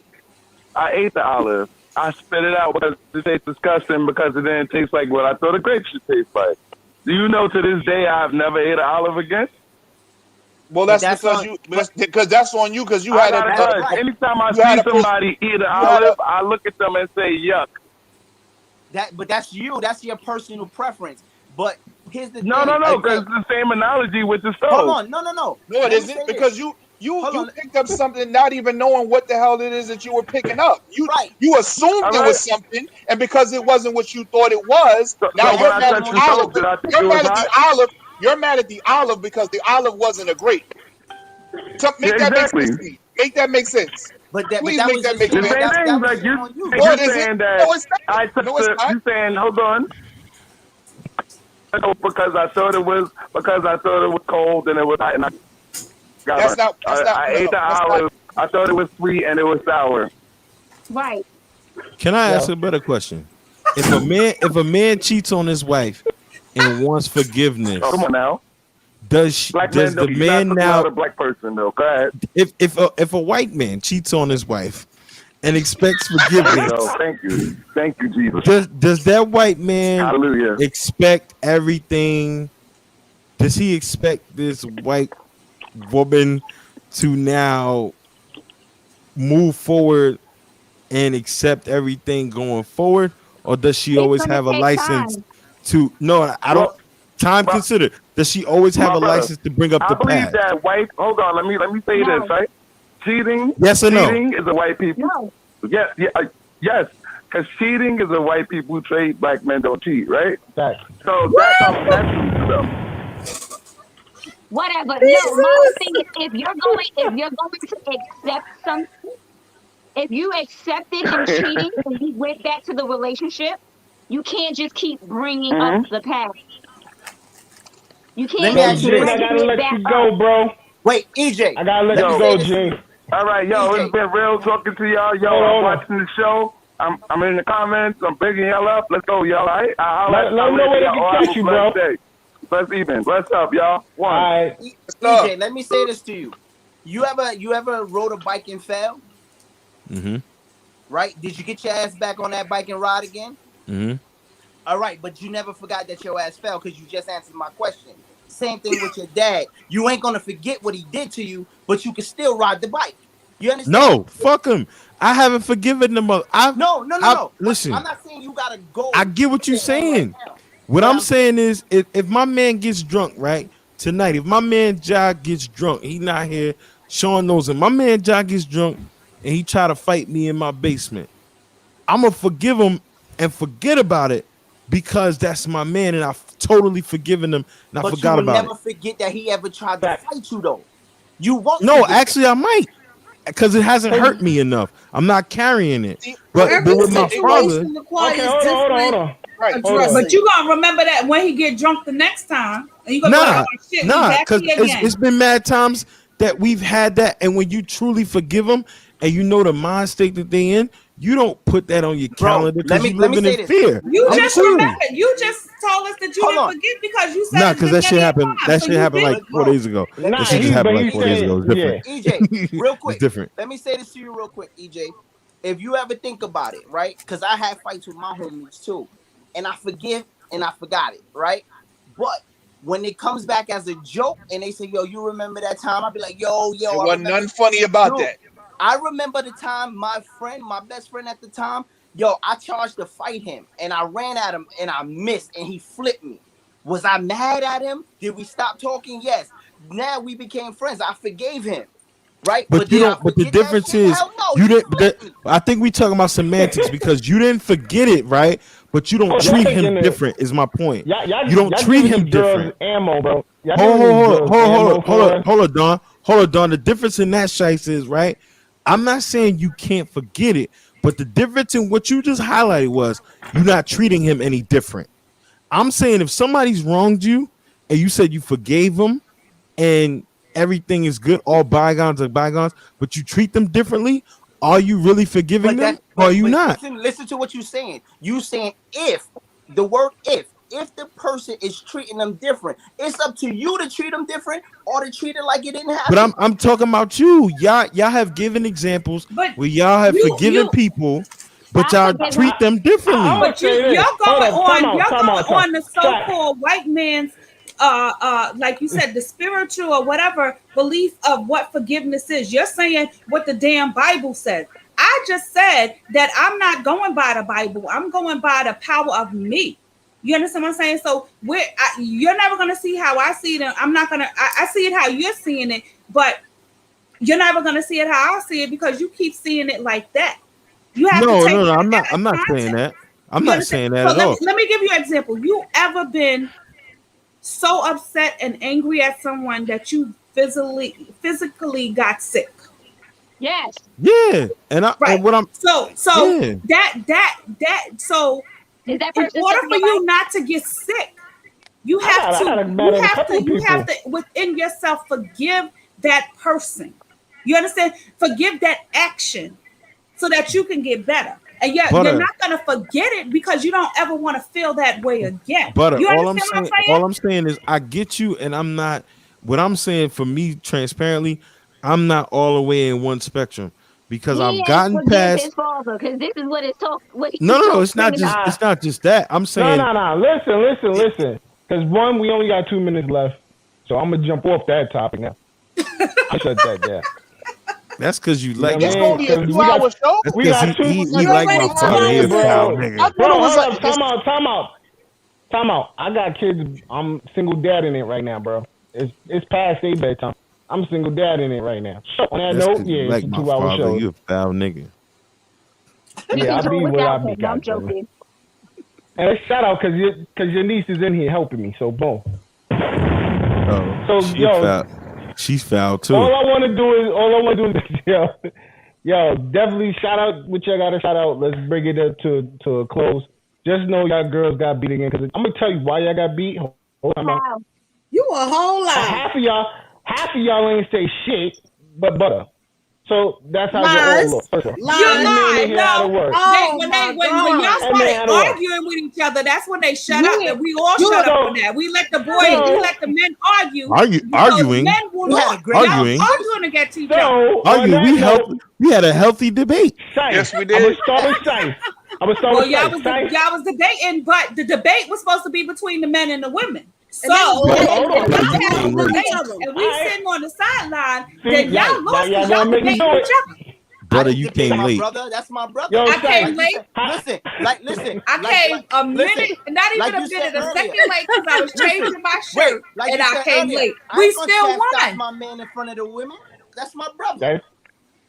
I ate the olive. I spit it out because it tastes disgusting because it didn't taste like what I thought a grape should taste like. Do you know to this day I've never ate an olive again? Well, that's because that's on you because you had a. Anytime I see somebody eat an olive, I look at them and say yuck. But that's you. That's your personal preference. But here's the thing. No, because it's the same analogy with the stove. Hold on, no. No, it isn't because you picked up something not even knowing what the hell it is that you were picking up. You assumed it was something, and because it wasn't what you thought it was, now you're mad at the olive. You're mad at the olive because the olive wasn't a grape. Make that make sense to me. Make that make sense. Please make that make sense. The same thing, like you're saying that I took you saying, hold on. Because I thought it was cold and it was hot and I ate the olive. I thought it was sweet and it was sour. Right. Can I ask a better question? If a man cheats on his wife and wants forgiveness, come on now. Does the man now a black person though? Go ahead. If a white man cheats on his wife and expects forgiveness, thank you, Jesus. Does that white man Hallelujah. expect everything? Does he expect this white woman to now move forward and accept everything going forward, or does she always have a license to? No, I don't. Time considered. Does she always have a license to bring up the past? I believe that white. Hold on. Let me say this. Right? Cheating. Yes or no? Cheating is a white people. No. Yes. Because cheating is a white people trait. Black men don't cheat, right? So that's whatever. No, my thing is if you're going to accept something, if you accepted him cheating and he went back to the relationship, you can't just keep bringing up the past. You can't. Let me ask you this. I gotta let you go, bro. Wait, EJ. I gotta let you go, Jay. All right, yo, it's been real talking to y'all. Yo, I'm watching the show. I'm in the comments. I'm picking y'all up. Let's go, y'all. All right? Let them know where they can catch you, bro. Bless evening. Bless up, y'all. One. All right. EJ, let me say this to you. You ever rode a bike and fell? Mm-hmm. Right? Did you get your ass back on that bike and ride again? Mm-hmm. All right, but you never forgot that your ass fell because you just answered my question. Same thing with your dad. You ain't gonna forget what he did to you, but you can still ride the bike. You understand? No, fuck him. I haven't forgiven the mother. No. Listen, I'm not saying you gotta go. I get what you're saying. What I'm saying is, if my man gets drunk, right, tonight, if my man Ja gets drunk, he not here, Sean knows him. My man Ja gets drunk and he try to fight me in my basement. I'm gonna forgive him and forget about it because that's my man and I've totally forgiven him and I forgot about it. But you will never forget that he ever tried to fight you, though. You won't. No, actually, I might. Because it hasn't hurt me enough. I'm not carrying it. But with my father. Okay, hold on. Right. But you gonna remember that when he get drunk the next time, and you gonna because it's been mad times that we've had that, and when you truly forgive them, and you know the mind state that they in, you don't put that on your calendar because you living in fear. You just remember. You just told us that you didn't forget because you said nah, because that shit happened. That shit happened like 4 days ago. That shit just happened like 4 days ago. It's different. EJ, real quick. It's different. Let me say this to you real quick, EJ. If you ever think about it, right? Because I had fights with my homies too, and I forgive and I forgot it, right? But when it comes back as a joke and they say, "Yo, you remember that time?" I'll be like, "Yo." There wasn't nothing funny about that. I remember the time my best friend at the time, I charged to fight him and I ran at him and I missed and he flipped me. Was I mad at him? Did we stop talking? Yes. Now we became friends. I forgave him. Right? But you don't. But the difference is you didn't. I think we talking about semantics because you didn't forget it, right? But you don't treat him different. Is my point. You don't treat him different. Ammo, bro. Hold on, Don. Hold on, Don. The difference in that shice is right. I'm not saying you can't forget it, but the difference in what you just highlighted was you're not treating him any different. I'm saying if somebody's wronged you and you said you forgave them and everything is good, all bygones are bygones, but you treat them differently, are you really forgiving them or are you not? Listen to what you're saying. You saying if the word if the person is treating them different, it's up to you to treat them different or to treat it like it didn't happen. But I'm talking about you. Y'all have given examples where y'all have forgiven people, but y'all treat them differently. But y'all going on the so-called white man's like you said, the spiritual or whatever belief of what forgiveness is. You're saying what the damn Bible says. I just said that I'm not going by the Bible. I'm going by the power of me. You understand what I'm saying? So you're never gonna see how I see it. I'm not gonna. I see it how you're seeing it, but you're never gonna see it how I see it because you keep seeing it like that. You have to take no. I'm not saying that. I'm not saying that at all. Let me give you an example. You ever been so upset and angry at someone that you physically got sick? Yes. Yeah, and what I'm so yeah. so in order for you not to get sick, you have to within yourself forgive that person. You understand? Forgive that action so that you can get better. And you're not gonna forget it because you don't ever want to feel that way again. But all I'm saying is I get you, and I'm not. What I'm saying for me, transparently, I'm not all the way in one spectrum because I've gotten past. His father, because this is what it's talk. No, it's not just that. I'm saying no. Listen. Because one, we only got 2 minutes left, so I'm gonna jump off that topic now. I shut that down. That's because you like it's only a 2-hour show. That's because he like my father. He's a foul nigga. Time out. I got kids. I'm single dad in it right now, bro. It's past their bedtime. I'm single dad in it right now. On that note, yeah, it's a 2-hour show. You a foul nigga. Yeah, I be what I be. I'm joking. And shout out because your niece is in here helping me. So boom. Oh, she's foul too. All I want to do is Yo, definitely shout out what y'all got to shout out. Let's bring it up to a close. Just know y'all girls got beat again, because I'm gonna tell you why y'all got beat. Hold on. You a whole lot. Half of y'all ain't say shit but butter. So that's how it all looks. You lie. No. When y'all started arguing with each other, that's when they shut up, and we all shut up on that. We let the men argue. Arguing. Men will arguing against each other. We had a healthy debate. Yes, we did. I'm gonna start with Sice. Y'all was debating, but the debate was supposed to be between the men and the women. So, and we sitting on the sideline, then y'all lost because y'all debating each other. Brother, you came late. That's my brother. Yo, I came late. Listen. I came a minute, not even a minute, a second late because I was changing my shirt, and I came late. We still won. My man in front of the women. That's my brother.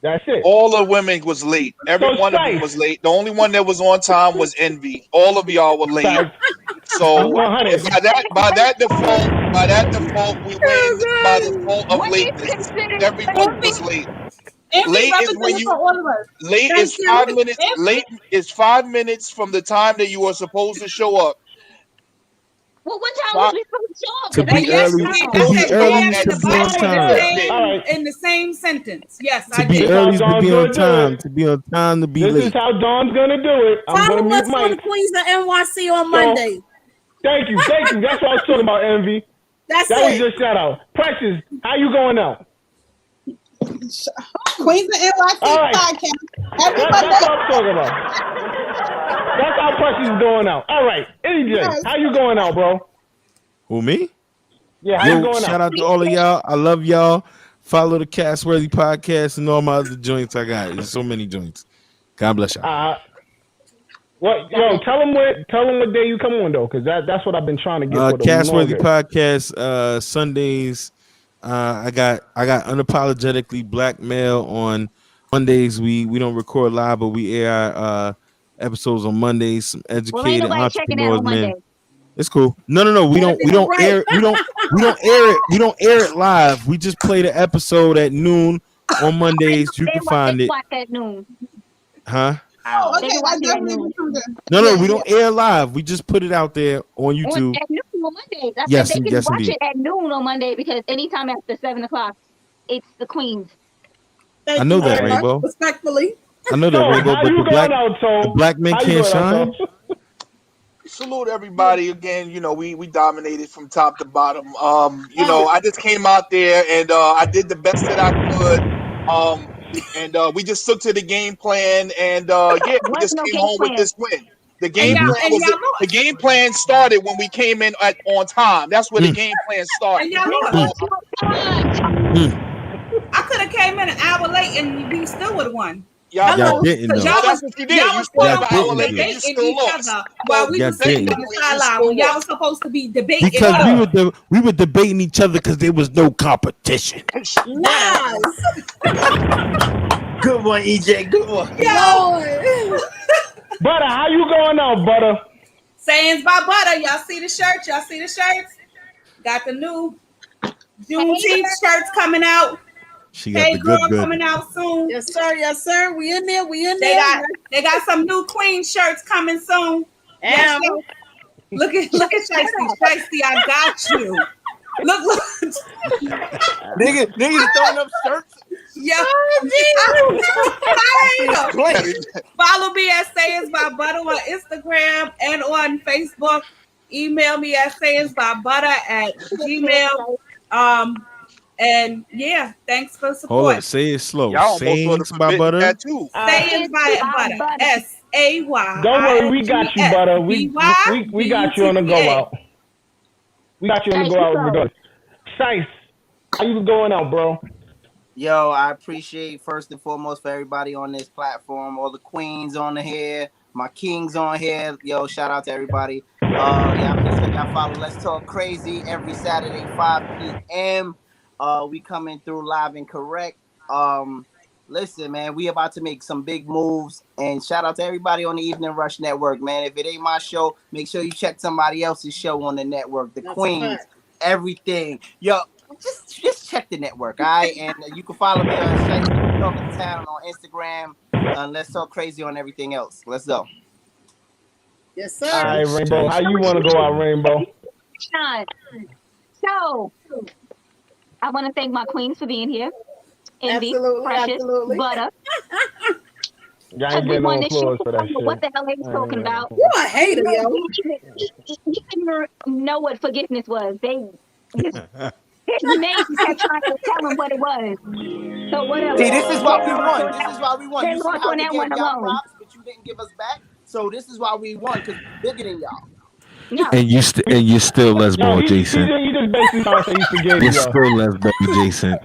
That's it. All the women was late. Every one of them was late. The only one that was on time was Envy. All of y'all were late. So by that default, we win by default of lateness. Everyone was late. Late is when late is 5 minutes. Late is 5 minutes from the time that you are supposed to show up. Well, what time was we supposed to show up? To be early, in the same sentence. Yes, to be early, to be on time, to be on time, to be late. This is how Dawn's gonna do it. I'm gonna mute Follow us on Queens of NYC on Monday. Thank you. That's what I was talking about, Envy. That was your shout out. Precious, how you going out? Queens of NYC podcast. That's what I'm talking about. That's how Precious is going out. All right, AJ, how you going out, bro? Who, me? Yeah, how you going out? Shout out to all of y'all. I love y'all. Follow the Castworthy podcast and all my other joints I got. There's so many joints. God bless y'all. Tell them what day you come on though, because that's what I've been trying to get. For the Castworthy podcast Sundays. I got unapologetically black male on Mondays. We don't record live, but we air our episodes on Mondays. Some educated entrepreneurs, man. It's cool. No. We don't air it live. We just play the episode at noon on Mondays. You can find it. At noon. Huh? Oh, okay. No, we don't air live. We just put it out there on YouTube. At noon on Monday. Yes, they can watch indeed. it at noon on Monday because anytime after 7:00, it's the Queens. I know that, Rainbow. Respectfully. I know that, Rainbow, but the black men can't shine. Salute everybody again. You know, we dominated from top to bottom. I just came out there and I did the best that I could. And we just took to the game plan, and we just came home with this win. The game plan started when we came in on time. That's where the game plan started. I could have came in an hour late and we still would have won. Y'all didn't know. That's what you did. You still debating each other while we were sitting on the sideline when y'all was supposed to be debating. Because we were debating each other because there was no competition. Nice. Good one, EJ. Good one. Butter, how you going out, Butter? Sayings by Butter. Y'all see the shirts? Got the new Juneteenth shirts coming out. She got the good. Coming out soon. Yes, sir. We in there. They got some new Queen shirts coming soon. Yes, look at Shiesty, I got you. Look. Niggas throwing up shirts. Yeah. Follow me at Sayings by Butter on Instagram and on Facebook. Email me at sayingsbybutter@gmail. And yeah, thanks for support. Hold on, say it slow. Sayings by Butter. Sayings by Butter. SAY. Don't worry, we got you, Butter. We got you on the go out. We got you on the go out regardless. Sice, how you going out, bro? Yo, I appreciate first and foremost for everybody on this platform, all the queens on the here, my kings on here. Yo, shout out to everybody. Please check out follow Let's Talk Crazy every Saturday 5 p.m. We coming through live and correct. Listen, man, we about to make some big moves, and shout out to everybody on the Evening Rush Network, man. If it ain't my show, make sure you check somebody else's show on the network. The Queens, everything. Yo, just check the network, all right? And you can follow me on Talking Town on Instagram. Let's talk crazy on everything else. Let's go. Yes, sir. All right, Rainbow. How you want to go out, Rainbow? Sean. So, I want to thank my queens for being here. Envy, Precious, Butter. Y'all ain't getting no applause for that shit. What the hell they was talking about? You a hater, yo. You didn't know what forgiveness was. His mates kept trying to tell him what it was. So whatever. See, this is why we won. This is why we won. They You see lost how on we that gave one y'all alone. props, but you didn't give us back. So this is why we won, because we're bigger than y'all. No. And you're still lesbo, Jason. You just basically trying to say you forgave You're y'all. still lesbo, Jason.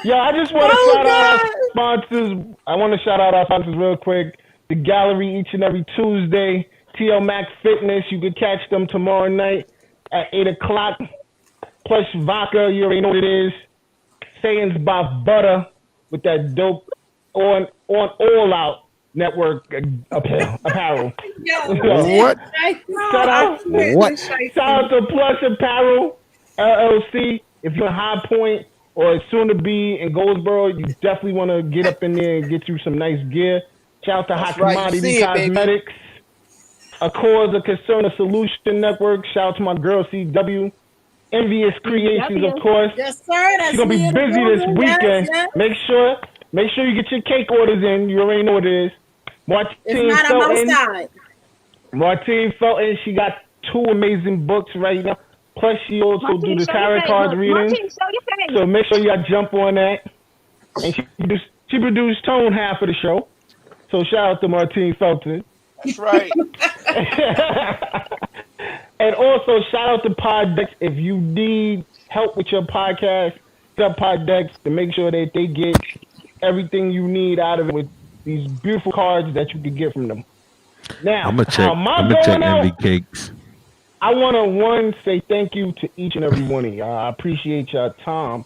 Yo, I just want to shout out our sponsors. I want to shout out our sponsors real quick. The Gallery each and every Tuesday. TL Mac Fitness. You can catch them tomorrow night at 8 o'clock. Plush Vodka. You already know what it is. Sayings by Butter with that dope on All Out Network apparel. What? Shout out. What? Shout out to Plush Apparel LLC. If you're in High Point or soon to be in Goldsboro, you definitely want to get up in there and get you some nice gear. Shout out to Hot Commodity Cosmetics. A Cause, a Concern, a Solution Network. Shout out to my girl CW. Envious Creations, of course. Yes, sir. That's She's gonna be busy this weekend. Yes. Make sure you get your cake orders in. You already know what it is. If not, I'm outside. Martine Felton, she got 2 amazing books right now. Plus, she also do the tarot card reading. So make sure y'all jump on that. And she produced Tone half of the show. So shout out to Martine Felton. That's right. And also shout out to Poddex. If you need help with your podcast, hit up Poddex to make sure that they get everything you need out of it with these beautiful cards that you can get from them. Now, I'm gonna check Envy Cakes. I want to say thank you to each and every one of y'all. I appreciate y'all time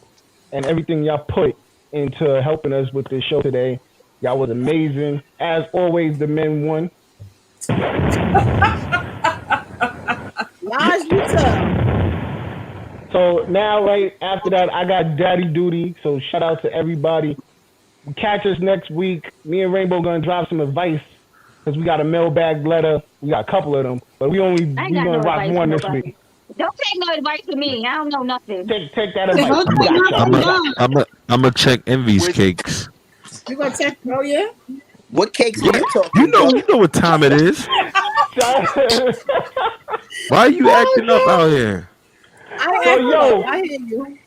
and everything y'all put into helping us with this show today. Y'all was amazing. As always, the men won. Lies you tell. So now, right after that, I got daddy duty. So shout out to everybody. Catch us next week. Me and Rainbow gonna drop some advice because we got a mailbag letter. We got a couple of them, but we gonna rock one this week. Don't take no advice from me. I don't know nothing. Take that advice. I'm gonna check Envy's Cakes. You gonna check? Oh yeah. What cakes are you talking You know what time it is. Why are you acting up out here? I hear you.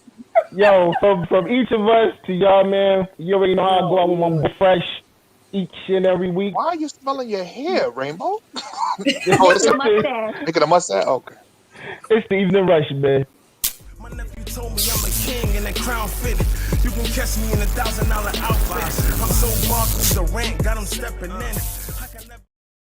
Yo, from each of us to y'all, man, you already know how I go out with my boy Fresh each and every week. Why are you smelling your hair, Rainbow? It's a mustache. Making a mustache? Okay. It's the evening rush, man. My nephew told me I'm a king and that crown fitted. You can catch me in $1,000 outfit. I'm so Barkley Durant, got him stepping in.